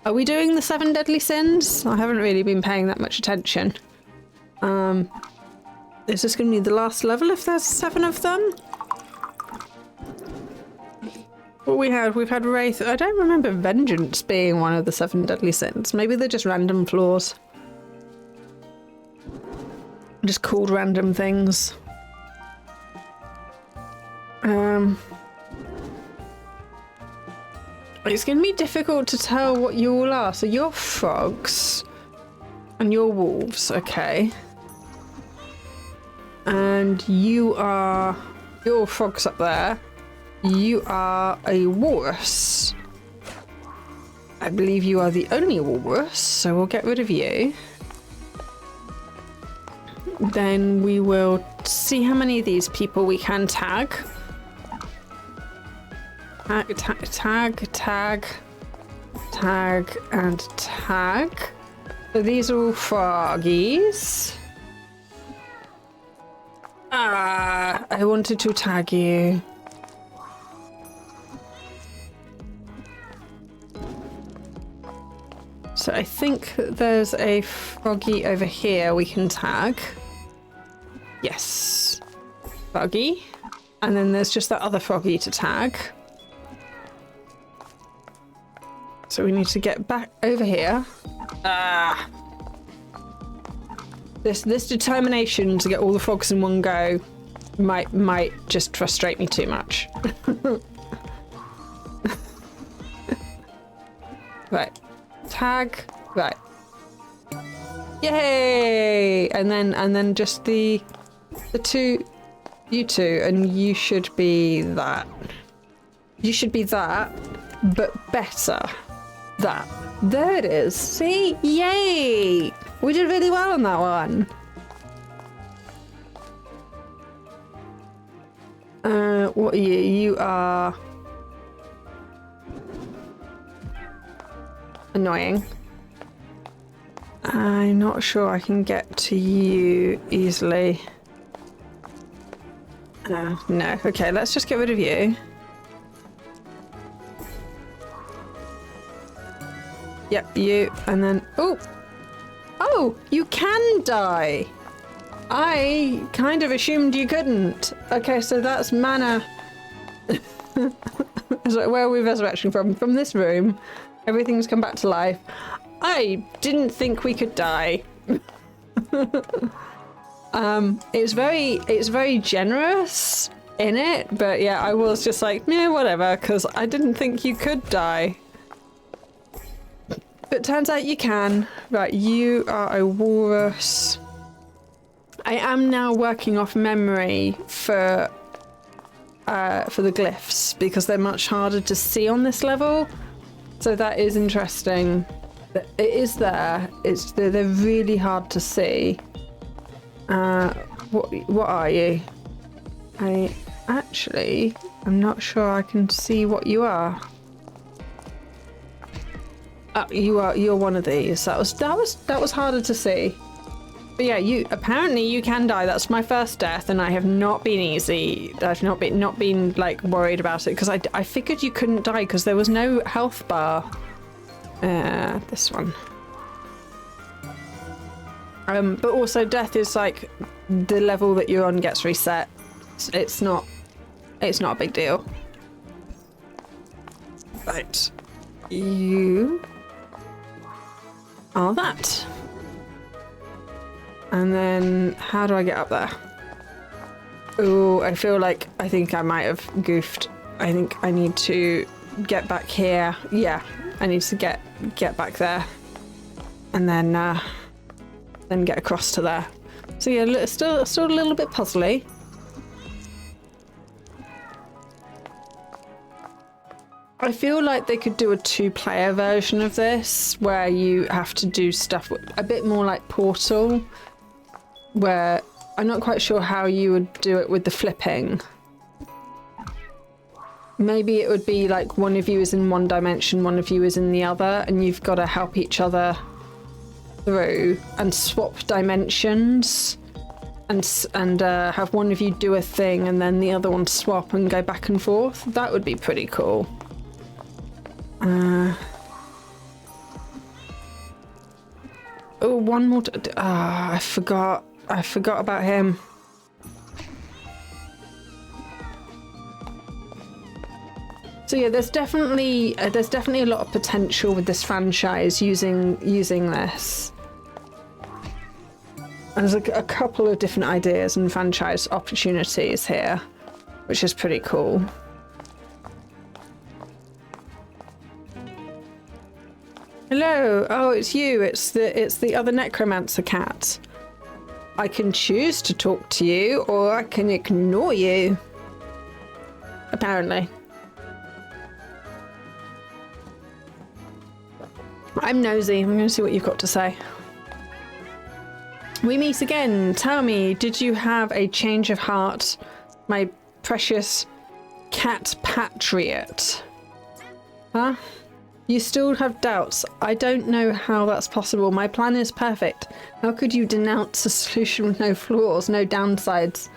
A: Are we doing the 7 deadly sins? I haven't really been paying that much attention. Is this going to be the last level if there's 7 of them? What we've had Wraith. I don't remember Vengeance being one of the 7 deadly sins. Maybe they're just random flaws. Just called random things. It's going to be difficult to tell what you all are. So you're frogs and you're wolves, okay. And you're frogs up there. You are a walrus. I believe you are the only walrus, so we'll get rid of you. Then we will see how many of these people we can tag. Tag, and tag. So these are all froggies. I wanted to tag you. So I think there's a froggy over here we can tag. Yes. Froggy. And then there's just that other froggy to tag. So we need to get back over here. This determination to get all the frogs in one go might just frustrate me too much. Right. Tag. Right. Yay! And then just the two, you two, and you should be that. You should be that, but better. That. There it is. See? Yay! We did really well on that one. What are you? You are... annoying. I'm not sure I can get to you easily. No. Okay, let's just get rid of you. Yep, you, and then... Oh, you can die! I kind of assumed you couldn't. Okay, so that's mana. So where are we resurrection from? From this room. Everything's come back to life. I didn't think we could die. It's very generous in it, but yeah, I was just like, yeah, whatever, because I didn't think you could die. But turns out you can. Right, you are a walrus. I am now working off memory for glyphs because they're much harder to see on this level. So that is interesting. It is there. They're really hard to see. What are you? I'm not sure I can see what you are. You're one of these. That was harder to see. But yeah, apparently you can die. That's my first death, and I have not been easy. I've not been like worried about it because I figured you couldn't die because there was no health bar. This one. But also death is like the level that you're on gets reset. It's not a big deal. Right. You are that. And then how do I get up there? Oh, I think I might have goofed. I think I need to get back here. Yeah, I need to get back there. And then get across to there. So yeah, still a little bit puzzly. I feel like they could do a 2-player version of this where you have to do stuff a bit more like Portal, where I'm not quite sure how you would do it with the flipping. Maybe it would be like one of you is in one dimension, one of you is in the other, and you've got to help each other through and swap dimensions and have one of you do a thing and then the other one swap and go back and forth. That would be pretty cool. Oh, one more. I forgot about him. So yeah, there's definitely a lot of potential with this franchise using this. And there's a couple of different ideas and franchise opportunities here, which is pretty cool. Hello. Oh, it's you. It's the other Nekomancer cat. I can choose to talk to you, or I can ignore you. Apparently. I'm nosy. I'm going to see what you've got to say. We meet again. Tell me, did you have a change of heart, my precious cat patriot? Huh? You still have doubts. I don't know how that's possible. My plan is perfect. How could you denounce a solution with no flaws, no downsides?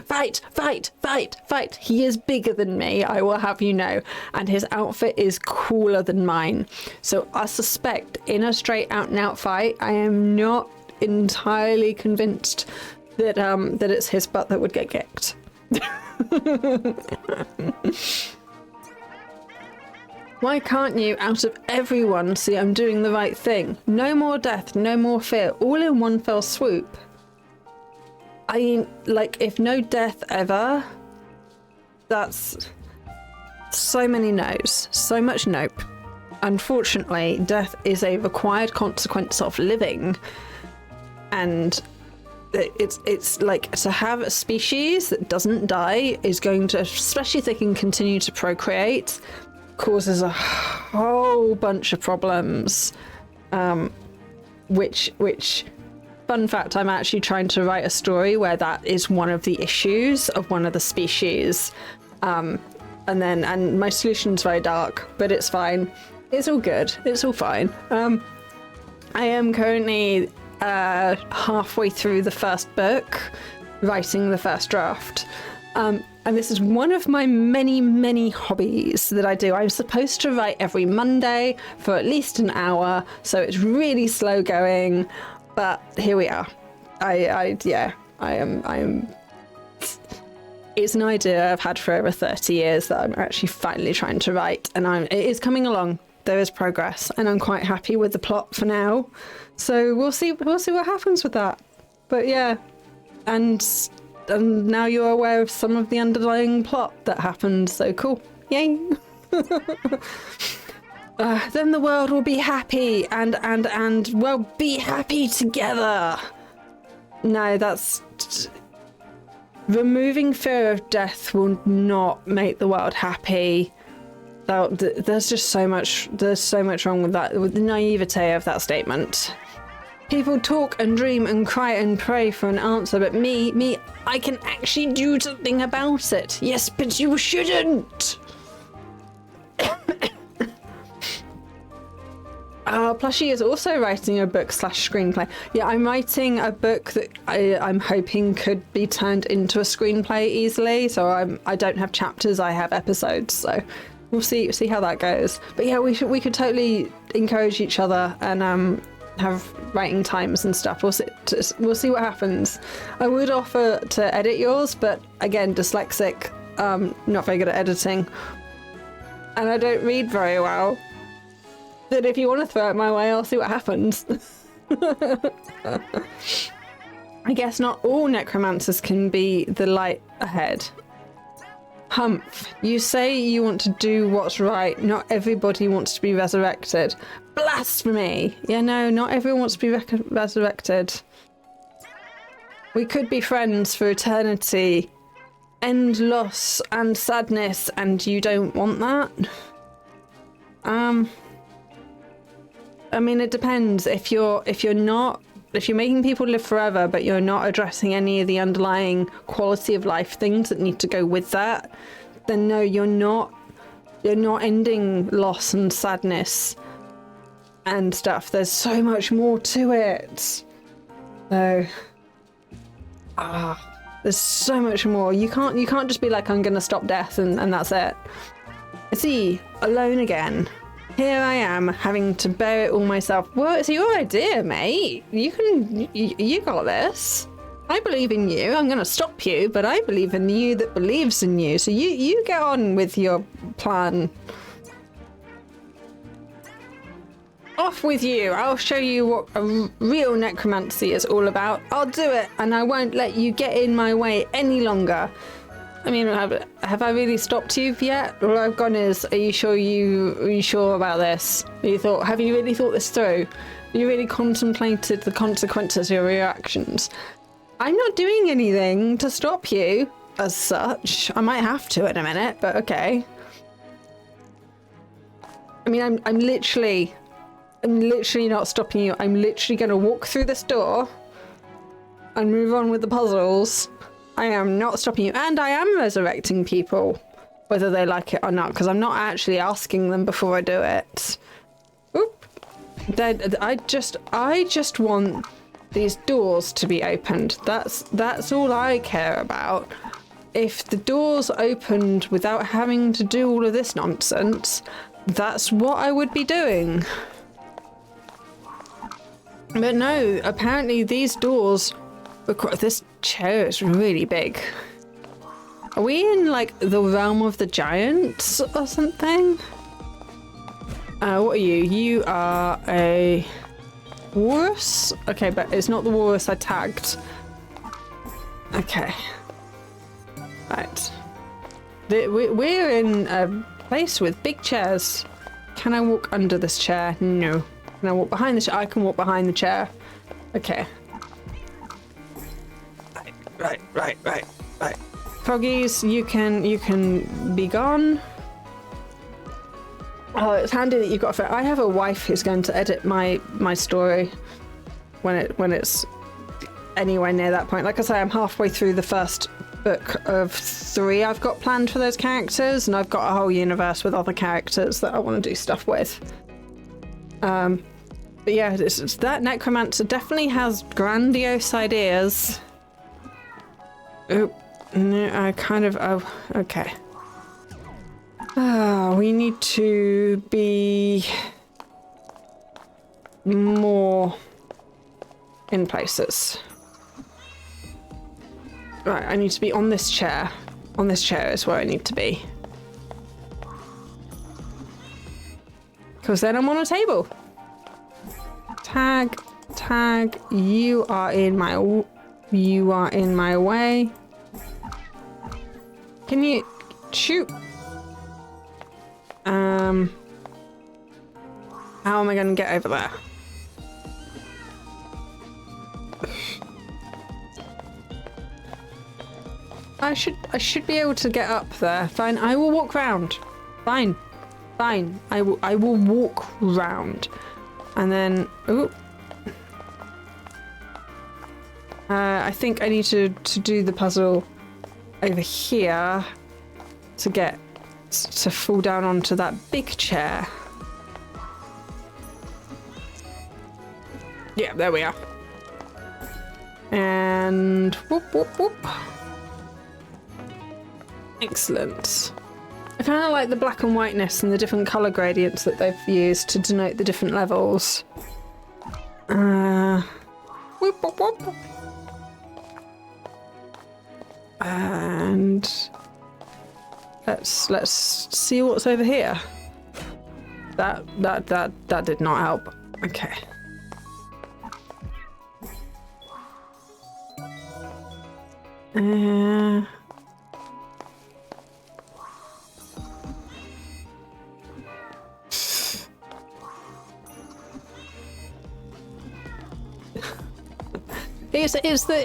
A: Fight, fight, fight, fight. He is bigger than me, I will have you know, and his outfit is cooler than mine. So I suspect in a straight out and out fight, I am not entirely convinced that that it's his butt that would get kicked. Why can't you, out of everyone, see I'm doing the right thing? No more death, no more fear, all in one fell swoop. I mean, like, if no death ever, that's so many no's, so much nope. Unfortunately, death is a required consequence of living, and it's like, to have a species that doesn't die is going to, especially if they can continue to procreate, causes a whole bunch of problems, which fun fact, I'm actually trying to write a story where that is one of the issues of one of the species. And my solution's very dark, but it's fine. It's all good. It's all fine. I am currently halfway through the first book, writing the first draft. And this is one of my many, many hobbies that I do. I'm supposed to write every Monday for at least an hour, so it's really slow going. But here we are. I am. It's an idea I've had for over 30 years that I'm actually finally trying to write, and it is coming along. There is progress, and I'm quite happy with the plot for now. So we'll see what happens with that. But yeah, and now you're aware of some of the underlying plot that happened. So cool. Yay. Then the world will be happy and we'll be happy together. No, that's... removing fear of death will not make the world happy. There's just so much wrong with that, with the naivete of that statement. People talk and dream and cry and pray for an answer, but me, I can actually do something about it. Yes, but you shouldn't. Plushie is also writing a book / screenplay. Yeah, I'm writing a book that I'm hoping could be turned into a screenplay easily. So I don't have chapters, I have episodes. So we'll see how that goes. But yeah, we could totally encourage each other and have writing times and stuff. We'll see what happens. I would offer to edit yours, but again, dyslexic, not very good at editing, and I don't read very well. But if you want to throw it my way, I'll see what happens. I guess not all necromancers can be the light ahead. Humph, you say you want to do what's right. Not everybody wants to be resurrected. Blasphemy! Yeah, no, not everyone wants to be resurrected. We could be friends for eternity. End loss and sadness, and you don't want that? I mean, it depends. If you're making people live forever, but you're not addressing any of the underlying quality of life things that need to go with that, then no, you're not ending loss and sadness and stuff. There's so much more to it. So, there's so much more. You can't just be like, I'm gonna stop death and that's it. See, alone again. Here I am, having to bear it all myself. Well, it's your idea, mate. You got this. I believe in you. I'm going to stop you, but I believe in you that believes in you. So you get on with your plan. Off with you. I'll show you what a real necromancy is all about. I'll do it, and I won't let you get in my way any longer. I mean, have I really stopped you yet? All I've gone is, are you sure about this? Have you really thought this through? Have you really contemplated the consequences of your reactions? I'm not doing anything to stop you as such. I might have to in a minute, but okay. I mean, I'm literally not stopping you. I'm literally going to walk through this door and move on with the puzzles. I am not stopping you, and I am resurrecting people, whether they like it or not, because I'm not actually asking them before I do it. Oop. I just want these doors to be opened. That's all I care about. If the doors opened without having to do all of this nonsense, that's what I would be doing. But no, apparently these doors... This chair is really big. Are we in, like, the realm of the giants or something? What are you? You are a walrus? Okay, but it's not the walrus I tagged. Okay. Right. We're in a place with big chairs. Can I walk under this chair? No. Can I walk behind the chair? I can walk behind the chair. Okay. Right. Froggies, you can be gone. Oh, it's handy that you've got I have a wife who's going to edit my story when it's anywhere near that point. Like I say, I'm halfway through the first book of 3 I've got planned for those characters, and I've got a whole universe with other characters that I want to do stuff with. But yeah, it's that Nekomancer definitely has grandiose ideas. Oh, no, okay. We need to be more in places. Right, I need to be on this chair. On this chair is where I need to be. Because then I'm on a table. Tag, you are in my way. Can you shoot? How am I going to get over there? I should be able to get up there. Fine, I will walk round. Fine. Fine. I will walk round. And then ooh. I think I need to do the puzzle over here to fall down onto that big chair. Yeah, there we are. And whoop, whoop, whoop. Excellent. I kind of like the black and whiteness and the different colour gradients that they've used to denote the different levels. Whoop, whoop, whoop. And let's see what's over here. That did not help. Okay.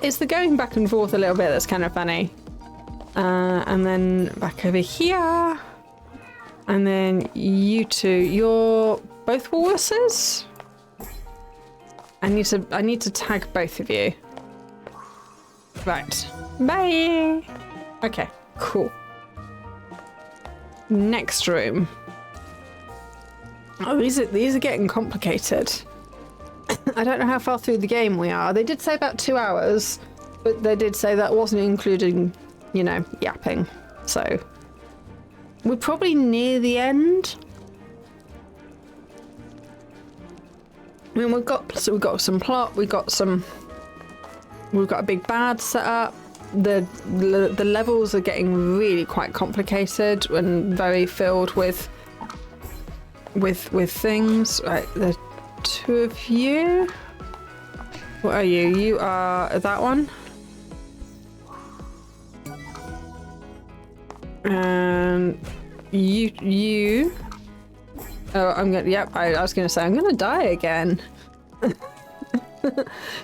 A: It's the going back and forth a little bit that's kind of funny. And then back over here. And then you two, you're both walruses? I need to tag both of you. Right. Bye. Okay, cool. Next room. Oh, these are getting complicated. I don't know how far through the game we are. They did say about 2 hours, but they did say that wasn't including, you know, yapping. So we're probably near the end. I mean, we've got some plot. We've got a big bad set up. The levels are getting really quite complicated and very filled with things. Right, the two of you. What are you? You are that one. And you. Oh, I'm gonna. Yep, I was gonna say I'm gonna die again.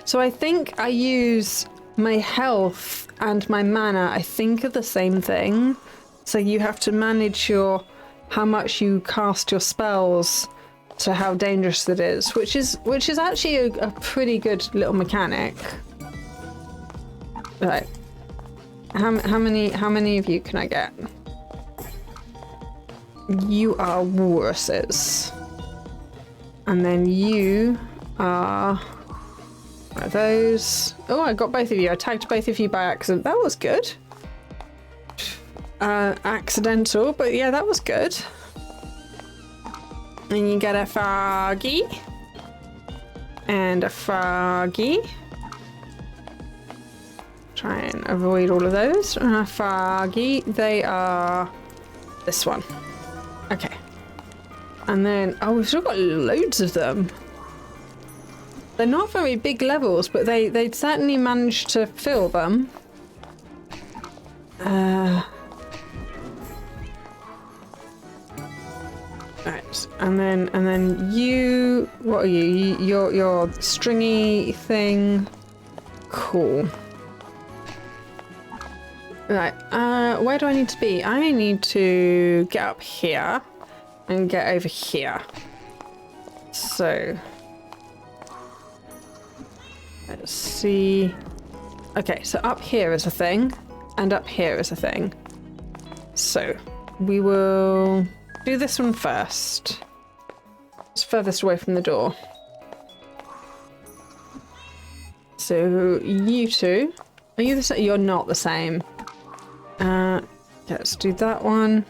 A: So I think I use my health and my mana. I think are the same thing. So you have to manage how much you cast your spells to how dangerous it is, which is actually a pretty good little mechanic. Right. How many of you can I get? You are walruses. And then you are those. Oh, I got both of you. I tagged both of you by accident. That was good. Accidental, but yeah, that was good. And you get a froggy. And a froggy. Try and avoid all of those. And a froggy. They are this one. Okay. And then, oh, we've still got loads of them. They're not very big levels, but they'd certainly managed to fill them. Right, and then you, what are you? You're stringy thing. Cool. Right, where do I need to be? I need to get up here and get over here. So let's see. Okay, so up here is a thing, and up here is a thing. So we will do this one first. It's furthest away from the door. So you two, are you the same? You're not the same. Let's do that one.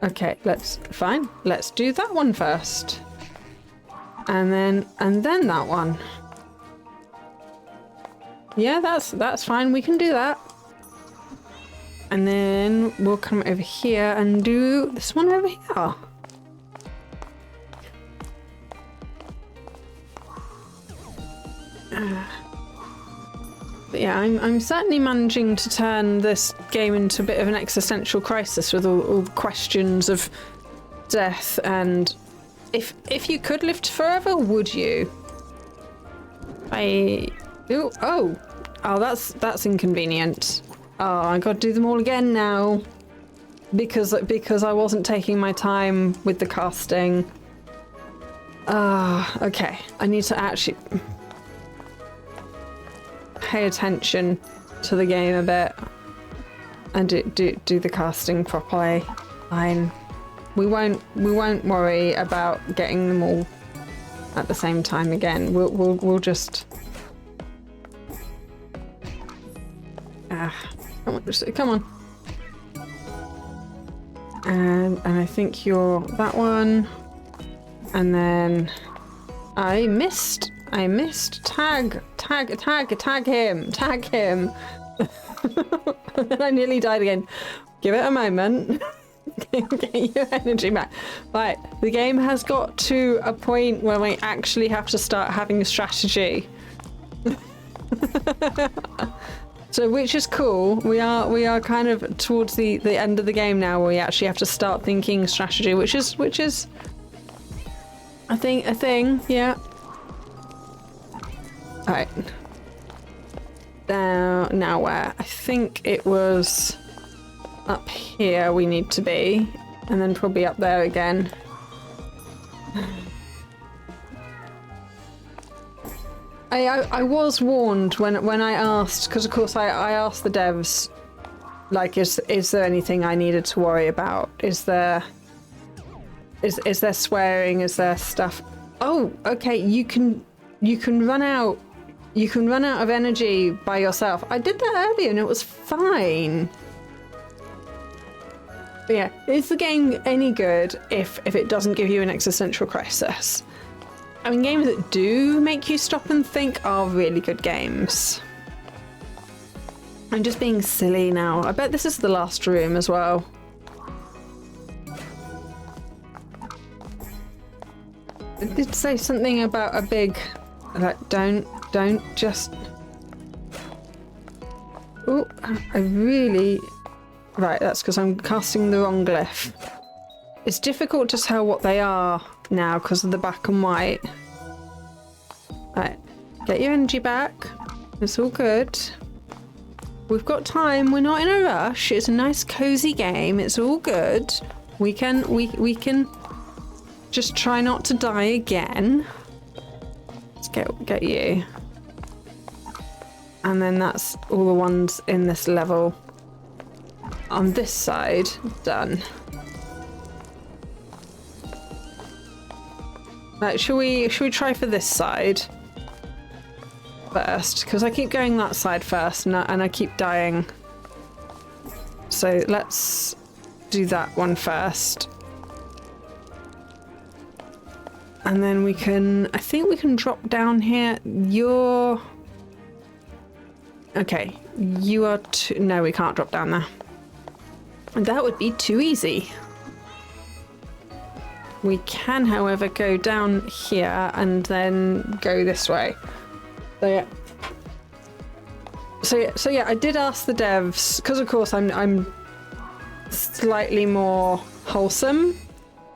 A: Okay, let's do that one first. And then that one. Yeah, that's fine. We can do that. And then we'll come over here and do this one over here. But yeah, I'm certainly managing to turn this game into a bit of an existential crisis with all the questions of death and if you could live forever, would you? Oh, that's inconvenient. Oh, I got to do them all again now. Because I wasn't taking my time with the casting. Okay. I need to actually pay attention to the game a bit and do the casting properly. Fine. We won't worry about getting them all at the same time again. We'll just come on. And I think you're that one. And then I missed. Tag him. And then I nearly died again. Give it a moment. Get your energy back. Right, the game has got to a point where we actually have to start having a strategy. So, which is cool. We are kind of towards the end of the game now, where we actually have to start thinking strategy, which is I think a thing. Yeah. All right. Now where? I think it was up here we need to be, and then probably up there again. I was warned when I asked, because of course I asked the devs, like, is there anything I needed to worry about? Is there swearing? Is there stuff? Oh, okay. You can run out. You can run out of energy by yourself. I did that earlier and it was fine. But yeah, is the game any good if it doesn't give you an existential crisis? I mean, games that do make you stop and think are really good games. I'm just being silly now. I bet this is the last room as well. It did say something about a big, like, don't just... Oh, I really... Right, that's because I'm casting the wrong glyph. It's difficult to tell what they are now because of the black and white. Right, get your energy back. It's all good. We've got time. We're not in a rush. It's a nice cozy game. It's all good. We can just try not to die again. Let's get you. And then that's all the ones in this level. On this side, done. Right, shall we try for this side first? Because I keep going that side first, and I keep dying. So let's do that one first. And then we can... I think we can drop down here. You're... Okay, you are too... No, we can't drop down there. That would be too easy. We can, however, go down here and then go this way. So yeah, I did ask the devs, because of course I'm slightly more wholesome.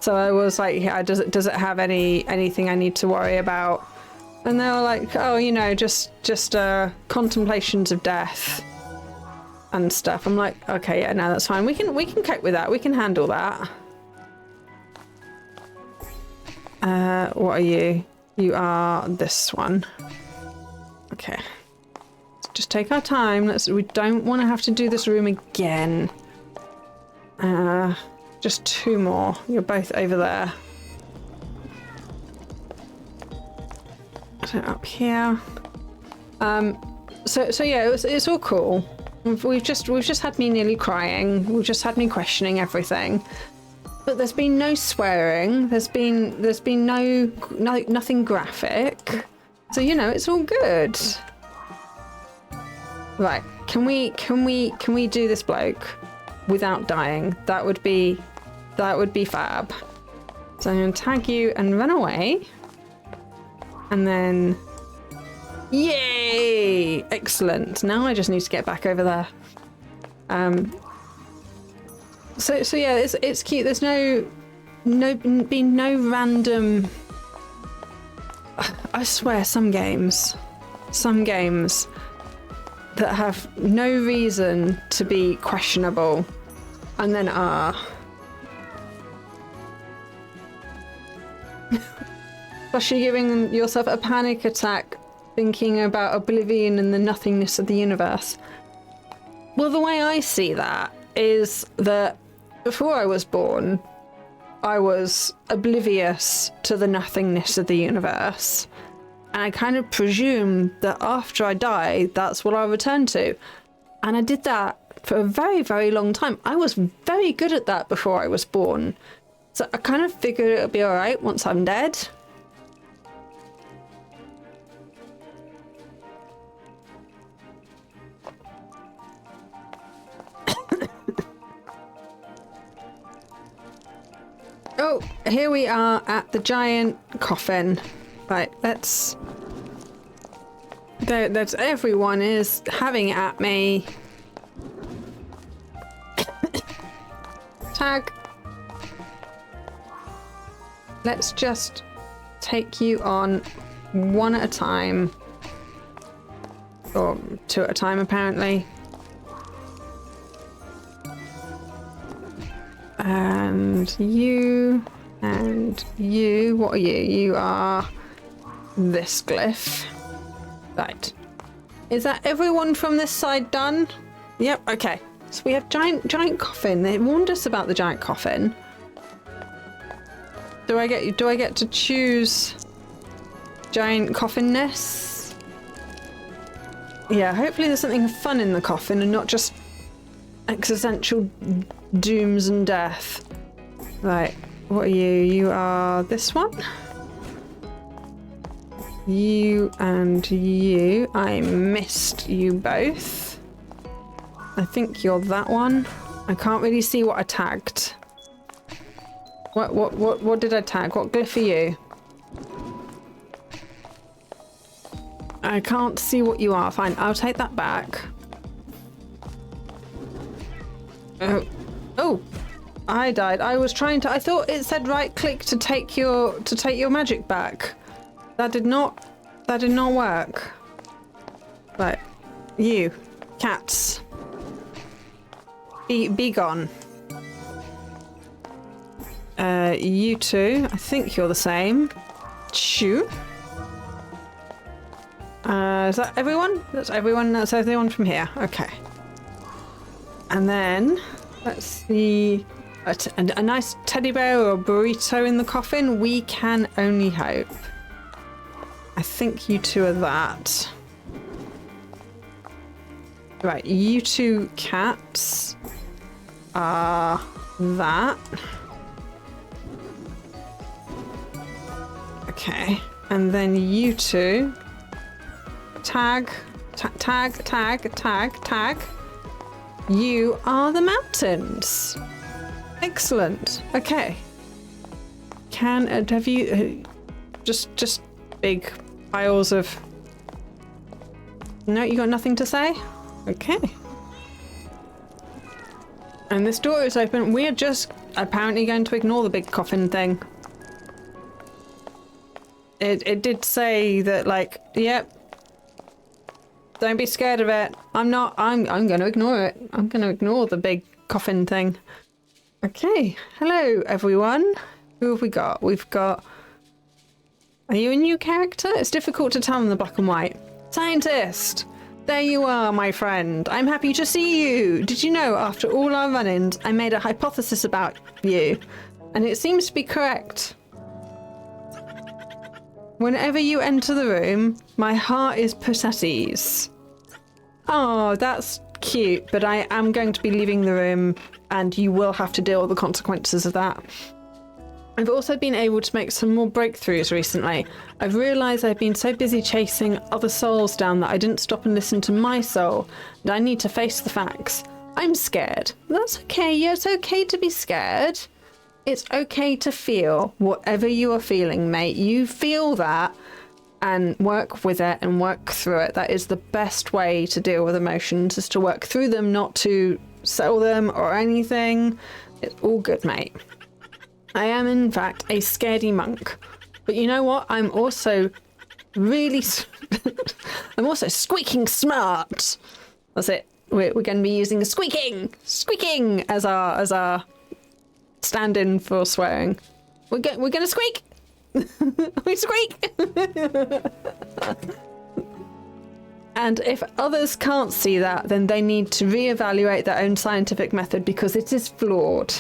A: So I was like, yeah, does it have anything I need to worry about? And they were like, oh, you know, just contemplations of death and stuff. I'm like, okay, yeah, no, that's fine. We can cope with that. We can handle that. What are you? You are this one. Okay. Let's just take our time. We don't want to have to do this room again. Just two more. You're both over there. So up here. So yeah, it's all cool. We've just had me nearly crying. We've just had me questioning everything. But there's been no swearing. There's been nothing graphic. So you know, it's all good. Right? Can we do this bloke without dying? That would be fab. So I'm gonna tag you and run away. And then, yay! Excellent. Now I just need to get back over there. So yeah, it's cute. There's been no random. I swear, some games, that have no reason to be questionable, and then are. Especially giving yourself a panic attack thinking about oblivion and the nothingness of the universe. Well, the way I see that is that before I was born, I was oblivious to the nothingness of the universe. And I kind of presumed that after I die, that's what I'll return to. And I did that for a very, very long time. I was very good at that before I was born. So I kind of figured it'll be alright once I'm dead. Oh, here we are at the giant coffin. Right, let's... That's everyone is having at me. Tag. Let's just take you on one at a time. Or two at a time, apparently. And you, what are you? You are this glyph. Right. Is that everyone from this side done? Yep, okay. So we have giant coffin. They warned us about the giant coffin. Do I get to choose giant coffinness? Yeah, hopefully there's something fun in the coffin and not just existential dooms and death. Right, what are you? You are this one? You and you. I missed you both. I think you're that one. I can't really see what I tagged. What did I tag? What glyph are you? I can't see what you are. Fine, I'll take that back. Oh, I died. I was trying to. I thought it said right click to take your magic back. That did not work. Right, you cats, be gone. You two. I think you're the same. Shoo. Is that everyone? That's everyone. That's everyone from here. Okay. And then, let's see, a nice teddy bear or a burrito in the coffin. We can only hope. I think you two are that. Right, you two cats are that. Okay, and then you two, tag. You are the mountains. Excellent. Okay. Have you just big piles of? No, you got nothing to say? Okay. And this door is open. We are just apparently going to ignore the big coffin thing. It did say that, like, yep. Don't be scared of it. I'm going to ignore it. I'm going to ignore the big coffin thing. Okay. Hello, everyone. Who have we got? We've got... Are you a new character? It's difficult to tell in the black and white. Scientist! There you are, my friend. I'm happy to see you. Did you know, after all our run-ins, I made a hypothesis about you, and it seems to be correct. Whenever you enter the room, my heart is put at ease. Oh, that's cute, but I am going to be leaving the room, and you will have to deal with the consequences of that. I've also been able to make some more breakthroughs recently. I've realised I've been so busy chasing other souls down that I didn't stop and listen to my soul, and I need to face the facts. I'm scared. That's okay. Yeah, it's okay to be scared. It's okay to feel whatever you are feeling, mate. You feel that and work with it and work through it. That is the best way to deal with emotions, is to work through them, not to settle them or anything. It's all good, mate. I am, in fact, a scaredy monk. But you know what? I'm also really... I'm also squeaking smart. That's it. We're going to be using squeaking as our stand-in for swearing. We're going to squeak. We squeak. And if others can't see that, then they need to reevaluate their own scientific method because it is flawed.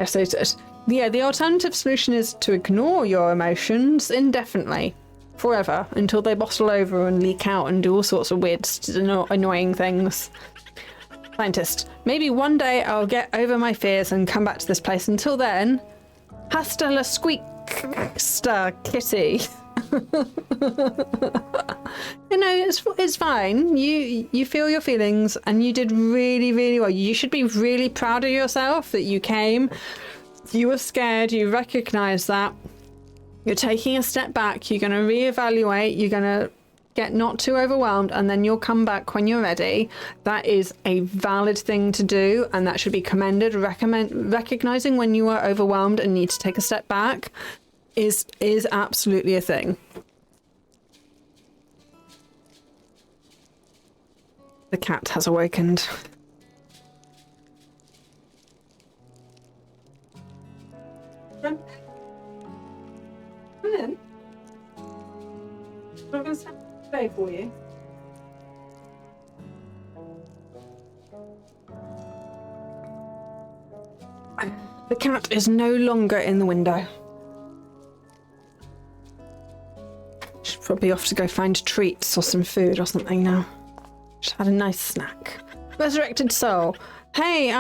A: So, yeah, the alternative solution is to ignore your emotions indefinitely, forever, until they bottle over and leak out and do all sorts of weird, annoying things. Scientist, maybe one day I'll get over my fears and come back to this place. Until then, hasta la squeakster kitty. You know, it's fine. You feel your feelings and you did really, really well. You should be really proud of yourself that you came. You were scared. You recognize that. You're taking a step back. You're going to reevaluate. You're going to get not too overwhelmed, and then you'll come back when you're ready. That is a valid thing to do, and that should be commended. Recognizing when you are overwhelmed and need to take a step back is absolutely a thing. The cat has awakened. Come in. I'm going to stand today for you. The cat is no longer in the window. She's probably off to go find treats or some food or something now. She's had a nice snack. Resurrected soul. Hey,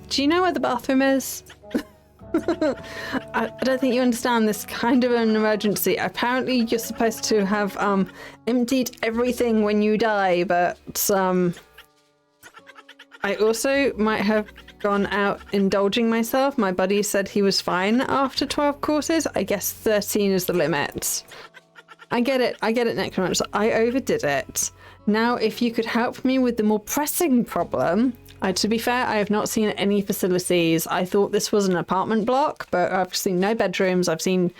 A: do you know where the bathroom is? I don't think you understand this kind of an emergency. Apparently you're supposed to have emptied everything when you die, but I also might have gone out indulging myself. My buddy said he was fine after 12 courses. I guess 13 is the limit. I get it, Nekomancer. I overdid it. Now, if you could help me with the more pressing problem... to be fair, I have not seen any facilities. I thought this was an apartment block, but I've seen no bedrooms. I've seen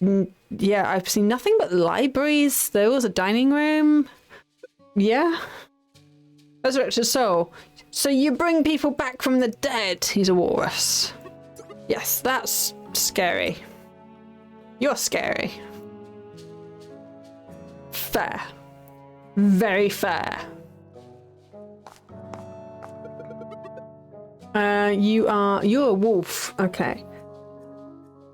A: nothing but libraries. There was a dining room. Yeah. Resurrected soul. So you bring people back from the dead. He's a walrus. Yes, that's scary. You're scary. Fair. Very fair. You're a wolf. Okay.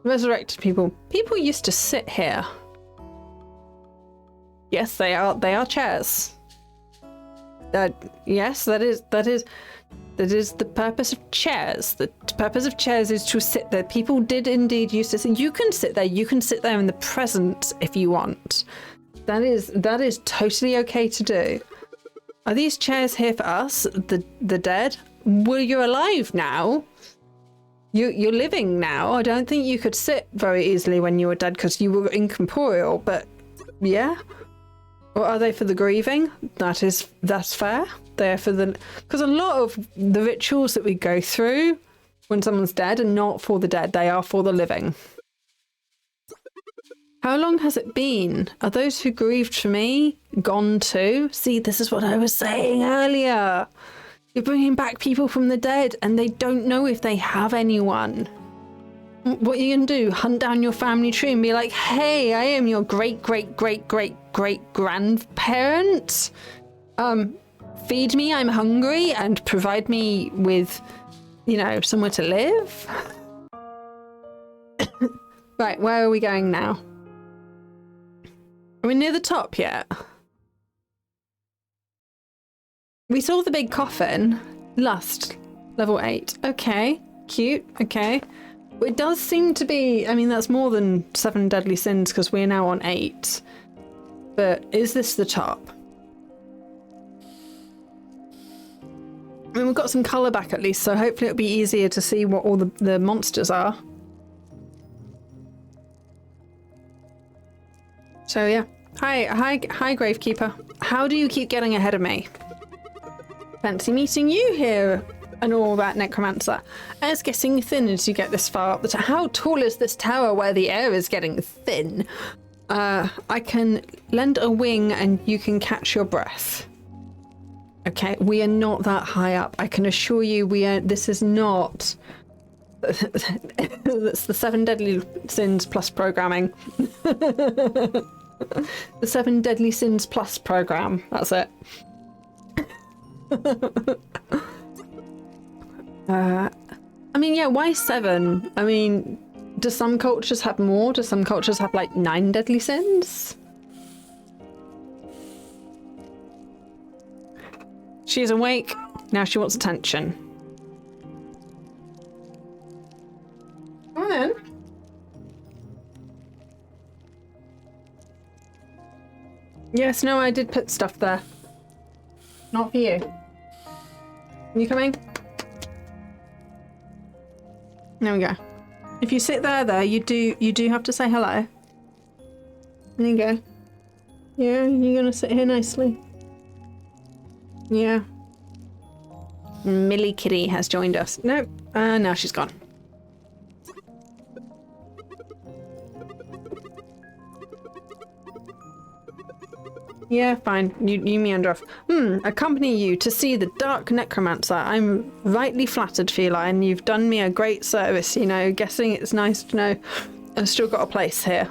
A: Resurrected people. People used to sit here. Yes, they are chairs. Yes, that is the purpose of chairs. The purpose of chairs is to sit there. People did indeed used to sit. You can sit there. You can sit there in the present if you want. That is totally okay to do. Are these chairs here for us, the dead? Well, you're alive now. You're living now. I don't think you could sit very easily when you were dead because you were incorporeal, but yeah. Or are they for the grieving? That's fair. They're for the... Because a lot of the rituals that we go through when someone's dead are not for the dead. They are for the living. How long has it been? Are those who grieved for me gone too? See, this is what I was saying earlier. You're bringing back people from the dead and they don't know if they have anyone. What are you going to do? Hunt down your family tree and be like, hey, I am your great-great-great-great-great-grandparent. Feed me, I'm hungry, and provide me with, somewhere to live. Right, where are we going now? Are we near the top yet? We saw the big coffin. Lust. Level 8. Okay. Cute. Okay. It does seem to be... I mean, that's more than 7 deadly sins because we're now on 8. But is this the top? I mean, we've got some colour back at least, so hopefully it'll be easier to see what all the monsters are. So yeah. Hi, Gravekeeper. How do you keep getting ahead of me? Fancy meeting you here and all that, Nekomancer. Air's getting thin as you get this far up the tower. How tall is this tower where the air is getting thin? I can lend a wing and you can catch your breath. Okay, we are not that high up. I can assure you this is not... That's the 7 deadly sins plus programming. The 7 deadly sins plus program. That's it. I mean, yeah, why 7? I mean, do some cultures have more? Do some cultures have like 9 deadly sins? She's awake. Now she wants attention. Come on then. Yes, no, I did put stuff there. Not for you. You coming? There we go. If you sit there, you do have to say hello. There you go. Yeah, you're gonna sit here nicely. Yeah. Millie Kitty has joined us. Nope. Now she's gone. Yeah, fine. You meander off. Accompany you to see the dark Nekomancer. I'm rightly flattered, feline. You've done me a great service, you know. Guessing it's nice to know I've still got a place here.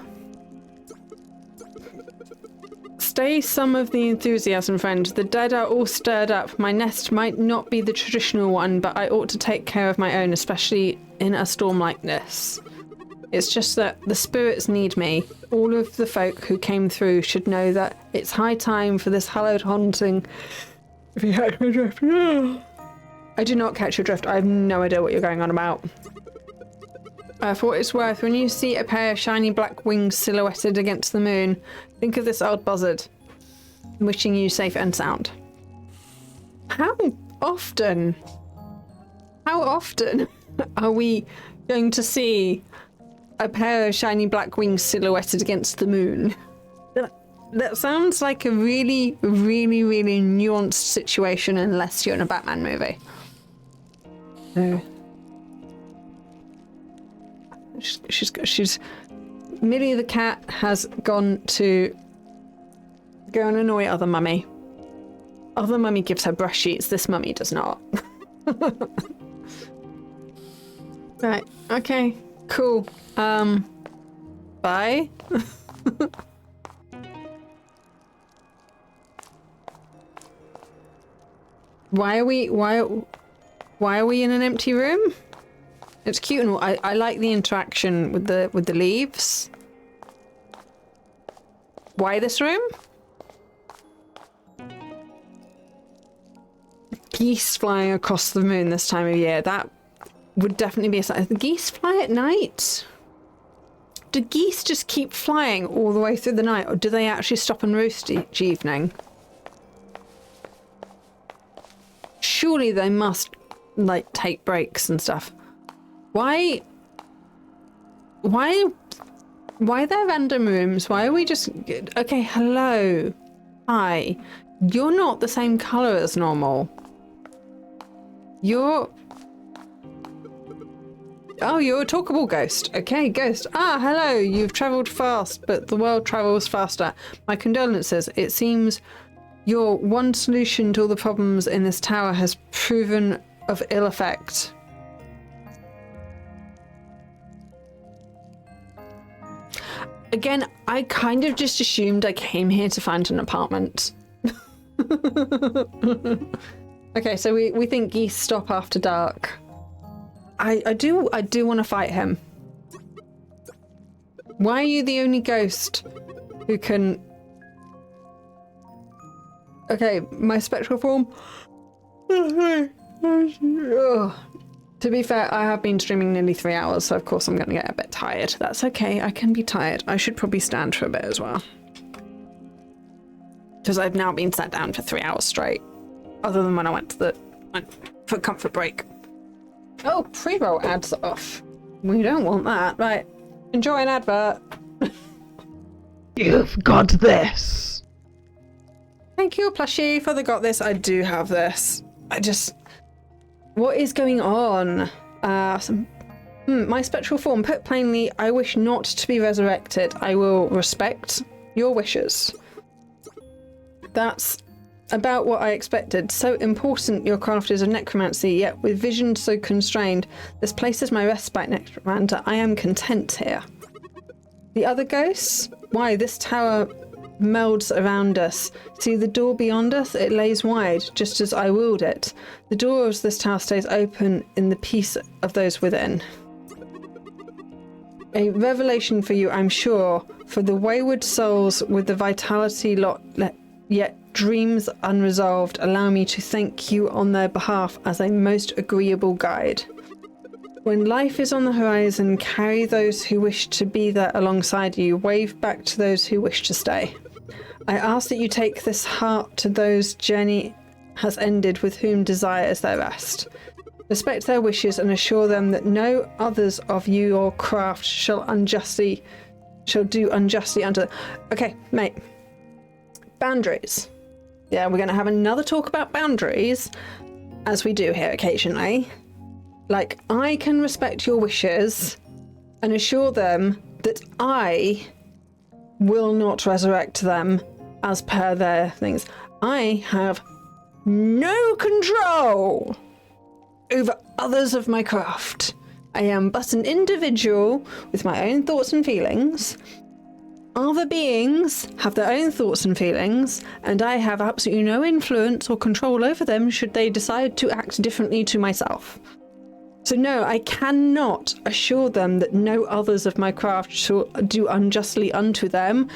A: Stay some of the enthusiasm, friend. The dead are all stirred up. My nest might not be the traditional one, but I ought to take care of my own, especially in a storm like this. It's just that the spirits need me. All of the folk who came through should know that it's high time for this hallowed haunting. If you catch my drift. I do not catch your drift. I have no idea what you're going on about. For what it's worth, when you see a pair of shiny black wings silhouetted against the moon, think of this old buzzard. Wishing you safe and sound. How often are we going to see a pair of shiny black wings silhouetted against the moon? That sounds like a really, really, really nuanced situation unless you're in a Batman movie. So... She's Millie the cat has gone to go and annoy other mummy. Other mummy gives her brush sheets. This mummy does not. Right. Okay. Cool. Bye. Why are we in an empty room? It's cute and all. I like the interaction with the leaves. Why this room? Geese flying across the moon this time of year. That would definitely be a sign. The geese fly at night? Do geese just keep flying all the way through the night, or do they actually stop and roost each evening? Surely they must, like, take breaks and stuff. Why are there random rooms? Why are we just... Okay, hello. Hi. You're not the same colour as normal. You're... Oh, you're a talkable ghost. Okay, ghost. Ah, hello. You've travelled fast, but the world travels faster. My condolences. It seems your one solution to all the problems in this tower has proven of ill effect. Again, I kind of just assumed I came here to find an apartment. Okay, so we think geese stop after dark. I do want to fight him. Why are you the only ghost who can... Okay, my spectral form. To be fair, I have been streaming nearly 3 hours, so of course I'm going to get a bit tired. That's okay, I can be tired. I should probably stand for a bit as well. Because I've now been sat down for 3 hours straight. Other than when I went for comfort break. Oh, pre-roll ads off. We don't want that. Right, enjoy an advert. You've got this. Thank you, plushie, for the got this. I do have this. What is going on? My spectral form. Put plainly, I wish not to be resurrected. I will respect your wishes. That's about what I expected. So important your craft is of necromancy, yet with vision so constrained. This place is my respite, necromancer. I am content here. The other ghosts? Why, this tower melds around us. See the door beyond us? It lays wide, just as I willed it. The door of this tower stays open in the peace of those within. A revelation for you, I'm sure, for the wayward souls with the vitality yet dreams unresolved. Allow me to thank you on their behalf as a most agreeable guide. When life is on the horizon, carry those who wish to be there alongside you. Wave back to those who wish to stay. I ask that you take this heart to those journey has ended, with whom desire is their rest. Respect their wishes and assure them that no others of your craft shall do unjustly unto them. Okay, mate. Boundaries. Yeah, we're going to have another talk about boundaries, as we do here occasionally. Like, I can respect your wishes and assure them that I will not resurrect them as per their things. I have no control over others of my craft. I am but an individual with my own thoughts and feelings. Other beings have their own thoughts and feelings, and I have absolutely no influence or control over them should they decide to act differently to myself. So no, I cannot assure them that no others of my craft shall do unjustly unto them.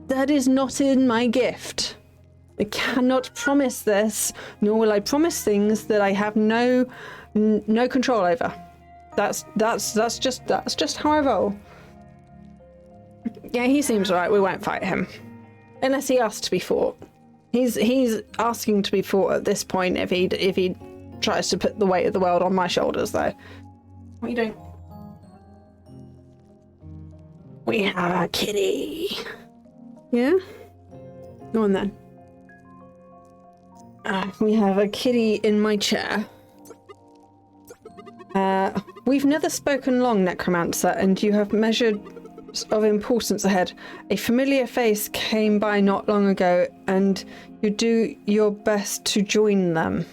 A: That is not in my gift. I cannot promise this, nor will I promise things that I have no control over. That's just how I roll. Yeah, he seems alright. We won't fight him unless he asks to be fought. He's asking to be fought at this point if he tries to put the weight of the world on my shoulders, though. What are you doing? We have a kitty. Yeah? Go on then. We have a kitty in my chair. We've never spoken long, Nekomancer, and you have measured of importance ahead. A familiar face came by not long ago, and you do your best to join them.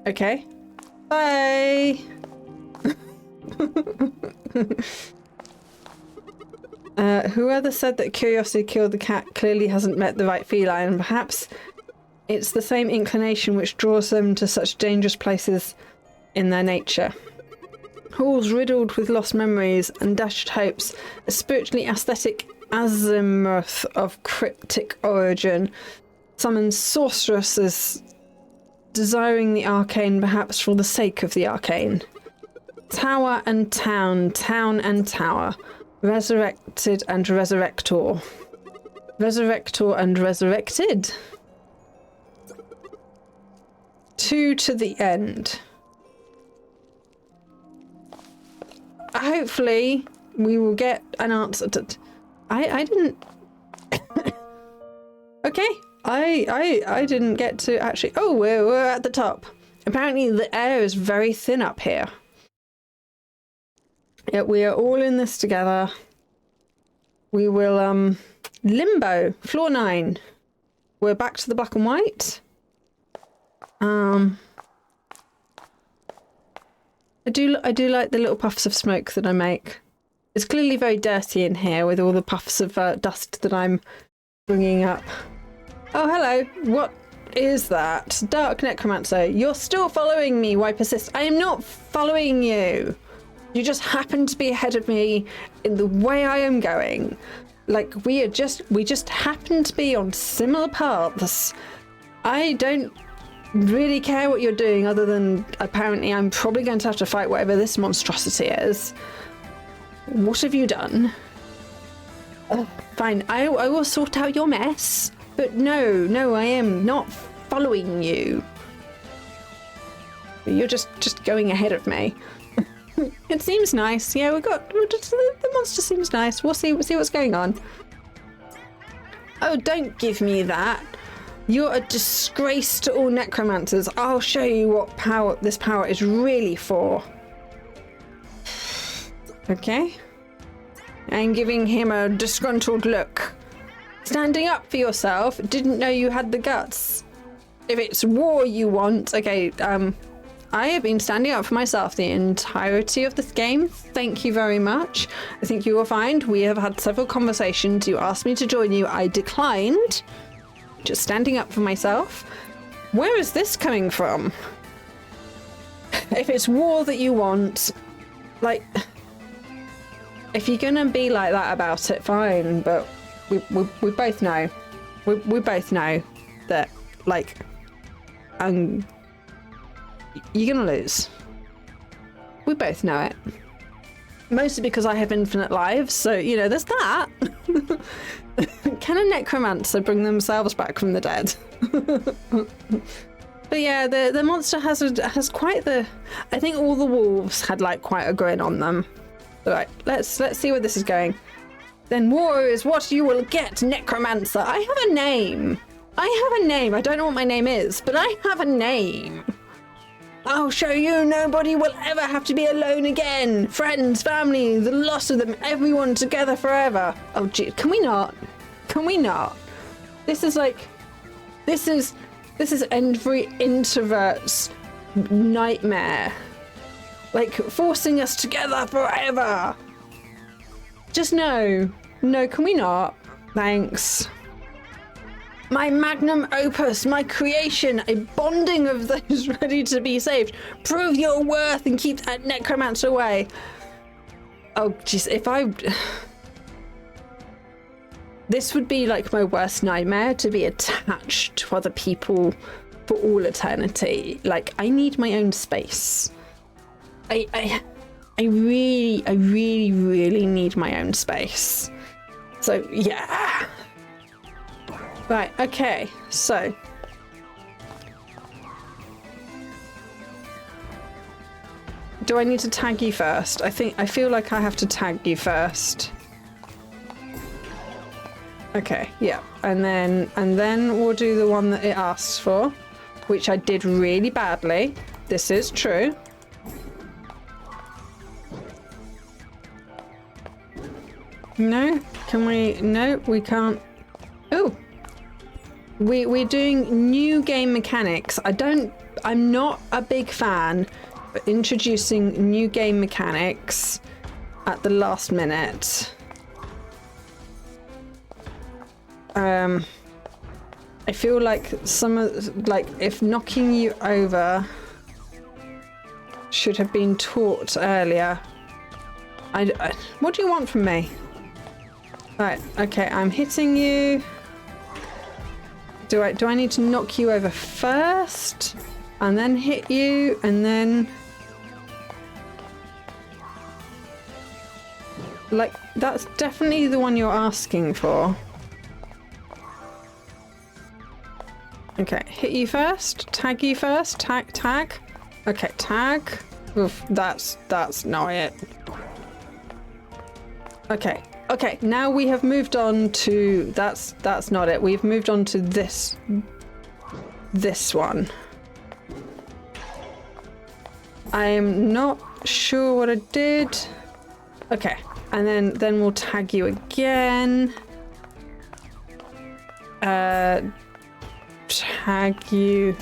A: Okay. Bye! Whoever said that curiosity killed the cat clearly hasn't met the right feline. Perhaps it's the same inclination which draws them to such dangerous places in their nature. Halls riddled with lost memories and dashed hopes, a spiritually aesthetic azimuth of cryptic origin, summons sorceresses desiring the arcane, perhaps for the sake of the arcane. Tower and town, town and tower. Resurrected and resurrector. Resurrector and resurrected. Two to the end. Hopefully, we will get an answer to... I didn't... Okay, I didn't get to actually... Oh, we're at the top. Apparently, the air is very thin up here. Yet we are all in this together. We will, limbo, floor 9. We're back to the black and white. I do like the little puffs of smoke that I make. It's clearly very dirty in here with all the puffs of dust that I'm bringing up. Oh, hello. What is that? Dark Nekomancer. You're still following me. Why persist? I am not following you. You just happen to be ahead of me in the way I am going. Like, we just happen to be on similar paths. I don't really care what you're doing, other than apparently I'm probably going to have to fight whatever this monstrosity is. What have you done? Oh, fine, I will sort out your mess. But no, I am not following you. You're just going ahead of me. It seems nice. Yeah, the monster seems nice. We'll see what's going on. Oh, don't give me that. You're a disgrace to all necromancers. I'll show you what power this power is really for. Okay. I'm giving him a disgruntled look. Standing up for yourself. Didn't know you had the guts. If it's war you want, okay, I have been standing up for myself the entirety of this game. Thank you very much. I think you will find we have had several conversations. You asked me to join you. I declined. Just standing up for myself. Where is this coming from? If it's war that you want, like, if you're gonna be like that about it, fine. But we both know. We both know that, like, you're gonna lose. We both know it. Mostly because I have infinite lives, so, you know, there's that. Can a necromancer bring themselves back from the dead? But yeah, the monster has quite the... I think all the wolves had, like, quite a grin on them. Right, let's see where this is going. Then war is what you will get, Necromancer. I have a name. I don't know what my name is, but I have a name. I'll show you nobody will ever have to be alone again. Friends, family, the loss of them, everyone together forever. Oh gee, can we not? Can we not? This is like, this is every introvert's nightmare. Like, forcing us together forever. Just no. No, can we not? Thanks. My magnum opus, my creation, a bonding of those ready to be saved. Prove your worth and keep that necromancer away. Oh, jeez, if I... This would be like my worst nightmare, to be attached to other people for all eternity. Like, I need my own space. I really need my own space. So, yeah. Right, okay, so. Do I need to tag you first? I feel like I have to tag you first. Okay, yeah. And then we'll do the one that it asks for, which I did really badly. This is true. No? Can we? No, we can't. Oh! We're doing new game mechanics. I'm not a big fan of introducing new game mechanics at the last minute. I feel like if knocking you over should have been taught earlier. What do you want from me? Right, okay, I'm hitting you. Do I need to knock you over first? And then hit you, and then... Like, that's definitely the one you're asking for. Okay, hit you first, tag you first, tag. Okay, tag. Oof, that's not it. Okay, now we have moved on to, that's not it. We've moved on to this one. I'm not sure what I did. Okay, and then we'll tag you again. Tag you.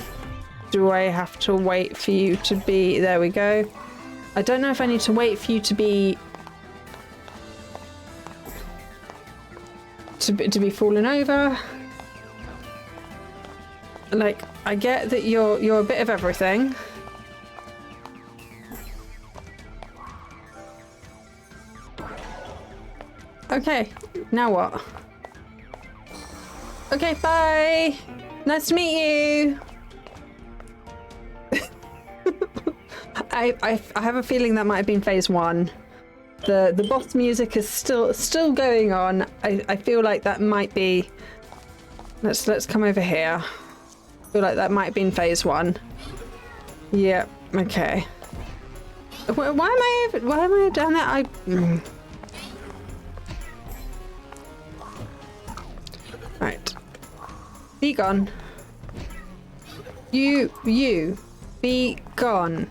A: Do I have to wait for you to be, there we go. I don't know if I need to wait for you to be to be fallen over. Like, I get that you're a bit of everything. Okay, now what? Okay, bye. Nice to meet you. I have a feeling that might have been phase 1. The boss music is still going on. I feel like that might be. Let's come over here. I feel like that might have been phase 1. Yep. Yeah, okay. Why am I down there? Right. Be gone. You, be gone.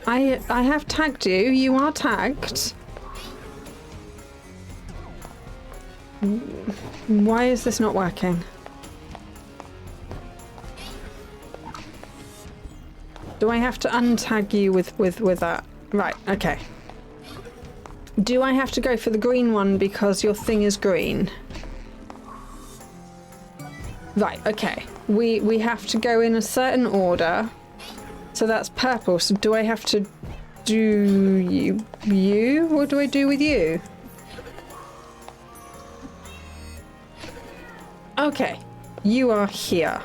A: I have tagged you. You are tagged. Why is this not working? Do I have to untag you with that? Right, okay. Do I have to go for the green one because your thing is green? Right, okay. We have to go in a certain order. So that's purple. So do I have to do you? What do I do with you? Okay. You are here.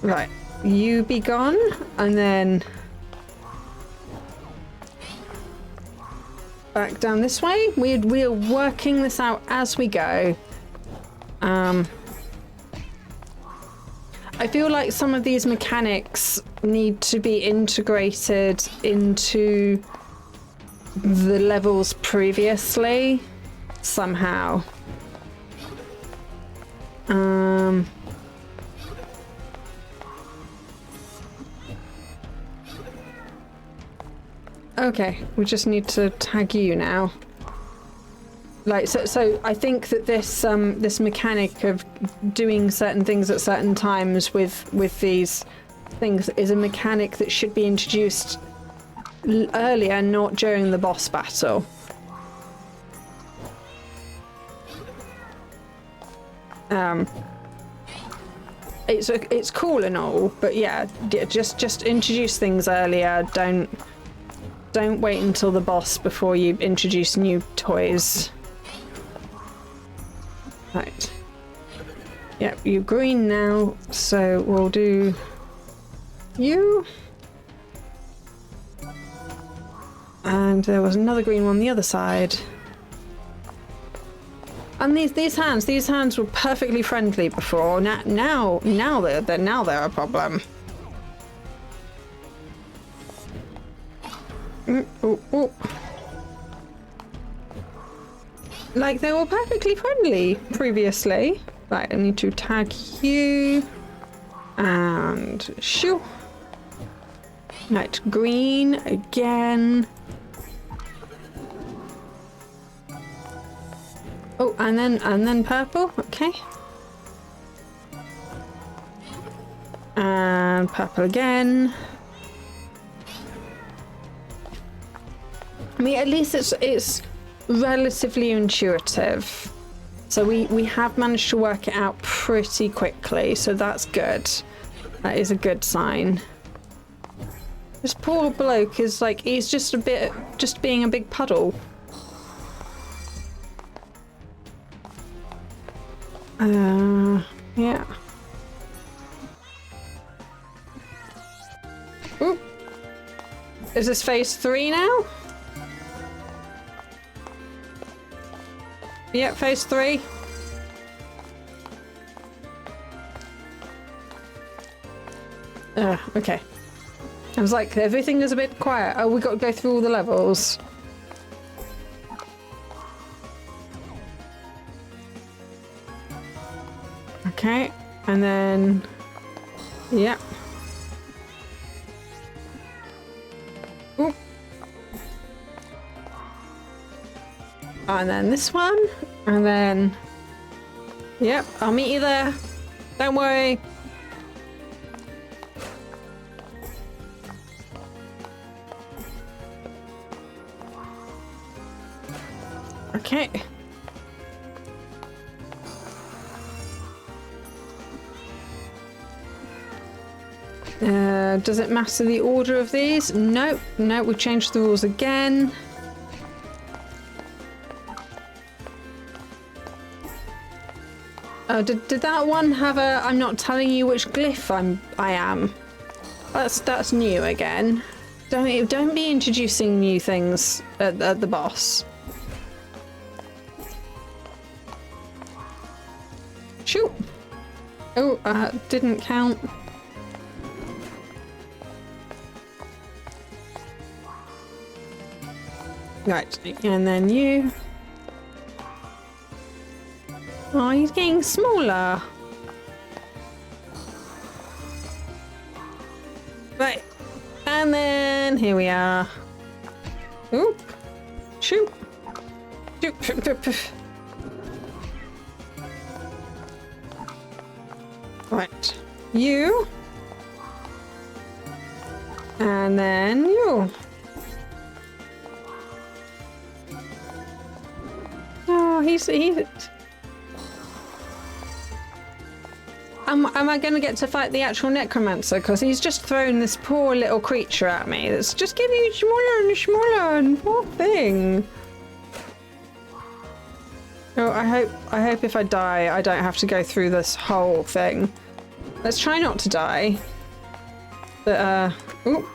A: Right. You be gone, and then back down this way. We are working this out as we go. I feel like some of these mechanics need to be integrated into the levels previously somehow. Okay, we just need to tag you now. Like, so I think that this this mechanic of doing certain things at certain times with these things is a mechanic that should be introduced earlier, not during the boss battle. It's cool and all, but yeah, just introduce things earlier. Don't wait until the boss before you introduce new toys. Right. Yep, you're green now, so we'll do you. And there was another green one on the other side. And these hands were perfectly friendly before. Now they're a problem. Oh. Like, they were perfectly friendly previously. Right, I need to tag you. And shoo. Right, green again. Oh, and then purple, okay. And purple again. I mean, at least it's relatively intuitive. So we have managed to work it out pretty quickly, so that's good. That is a good sign. This poor bloke is like, he's just being a big puddle. Yeah. Ooh. Is this phase 3 now? Yep, phase 3. Okay. I was like, everything is a bit quiet. Oh, we got to go through all the levels. Okay, and then, yep. Ooh. And then this one, and then, yep, I'll meet you there. Don't worry. Okay. Does it matter the order of these? Nope. Nope, we changed the rules again. Did that one have a I'm not telling you which glyph I am? That's new again. Don't be introducing new things at the boss. Shoot. Oh, didn't count. Right, and then you. Oh, he's getting smaller. here we are. Oop. Shoot. Shoot. Shoot. Shoot. Shoot. Right. You. And then you. Oh, he's Am I going to get to fight the actual Nekomancer? Because he's just thrown this poor little creature at me that's just getting smaller and smaller, and poor thing. Oh, I hope if I die, I don't have to go through this whole thing. Let's try not to die. But, ooh.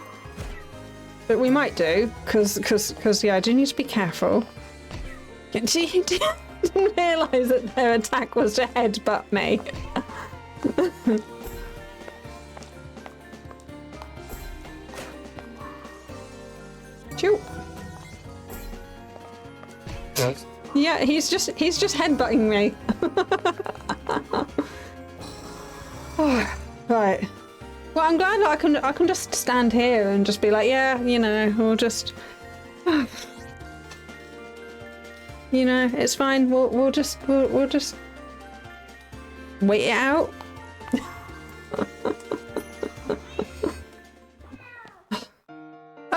A: But we might do, because yeah, I do need to be careful. You didn't realise that their attack was to headbutt me. Shoot.
B: Yes.
A: Yeah, he's just headbutting me. Oh, right. Well, I'm glad that I can just stand here and just be like, yeah, you know, we'll just, you know, it's fine. We'll just wait it out.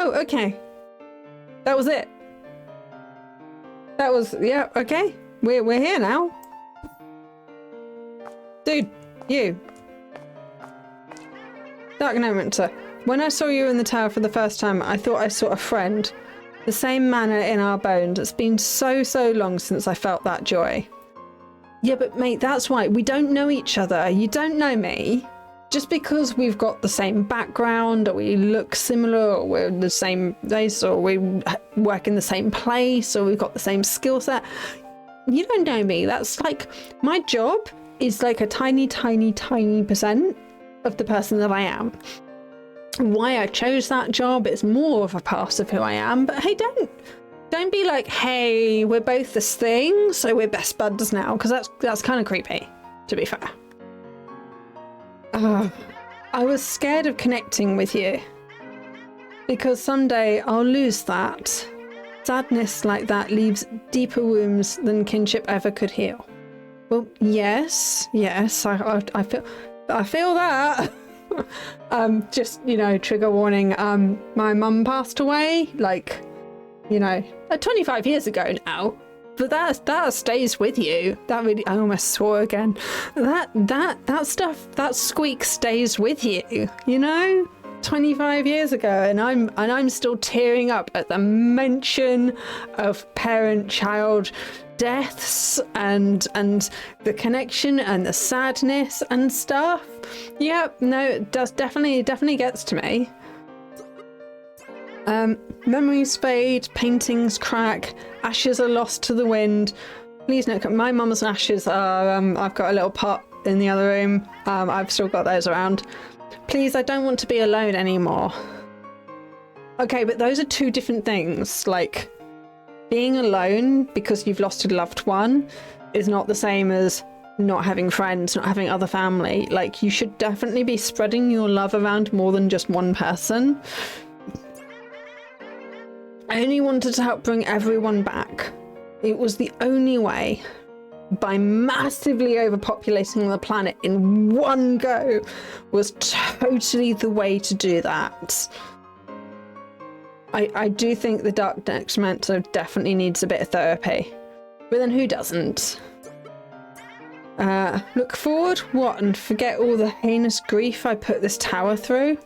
A: Oh, okay. That was it. That was, yeah, okay. We're here now. Dude, you. Dark Nekomancer, when I saw you in the tower for the first time, I thought I saw a friend. The same manner in our bones. It's been so long since I felt that joy. Yeah, but mate, that's why. We don't know each other. You don't know me. Just because we've got the same background, or we look similar, or we're in the same place, or we work in the same place, or we've got the same skill set, you don't know me. That's like, my job is like a tiny percent of the person that I am. Why I chose that job is more of a part of who I am, but hey, don't be like, hey, we're both this thing, so we're best buds now, because that's kind of creepy, to be fair. I was scared of connecting with you, because someday I'll lose that. Sadness like that leaves deeper wounds than kinship ever could heal. Well, yes, I feel that. Just, you know, trigger warning, my mum passed away, like, you know, 25 years ago now. But that stays with you. That really, I almost swore again. That stuff, that squeak stays with you, you know? 25 years ago, and I'm still tearing up at the mention of parent-child deaths and the connection and the sadness and stuff. Yep, no, it does definitely gets to me. Memories fade, paintings crack, ashes are lost to the wind. Please note, my mum's ashes are, I've got a little pot in the other room. I've still got those around. Please, I don't want to be alone anymore. Okay, but those are two different things. Like, being alone because you've lost a loved one is not the same as not having friends, not having other family. Like, you should definitely be spreading your love around more than just one person. I only wanted to help bring everyone back. It was the only way. By massively overpopulating the planet in one go was totally the way to do that. I do think the Dark Nekomancer definitely needs a bit of therapy. But then who doesn't? Look forward? What, and forget all the heinous grief I put this tower through?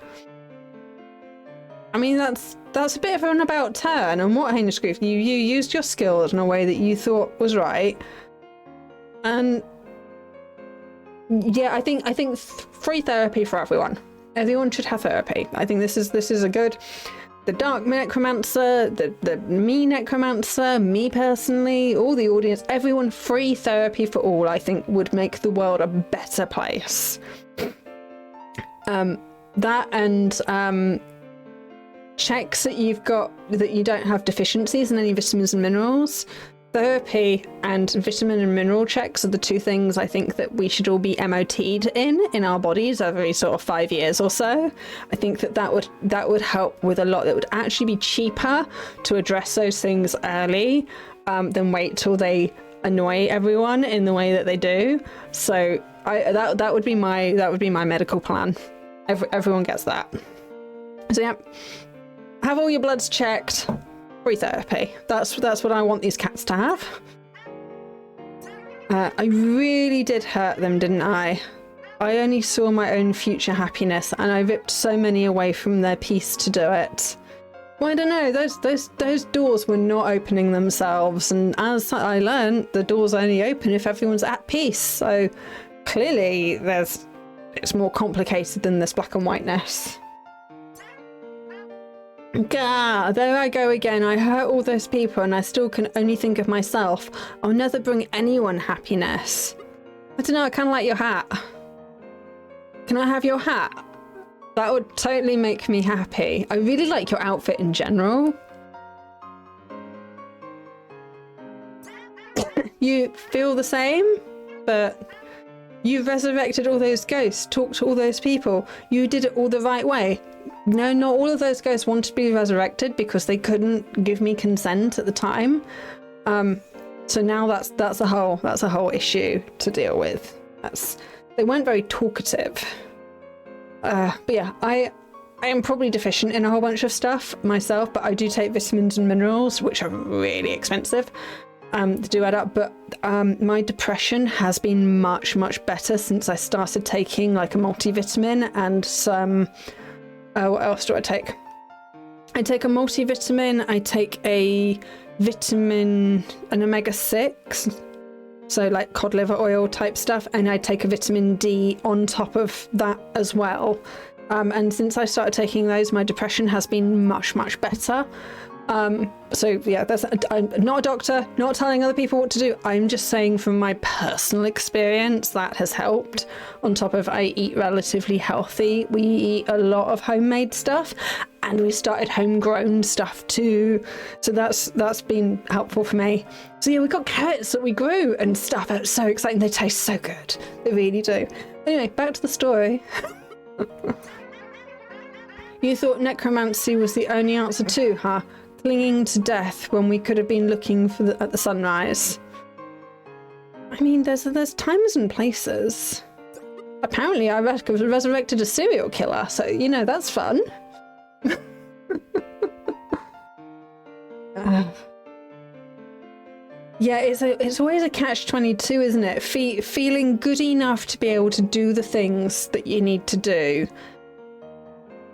A: I mean, that's a bit of an about turn. And what heinous grief? You used your skills in a way that you thought was right. And yeah, I think free therapy for everyone. Everyone should have therapy. I think this is a good. The Dark Nekomancer, the me Nekomancer, me personally, all the audience, everyone, free therapy for all, I think would make the world a better place. That and checks that you've got, that you don't have deficiencies in any vitamins and minerals. therapy and vitamin and mineral checks are the two things I think that we should all be MOT'd in our bodies every sort of 5 years or so. I think that would help with a lot. That would actually be cheaper to address those things early than wait till they annoy everyone in the way that they do. So that would be my medical plan. Everyone gets that. So yeah, have all your bloods checked. Free therapy. That's what I want these cats to have. I really did hurt them, didn't I? I only saw my own future happiness, and I ripped so many away from their peace to do it. Well, I don't know. Those doors were not opening themselves, and as I learned, the doors only open if everyone's at peace. So clearly, it's more complicated than this black and whiteness. Gah, there I go again. I hurt all those people and I still can only think of myself. I'll never bring anyone happiness. I don't know, I kind of like your hat. Can I have your hat? That would totally make me happy. I really like your outfit in general. You feel the same? But you resurrected all those ghosts, talked to all those people. You did it all the right way. No, not all of those ghosts wanted to be resurrected because they couldn't give me consent at the time. So now that's a whole issue to deal with. They weren't very talkative. But yeah, I am probably deficient in a whole bunch of stuff myself, but I do take vitamins and minerals, which are really expensive. To do add up, but my depression has been much better since I started taking like a multivitamin and some. What else do I take? I take a multivitamin. I take a vitamin, an omega-6, so like cod liver oil type stuff, and I take a vitamin D on top of that as well. And since I started taking those, my depression has been much better. So yeah, I'm not a doctor, not telling other people what to do. I'm just saying from my personal experience that has helped. On top of I eat relatively healthy. We eat a lot of homemade stuff and we started homegrown stuff too. So that's been helpful for me. So yeah, we got carrots that we grew and stuff. It's so exciting. They taste so good. They really do. Anyway, back to the story. You thought necromancy was the only answer too, huh? Clinging to death when we could have been looking at the sunrise. I mean, there's times and places. Apparently, I resurrected a serial killer, so you know that's fun. Yeah, it's always a catch-22, isn't it? Feeling good enough to be able to do the things that you need to do,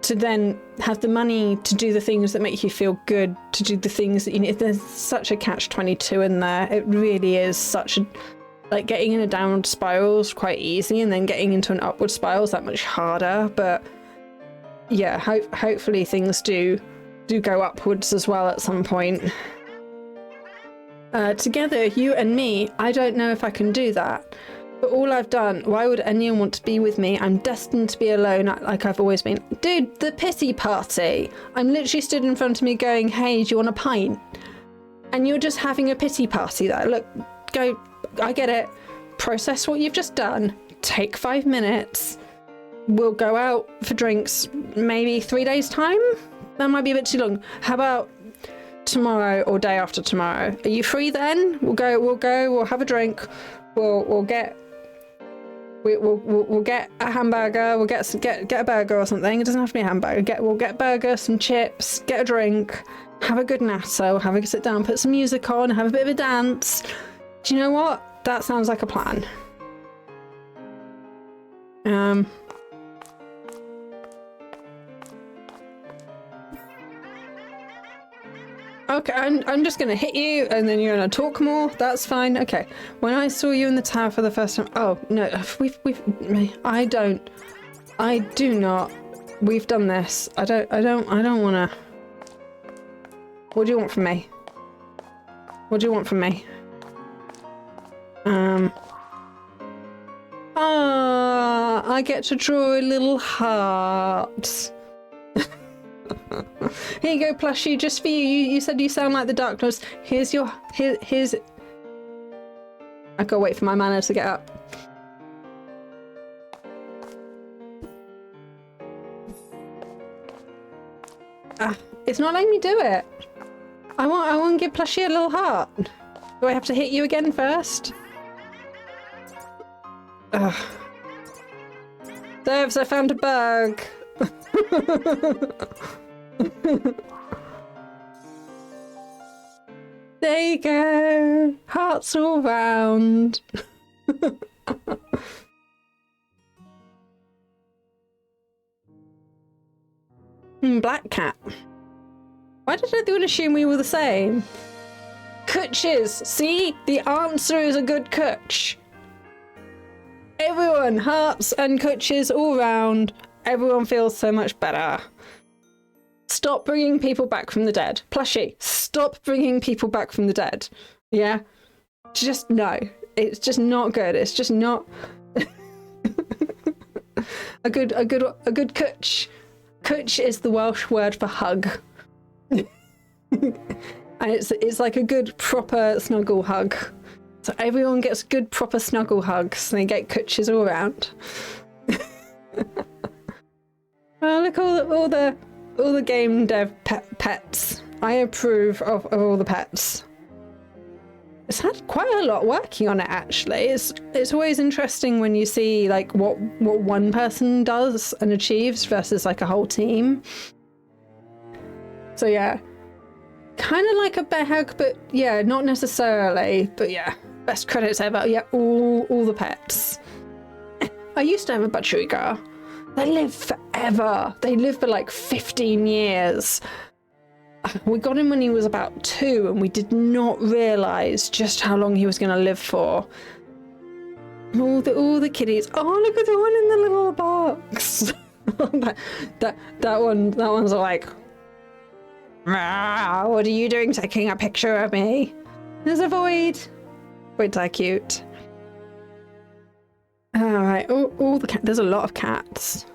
A: to then have the money to do the things that make you feel good, to do the things that you need. There's such a catch-22 in there. It really is such a... Like, getting in a downward spiral is quite easy, and then getting into an upward spiral is that much harder. But yeah, hopefully things do go upwards as well at some point. Together, you and me, I don't know if I can do that. But all I've done, why would anyone want to be with me? I'm destined to be alone like I've always been. Dude, the pity party. I'm literally stood in front of me going, hey, do you want a pint? And you're just having a pity party there. Look, go, I get it. Process what you've just done. Take 5 minutes. We'll go out for drinks maybe 3 days' time? That might be a bit too long. How about tomorrow or day after tomorrow? Are you free then? We'll have a drink. We'll get a hamburger. We'll get a burger or something. It doesn't have to be a hamburger. We'll get a burger, some chips, get a drink, have a good natter, have a sit down, put some music on, have a bit of a dance. Do you know what? That sounds like a plan. Okay, I'm just gonna hit you and then you're gonna talk more. That's fine. Okay. When I saw you in the tower for the first time, oh no, I do not. We've done this. I don't wanna. What do you want from me? What do you want from me? I get to draw a little heart. Here you go, plushie, just for you. You said you sound like the darkness. Here's your... Here's... I gotta wait for my mana to get up. It's not letting me do it. I want to give plushie a little heart. Do I have to hit you again first? Ugh. Devs, I found a bug. There you go. Hearts all round. Black cat. Why did everyone assume we were the same? Cooches. See? The answer is a good cooch. Everyone, hearts and cooches all round. Everyone feels so much better. Stop bringing people back from the dead. Plushie, stop bringing people back from the dead. Yeah? Just no. It's just not good. It's just not a good cooch. Cooch is the Welsh word for hug. And it's like a good proper snuggle hug. So everyone gets good proper snuggle hugs and they get cooches all around. Oh, look, all the game dev pets. I approve of all the pets. It's had quite a lot working on it, actually. It's always interesting when you see like what one person does and achieves versus like a whole team. So yeah, kind of like a bear hug, but yeah, not necessarily. But yeah, best credits ever. Yeah, all the pets. I used to have a Bachuriga. They live forever. They live for like 15 years. We got him when he was about 2 and we did not realise just how long he was going to live for. All the kitties. Oh, look at the one in the little box. that one's like, what are you doing taking a picture of me? There's a void. Void's so cute. Alright, all the cat. There's a lot of cats.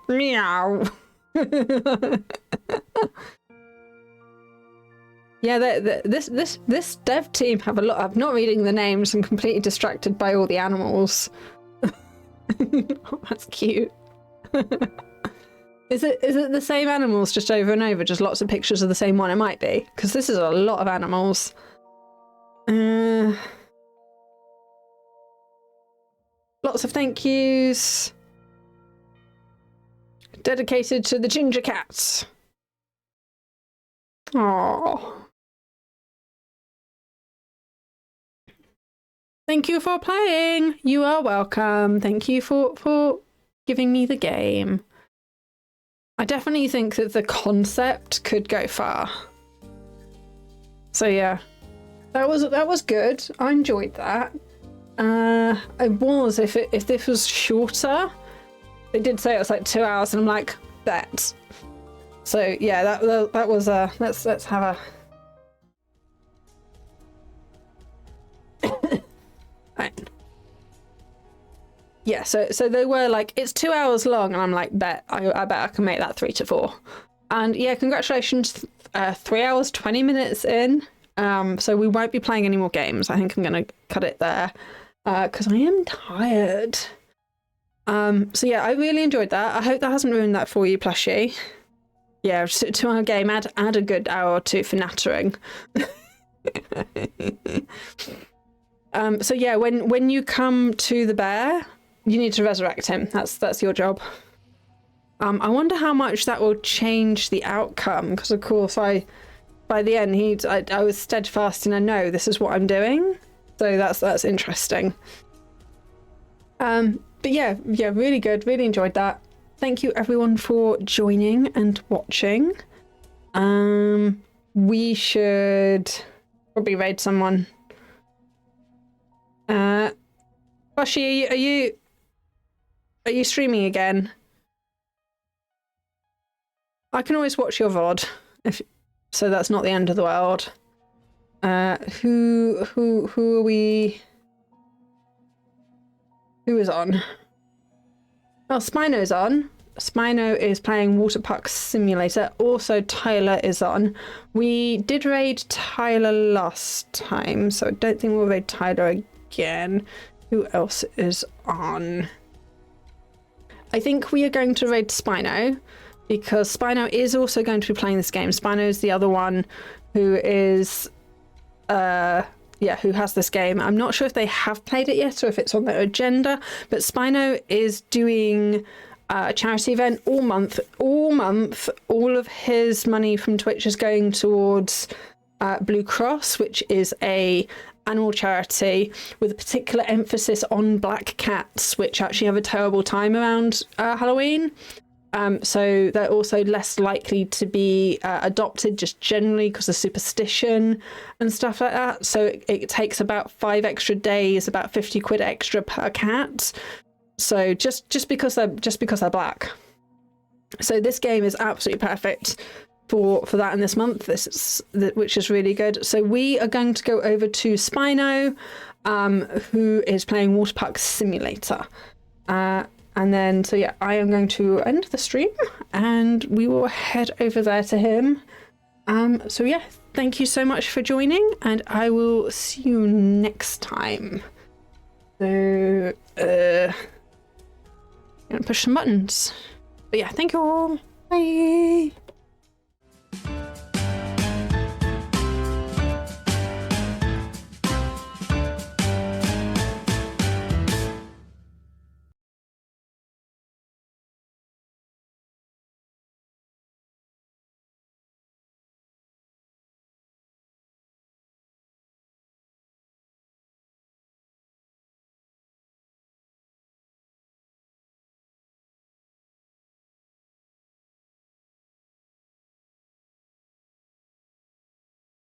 A: Meow. Yeah, this dev team have a lot. I'm not reading the names. I'm completely distracted by all the animals. Oh, that's cute. Is it the same animals just over and over? Just lots of pictures of the same one? It might be, because this is a lot of animals. Lots of thank yous. Dedicated to the ginger cats. Aww. Thank you for playing. You are welcome. Thank you for giving me the game. I definitely think that the concept could go far. So yeah, that was good. I enjoyed that. If this was shorter, they did say it was like 2 hours, and I'm like, bet. So yeah, that was let's have a right. Yeah, so they were like, it's 2 hours long, and I'm like, bet I bet I can make that 3 to 4. And yeah, congratulations, 3 hours 20 minutes in. So we won't be playing any more games. I think I'm gonna cut it there because I am tired. So yeah, I really enjoyed that. I hope that hasn't ruined that for you, plushie. Yeah, 2 hour game, add a good hour or 2 for nattering. So yeah, when you come to the bear, you need to resurrect him. That's your job. I wonder how much that will change the outcome, because of course by the end I was steadfast and I know this is what I'm doing. So that's interesting. But yeah, really good. Really enjoyed that. Thank you everyone for joining and watching. We should probably raid someone. Boshi, are you streaming again? I can always watch your VOD, so that's not the end of the world. Who are we? Who is on? Oh, Spino's on. Spino is playing Water Park Simulator. Also, Tyler is on. We did raid Tyler last time, so I don't think we'll raid Tyler again. Who else is on? I think we are going to raid Spino, because Spino is also going to be playing this game. Spino is the other one who is, who has this game. I'm not sure if they have played it yet or if it's on their agenda, but Spino is doing a charity event all month. All of his money from Twitch is going towards Blue Cross, which is a animal charity with a particular emphasis on black cats, which actually have a terrible time around Halloween. So they're also less likely to be adopted just generally because of superstition and stuff like that. So it takes about 5 extra days, about 50 quid extra per cat. So just because they're black. So this game is absolutely perfect for that in this month. Which is really good. So we are going to go over to Spino, who is playing Water Park Simulator. And then, so yeah, I am going to end the stream and we will head over there to him. So yeah, thank you so much for joining and I will see you next time. So, I'm gonna push some buttons. But yeah, thank you all. Bye.